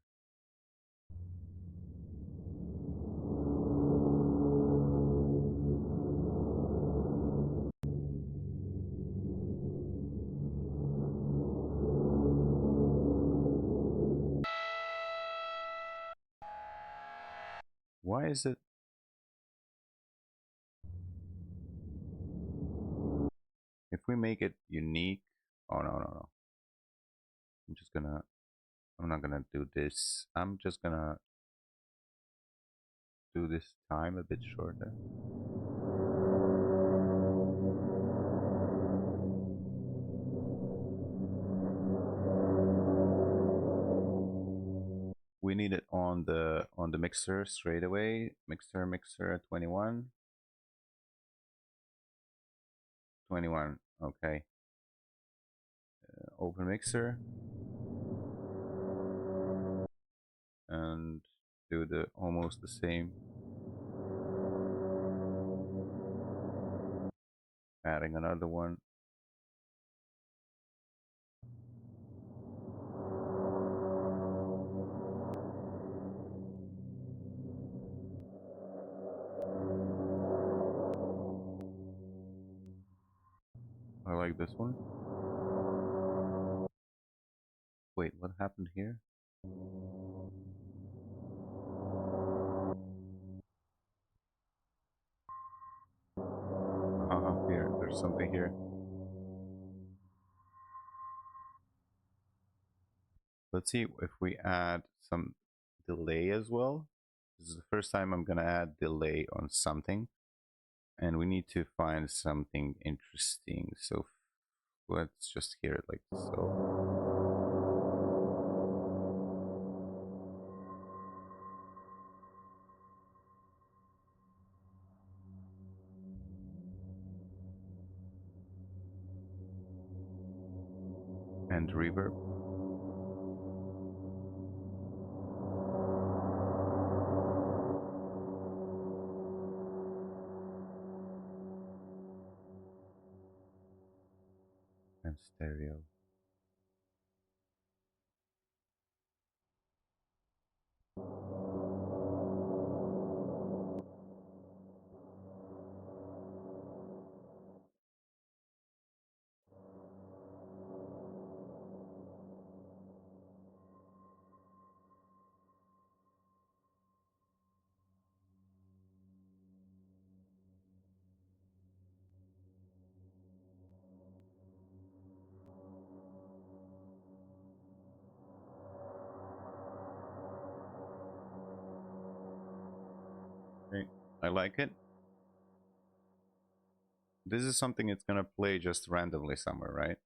Why is it? If we make it unique, oh no. I'm not gonna do this. I'm just gonna do this time a bit shorter. We need it on the mixer straight away. Mixer 21. 21. Okay. Open mixer. And do the almost the same. Adding another one. like this one. Wait, what happened here? Here, there's something here. Let's see if we add some delay as well. This is the first time I'm gonna add delay on something, and we need to find something interesting. So let's just hear it like so. And reverb. And stereo. Okay, I like it. This is something it's gonna play just randomly somewhere, right?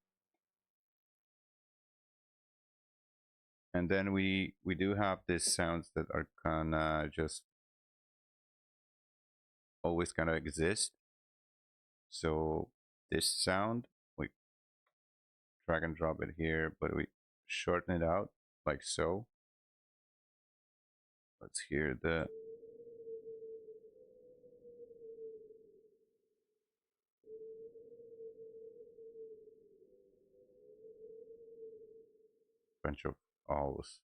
And then we do have these sounds that are gonna just always gonna exist. So this sound, we drag and drop it here, but we shorten it out like so. Let's hear the bunch of owls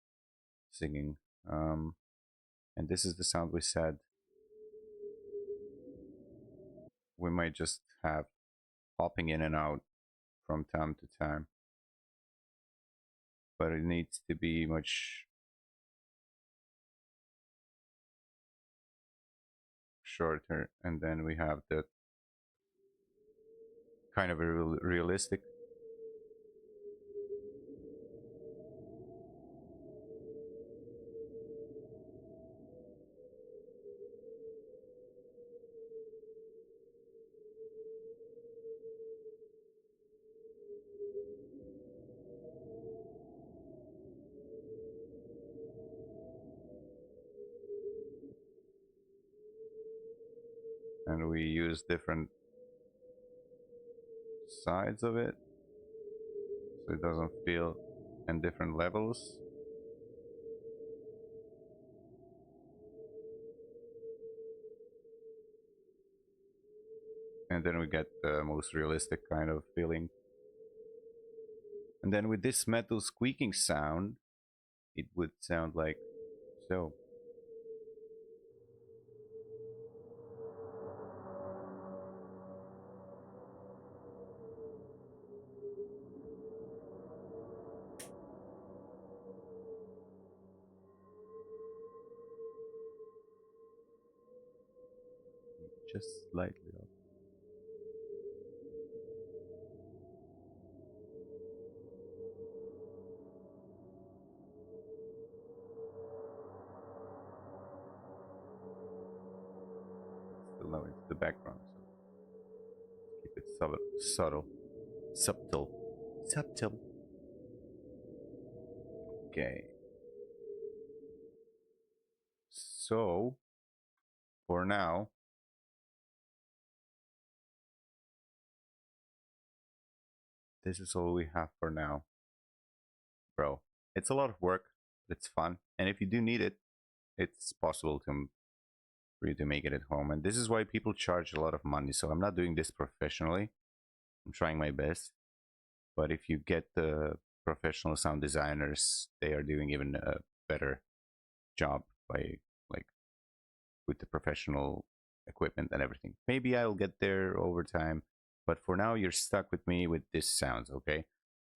singing. And this is the sound we said. We might just have popping in and out from time to time, but it needs to be much shorter. And then we have the kind of a realistic. And we use different sides of it so it doesn't feel in different levels. And then we get the most realistic kind of feeling. And then with this metal squeaking sound, it would sound like so. Just slightly up. Still know it's the background, so keep it subtle. Subtle. Okay. So for now, this is all we have for now. Bro, it's a lot of work, but it's fun. And if you do need it, it's possible for you to make it at home. And this is why people charge a lot of money. So I'm not doing this professionally. I'm trying my best. But if you get the professional sound designers, they are doing even a better job by like with the professional equipment and everything. Maybe I'll get there over time, But for now, you're stuck with me with this sounds, okay?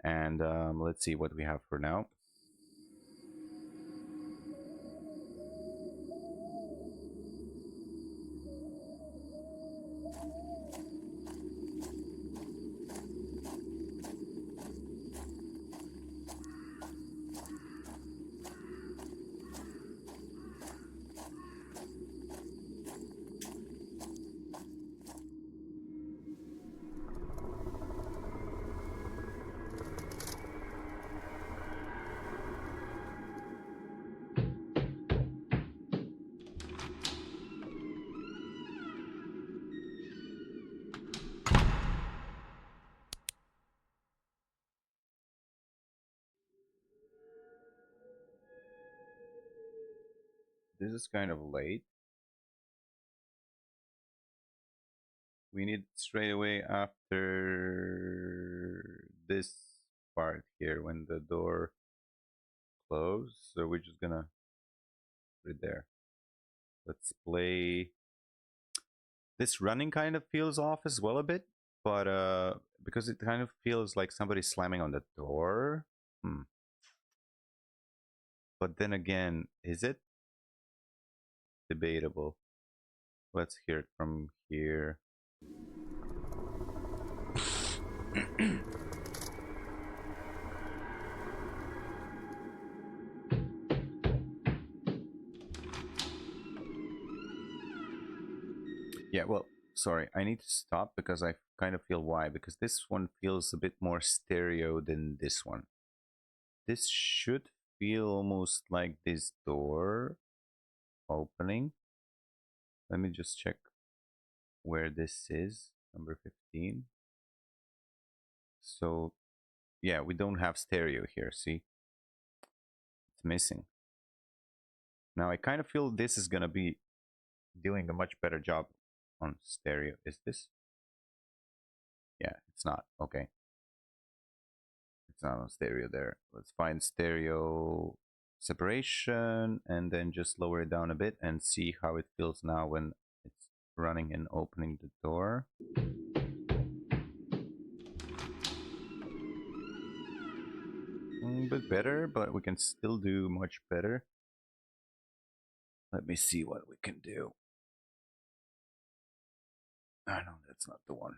And let's see what we have for now. This is kind of late. We need straight away after this part here when the door closed. So we're just gonna put it there. Let's play. This running kind of feels off as well a bit, but because it kind of feels like somebody slamming on the door. But then again, is it? Debatable. Let's hear it from here. Yeah, well, sorry, I need to stop because I kind of feel why. Because this one feels a bit more stereo than this one. This should feel almost like this door opening. Let me just check where this is, number 15. So, yeah, we don't have stereo here, see? It's missing. Now, I kind of feel this is going to be doing a much better job on stereo. Is this? Yeah, it's not. Okay. It's not on stereo there. Let's find stereo separation and then just lower it down a bit and see how it feels now when it's running and opening the door. A bit better, but we can still do much better. Let me see what we can do. Oh no, that's not the one.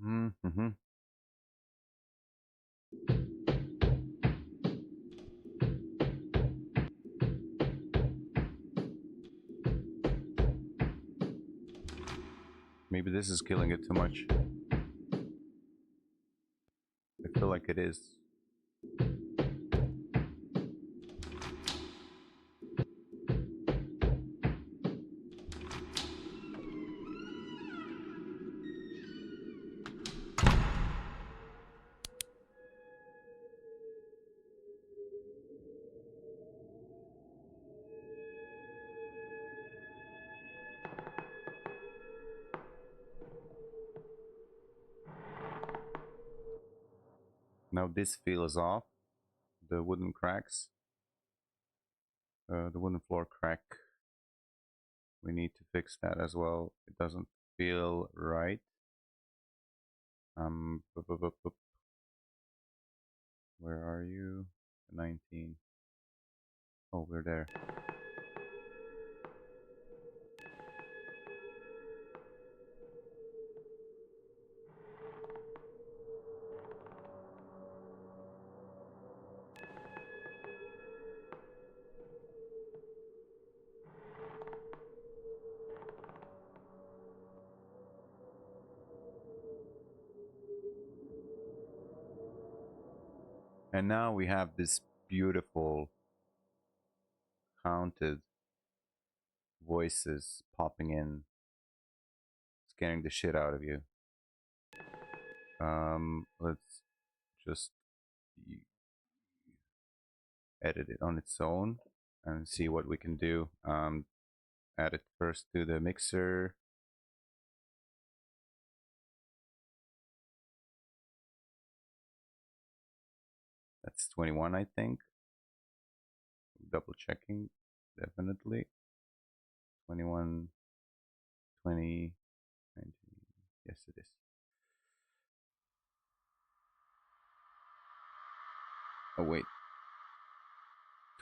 Mm-hmm. Maybe this is killing it too much. I feel like it is. Now this feels off. The wooden cracks. The wooden floor crack. We need to fix that as well. It doesn't feel right. Where are you? 19. Oh, we're there. And now we have this beautiful haunted voices popping in, scaring the shit out of you. Let's just edit it on its own and see what we can do. Add it first to the mixer. That's 21, I think. Double checking, definitely. 21, 20, 19. Yes, it is. Oh, wait.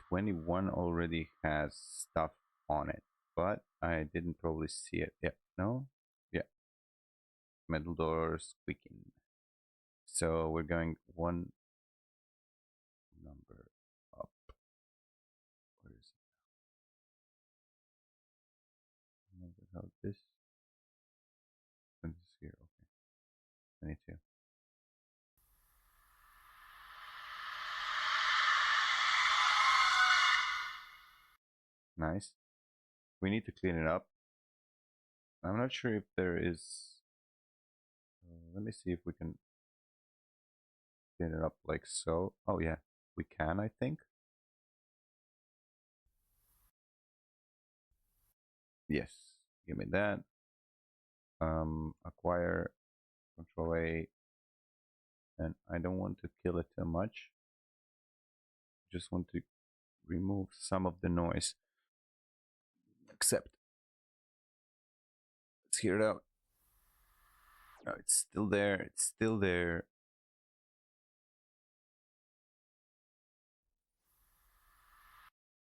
21 already has stuff on it, but I didn't probably see it. Yeah, no? Yeah. Metal doors squeaking. So we're going one number up. Where is it? How this? And this here, okay. 22. Nice. We need to clean it up. I'm not sure if there is. Let me see if we can clean it up like so. Oh yeah, we can, I think. Yes, give me that. Acquire, Control A, and I don't want to kill it too much. Just want to remove some of the noise. Accept. Let's hear it out. No, it's still there. It's still there.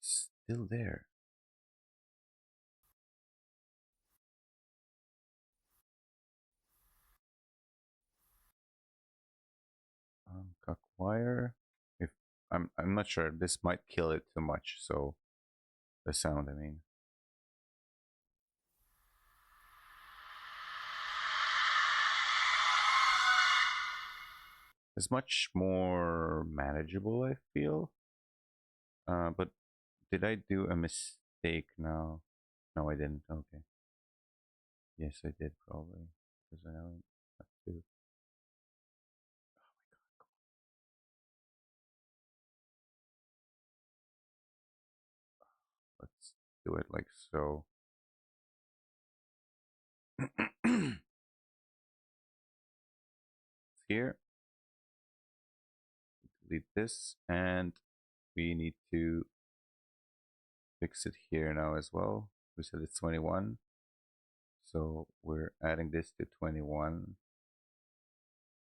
Still there. Acquire. If I'm not sure. This might kill it too much. So the sound, I mean. It's much more manageable, I feel. But did I do a mistake now? No, I didn't. Okay. Yes, I did probably. Because I don't have to. Let's do it like so. Here. Delete this. And we need to fix it here now as well. We said it's 21. So we're adding this to 21.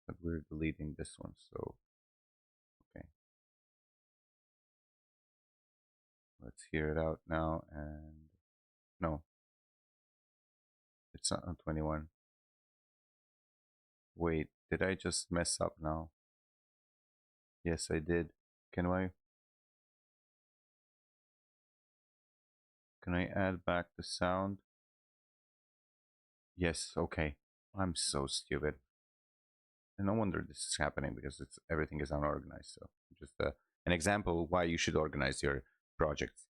But we're deleting this one. So, okay. Let's hear it out now. And no, it's not on 21. Wait, did I just mess up now? Yes, I did. Can I add back the sound? Yes, okay. I'm so stupid. And no wonder this is happening because everything is unorganized. So just an example why you should organize your projects.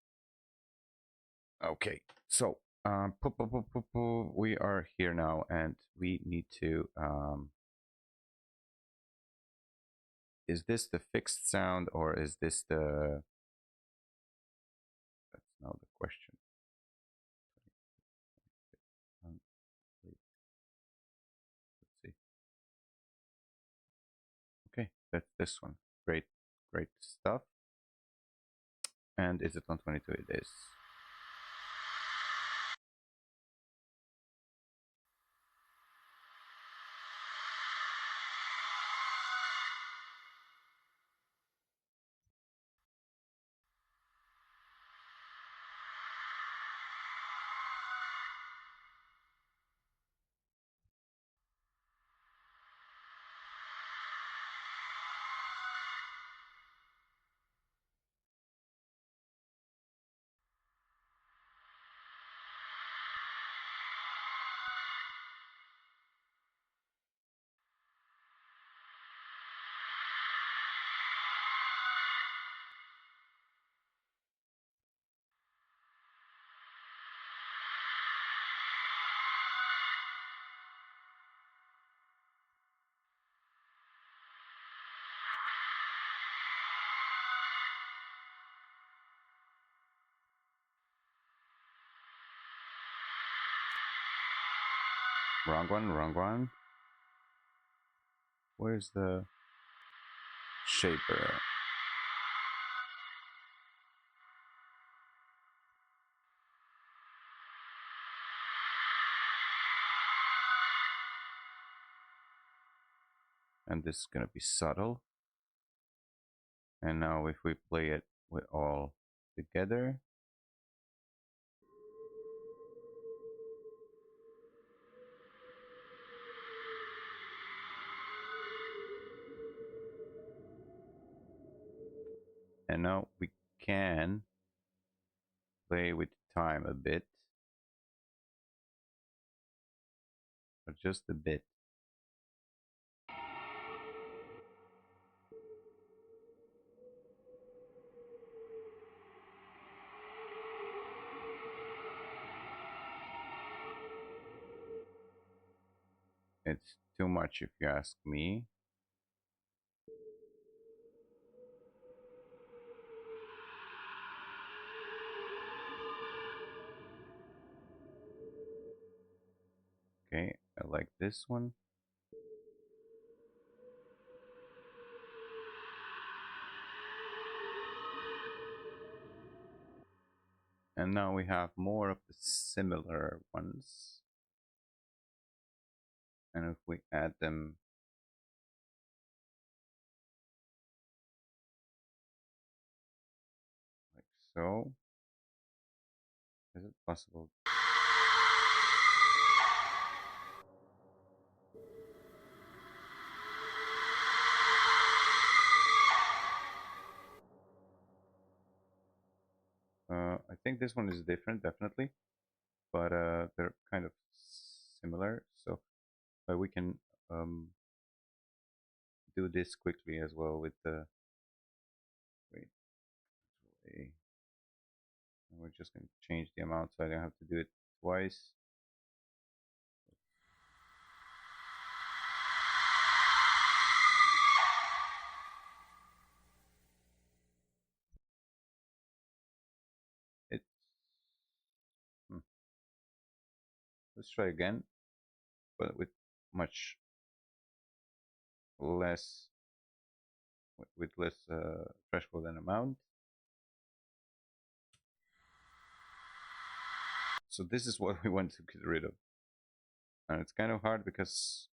Okay, so we are here now, and we need to. Is this the fixed sound or is this the? That's now the question. Let's see. Okay, that's this one. Great, great stuff. And is it on 22? It is. Wrong one, wrong one. Where's the shaper? And this is gonna be subtle. And now if we play it with all together, and now we can play with time a bit, but just a bit. It's too much if you ask me. Okay, I like this one. And now we have more of the similar ones. And if we add them like so, is it possible? I think this one is different, definitely, but they're kind of similar. So we can do this quickly as well with the wait. Actually, we're just going to change the amount so I don't have to do it twice. It's let's try again, but with much less with less threshold and amount. So this is what we want to get rid of, and it's kind of hard because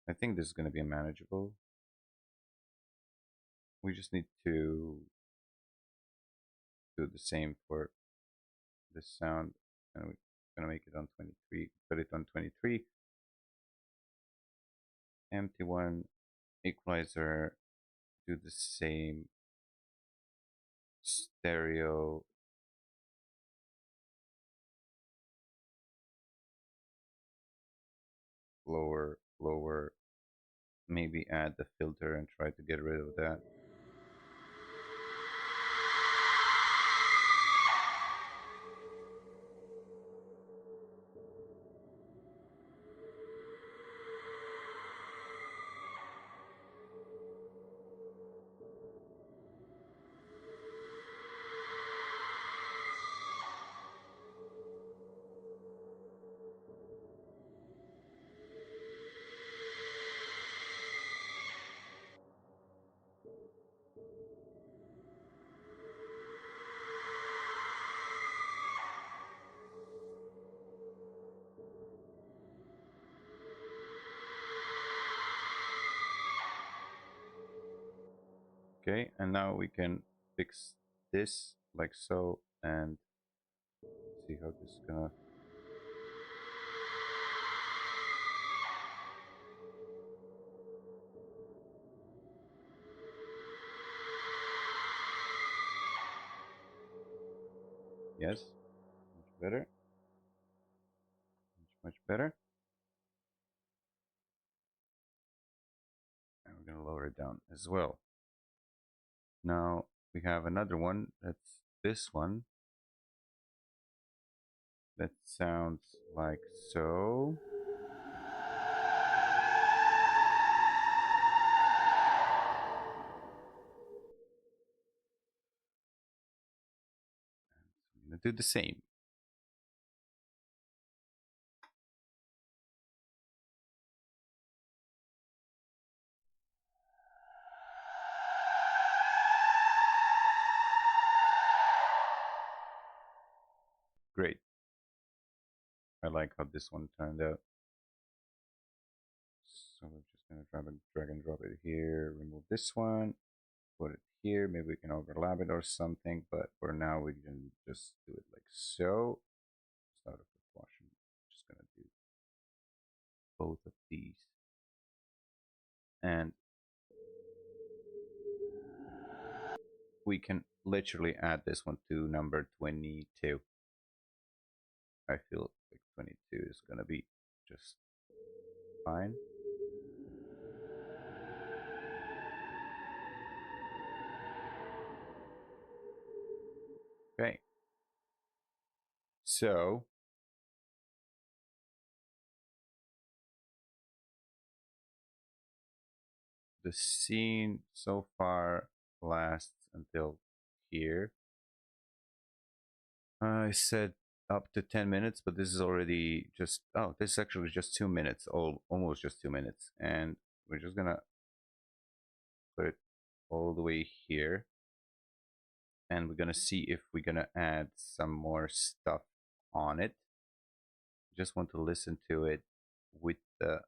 I think this is going to be manageable. We just need to do the same for this sound, and we're going to make it on 23. Put it on 23. Empty one, equalizer, do the same. Stereo, lower, lower. Maybe add the filter and try to get rid of that. Okay, and now we can fix this like so and see how this is gonna. Yes, much better, much better. There we're going to lower it down as well. Now we have another one. That's this one. That sounds like so. I'm going to do the same. Great. I like how this one turned out. So we're just going to drag and drop it here, remove this one, put it here. Maybe we can overlap it or something, but for now we can just do it like so. Start off with washing. Just going to do both of these. And we can literally add this one to number 22. I feel like 22 is going to be just fine. Okay. So the scene so far lasts until here. I said up to 10 minutes, but this is already just, oh, this is actually just 2 minutes, almost just 2 minutes. And we're just gonna put it all the way here. And we're gonna see if we're gonna add some more stuff on it. Just want to listen to it with the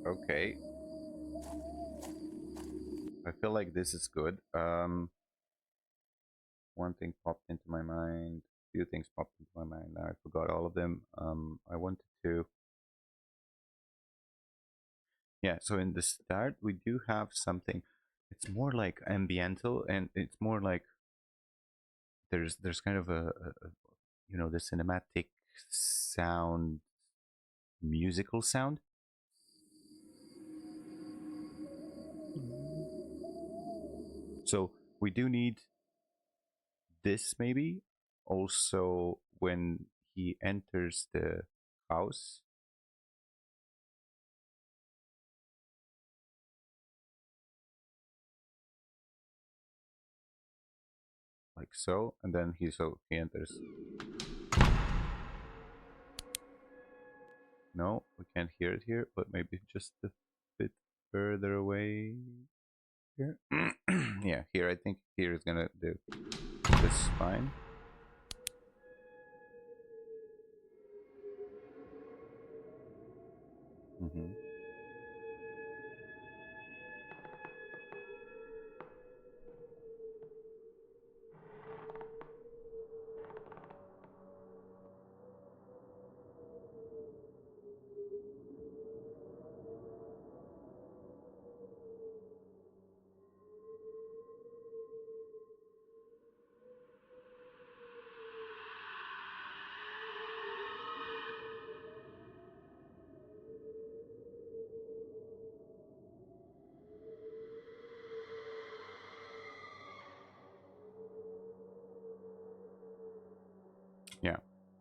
okay. I feel like this is good. One thing popped into my mind. Few things popped into my mind. Now I forgot all of them. I wanted to. Yeah. So in the start, we do have something. It's more like ambiental, and it's more like there's kind of a the cinematic sound, musical sound. So we do need this maybe also when he enters the house. Like so, and then he enters. No, we can't hear it here, but maybe just a bit further away here. Yeah, here I think here is gonna do this fine.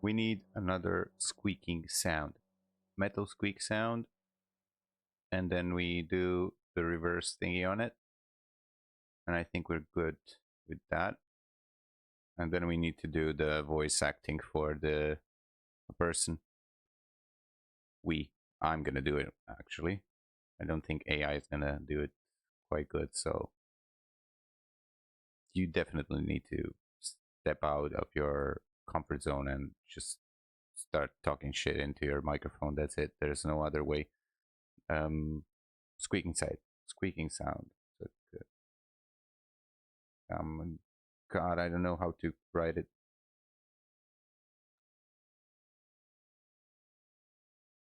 we need another squeaking sound, metal squeak sound, and then we do the reverse thingy on it, and I think we're good with that. And then we need to do the voice acting for the person. I'm gonna do it, actually. I don't think AI is gonna do it quite good, so you definitely need to step out of your comfort zone and just start talking shit into your microphone. That's it. There's no other way. Squeaking sound. God, I don't know how to write it.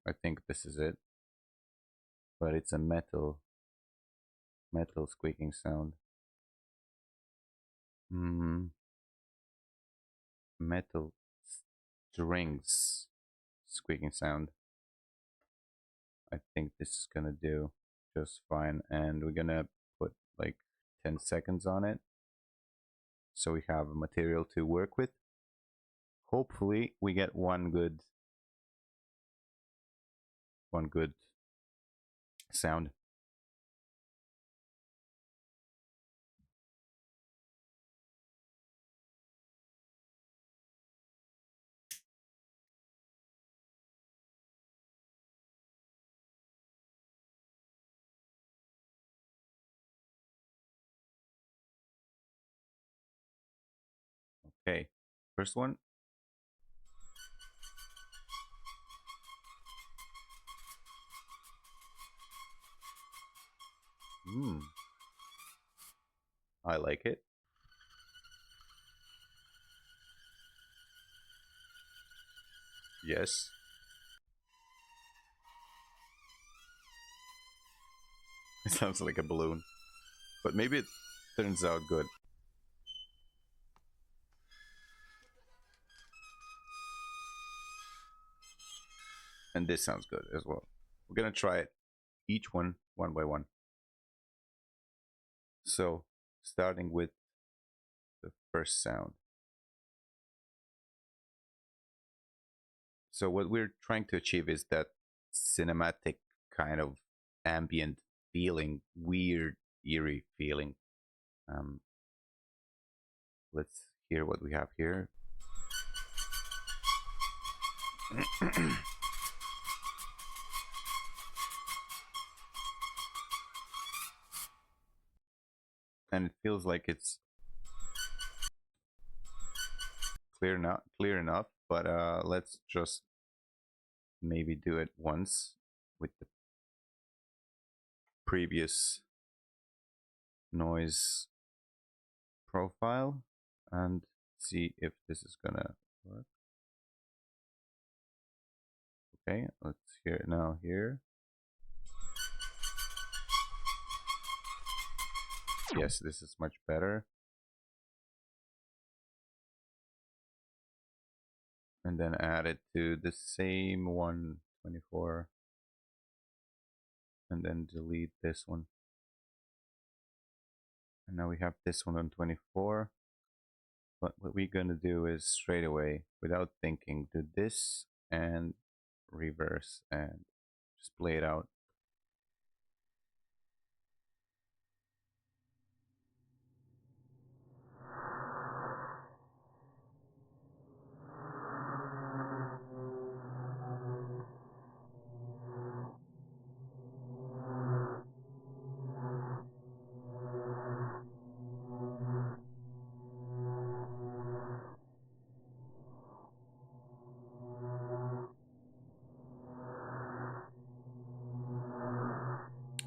I think this is it, but it's a metal squeaking sound. Metal strings squeaking sound. I think this is gonna do just fine, and we're gonna put like 10 seconds on it so we have material to work with. Hopefully we get one good sound. Okay, first one. I like it. Yes. It sounds like a balloon, but maybe it turns out good. And this sounds good as well. We're gonna try it each one by one. So, starting with the first sound. So what we're trying to achieve is that cinematic kind of ambient feeling, weird, eerie feeling. Let's hear what we have here. And it feels like it's clear enough, but let's just maybe do it once with the previous noise profile and see if this is gonna work. Okay, let's hear it now here. Yes, this is much better. And then add it to the same one, 24. And then delete this one. And now we have this one on 24. But what we're gonna do is straight away, without thinking, do this and reverse and just play it out.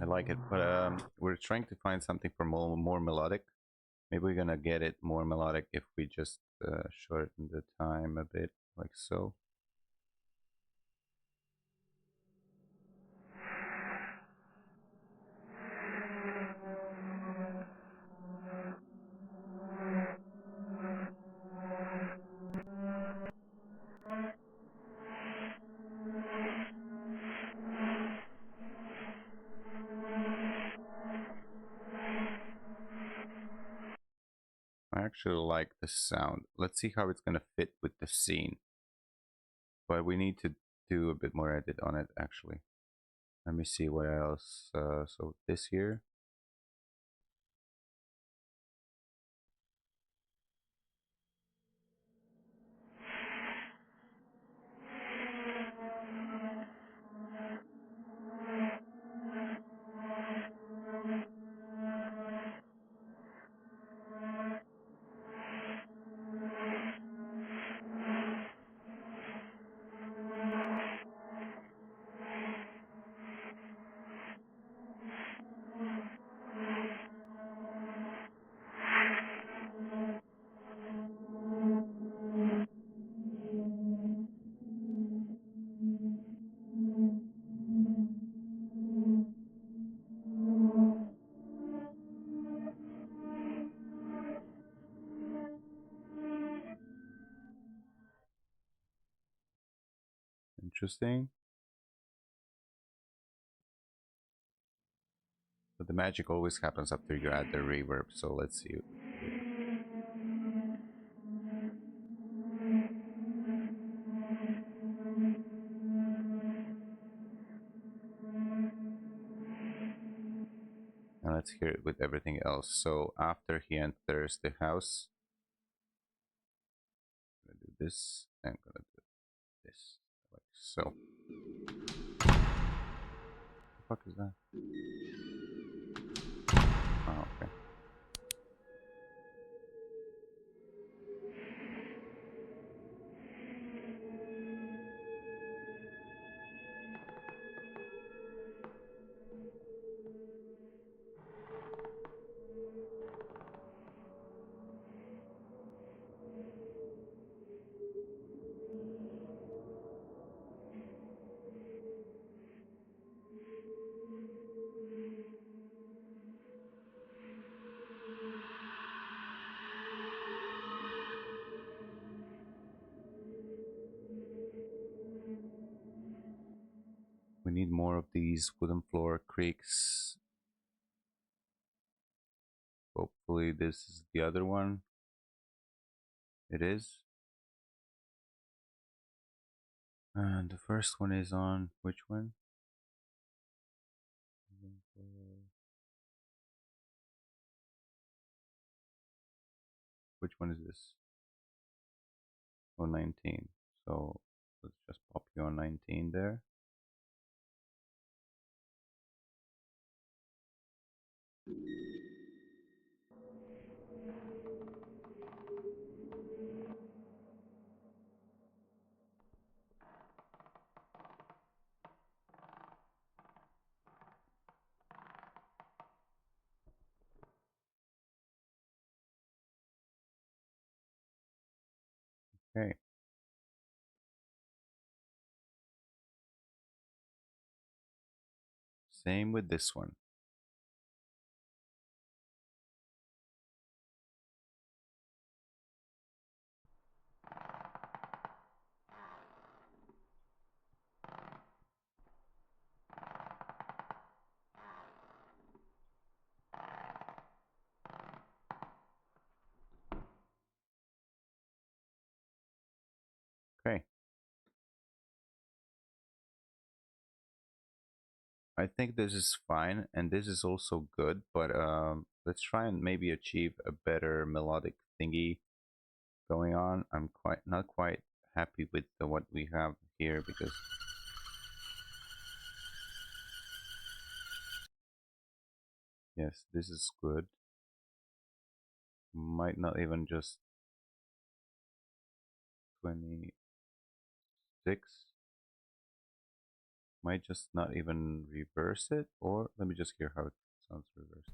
I like it, but we're trying to find something for more melodic. Maybe we're gonna get it more melodic if we just shorten the time a bit, like so. I actually like the sound. Let's see how it's gonna fit with the scene. but we need to do a bit more edit on it actually. Let me see what else. So this here. Interesting. But the magic always happens after you add the reverb, so let's see. And let's hear it with everything else. So after he enters the house, I'm gonna do this, I'm gonna do this, like so. What the fuck is that? Oh, okay. We need more of these wooden floor creaks. Hopefully this is the other one. It is. And the first one is on which one? Which one is this? Oh, 19. So let's just pop you on 19 there. Okay. Same with this one. Okay. I think this is fine, and this is also good, but let's try and maybe achieve a better melodic thingy going on. I'm not quite happy with what we have here because yes, this is good. Might not even just 26. Might just not even reverse it, or let me just hear how it sounds reversed.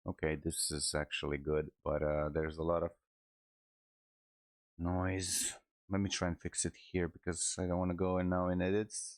Okay, this is actually good, but there's a lot of noise. Let me try and fix it here because I don't want to go in now in edits.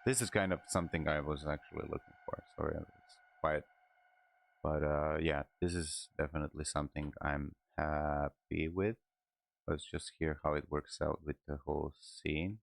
This is kind of something I was actually looking for. Sorry, it's quiet. But yeah, this is definitely something I'm happy with. Let's just hear how it works out with the whole scene.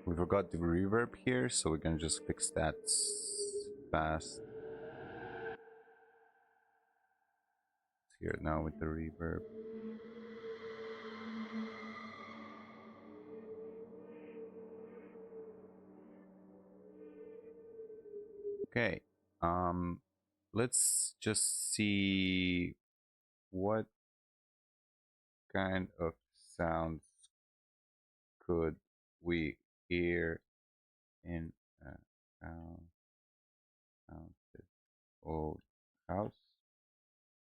We forgot the reverb here, so we're gonna just fix that fast. Let's hear it now with the reverb. Okay, let's just see what kind of sounds could we hear in a haunted old house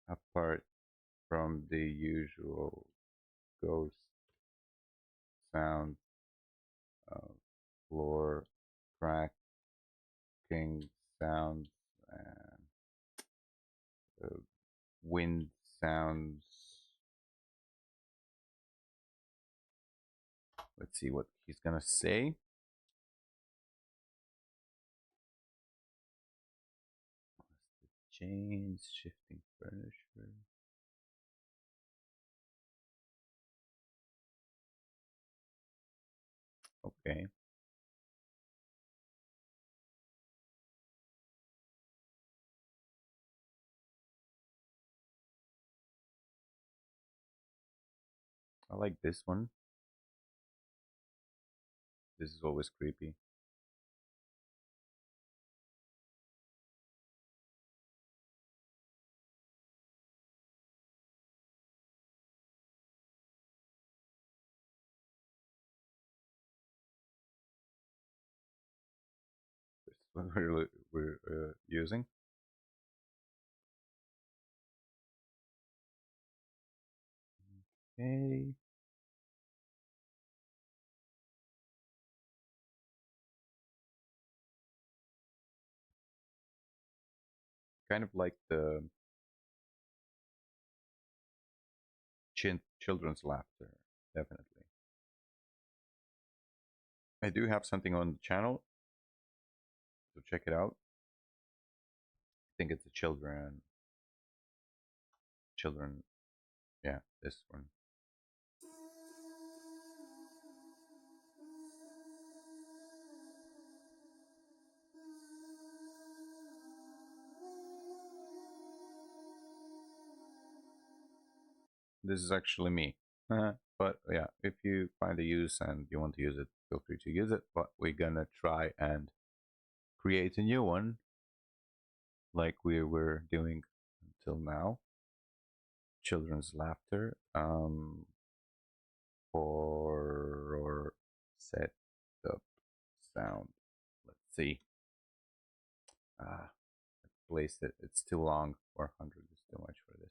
apart from the usual ghost sound of floor cracking sounds and wind sounds. Let's see what he's gonna say. Chains, shifting furniture. Okay. I like this one. This is always creepy. This is what we're using. Okay. Kind of like the children's laughter, definitely. I do have something on the channel, so check it out. I think it's a children, yeah, this one. This is actually me. But yeah, if you find a use and you want to use it, feel free to use it. But we're gonna try and create a new one like we were doing until now. Children's laughter for set up sound. Let's see. Let's place it. It's too long. 400 is too much for this.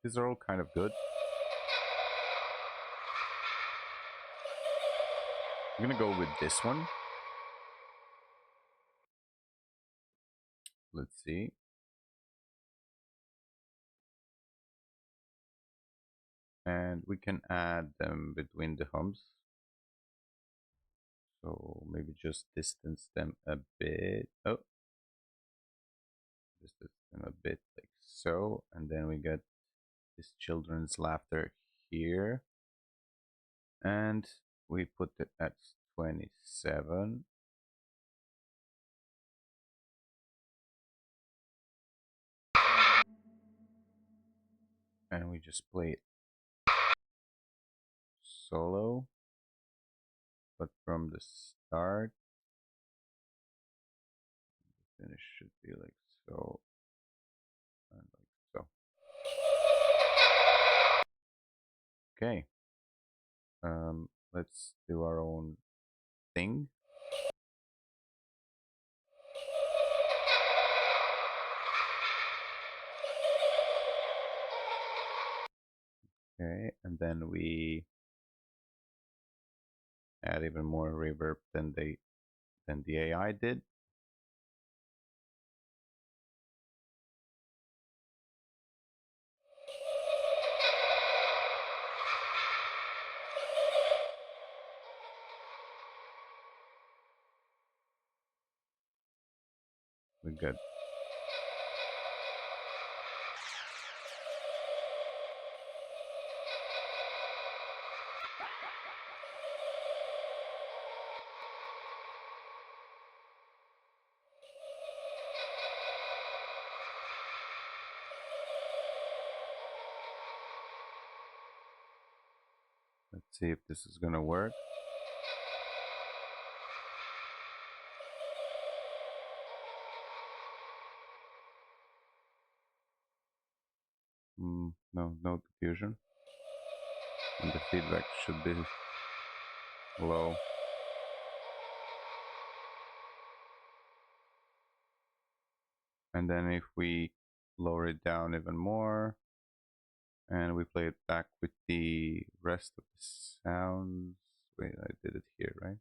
These are all kind of good. I'm gonna go with this one. Let's see. And we can add them between the hums. So maybe just distance them a bit. Oh, distance them a bit like so. And then we get this children's laughter here. And we put it at 27. And we just play it solo, but from the start, the finish should be like so and like so. Okay, let's do our own thing. Okay, and then we add even more reverb than the AI did. We're good. Let's see if this is gonna work. No diffusion. And the feedback should be low. And then if we lower it down even more, and we play it back with the rest of the sounds. Wait, I did it here, right?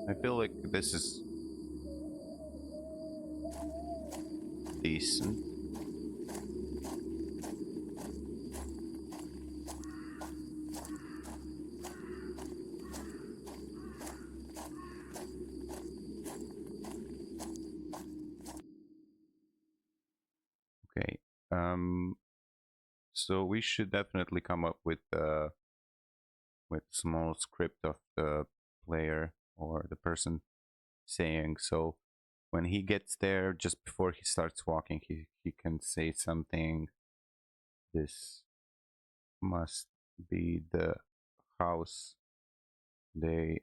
I feel like this is decent. Okay. So we should definitely come up with small script of the player or the person saying. So when he gets there, just before he starts walking, he can say something. This must be the house they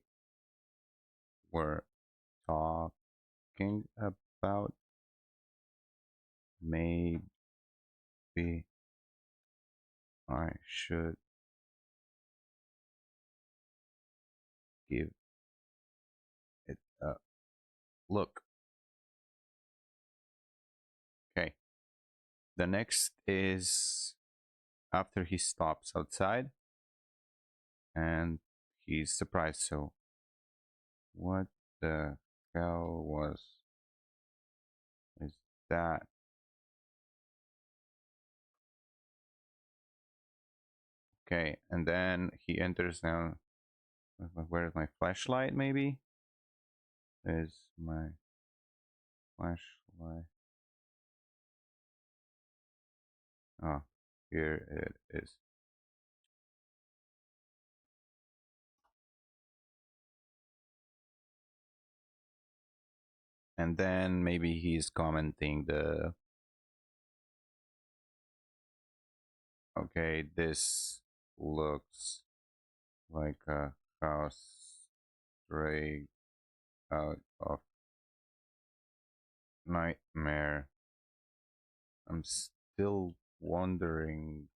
were talking about. Maybe I should give it a look. Okay. The next is after he stops outside and he's surprised. So, what the hell is that? Okay, and then he enters down. Where's my flashlight? Maybe is my flashlight. Oh, here it is. And then maybe he's commenting the. Okay, this looks like a house straight out of Nightmare. I'm still wondering,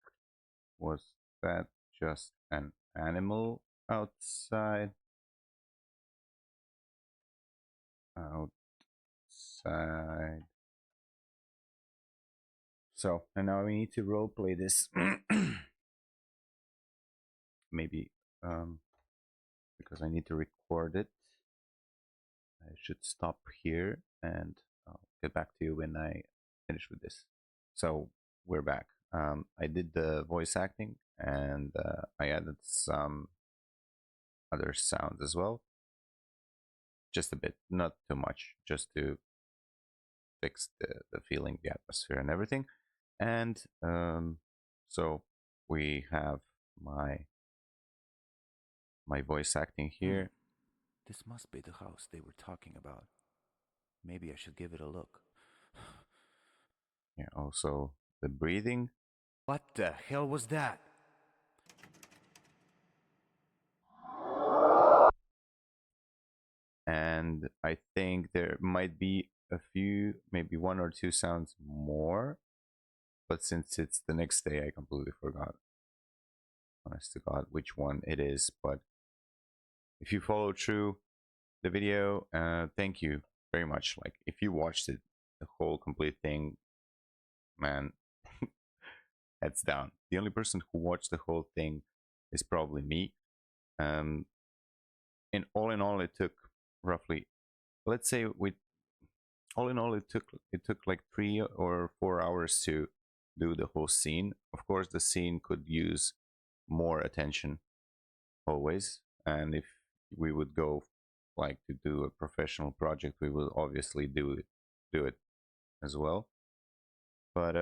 was that just an animal outside? Outside. So, and now we need to roleplay this. Maybe because I need to record it. I should stop here and I'll get back to you when I finish with this. So we're back. I did the voice acting and I added some other sounds as well. Just a bit, not too much, just to fix the feeling, the atmosphere, and everything. And so we have my voice acting here. This must be the house they were talking about. Maybe I should give it a look. Yeah, also the breathing. What the hell was that? And I think there might be a few, maybe one or two sounds more, but since it's the next day, I completely forgot, honest to God, which one it is. But if you follow through the video, thank you very much. Like, if you watched it, the whole complete thing, man, heads down. The only person who watched the whole thing is probably me. In all, it took roughly, let's say, with all in all, it took like 3 or 4 hours to do the whole scene. Of course, the scene could use more attention always, and if we would go like to do a professional project, we will obviously do it as well. But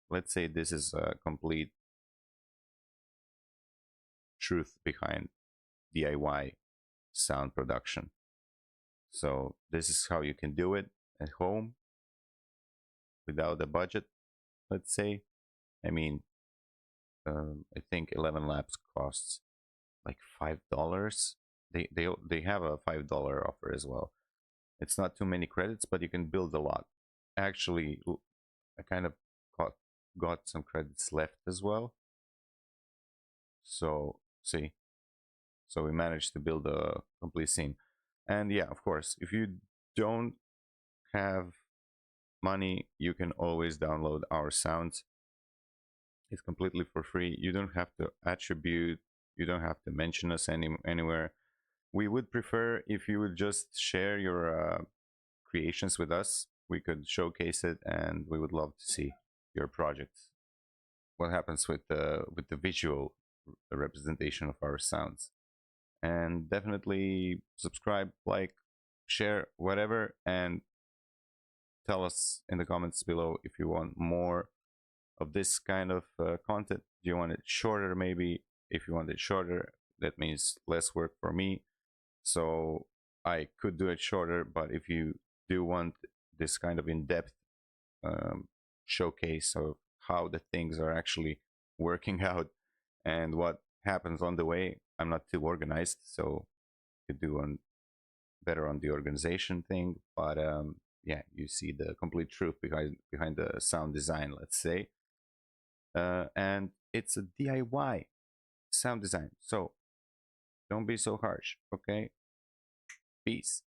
let's say this is a complete truth behind DIY sound production. So this is how you can do it at home without a budget, let's say. I mean, I think 11 Labs costs like $5. They have a $5 offer as well. It's not too many credits, but you can build a lot. Actually, I kind of got some credits left as well. So see, so we managed to build a complete scene. And yeah, of course, if you don't have money, you can always download our sounds. It's completely for free. You don't have to attribute, you don't have to mention us anywhere. We would prefer if you would just share your creations with us. We could showcase it, and we would love to see your projects. What happens with the visual representation of our sounds? And definitely subscribe, like, share, whatever, and tell us in the comments below if you want more of this kind of content. Do you want it shorter? Maybe if you want it shorter, that means less work for me, so I could do it shorter. But if you do want this kind of in-depth showcase of how the things are actually working out and what happens on the way, I'm not too organized, so you could do better on the organization thing. But yeah, you see the complete truth behind the sound design, let's say. And it's a DIY sound design, so don't be so harsh, okay? Peace.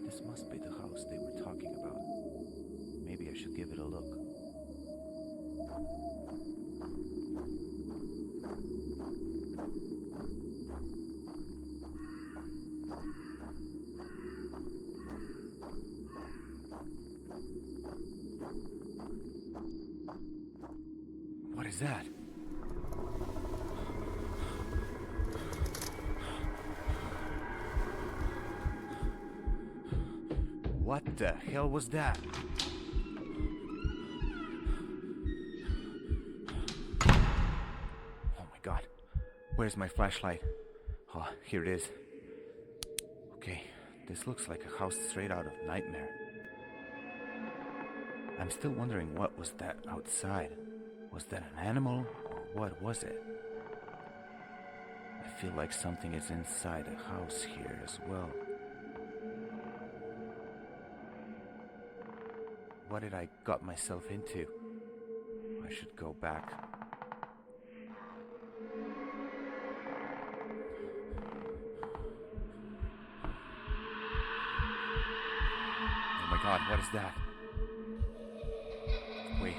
This must be the house they were talking about. Maybe I should give it a look. What is that? the hell was that? Oh my god. Where's my flashlight? Oh, here it is. Okay, this looks like a house straight out of Nightmare. I'm still wondering what was that outside. Was that an animal or what was it? I feel like something is inside the house here as well. What did I got myself into? I should go back. Oh my god, what is that? Wait.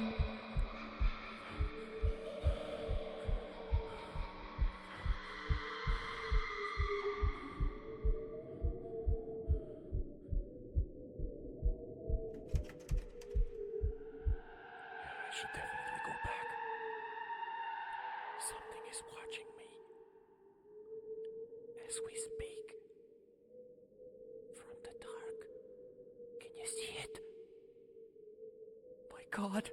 I should definitely go back. Something is watching me as we speak. From the dark. Can you see it? My god.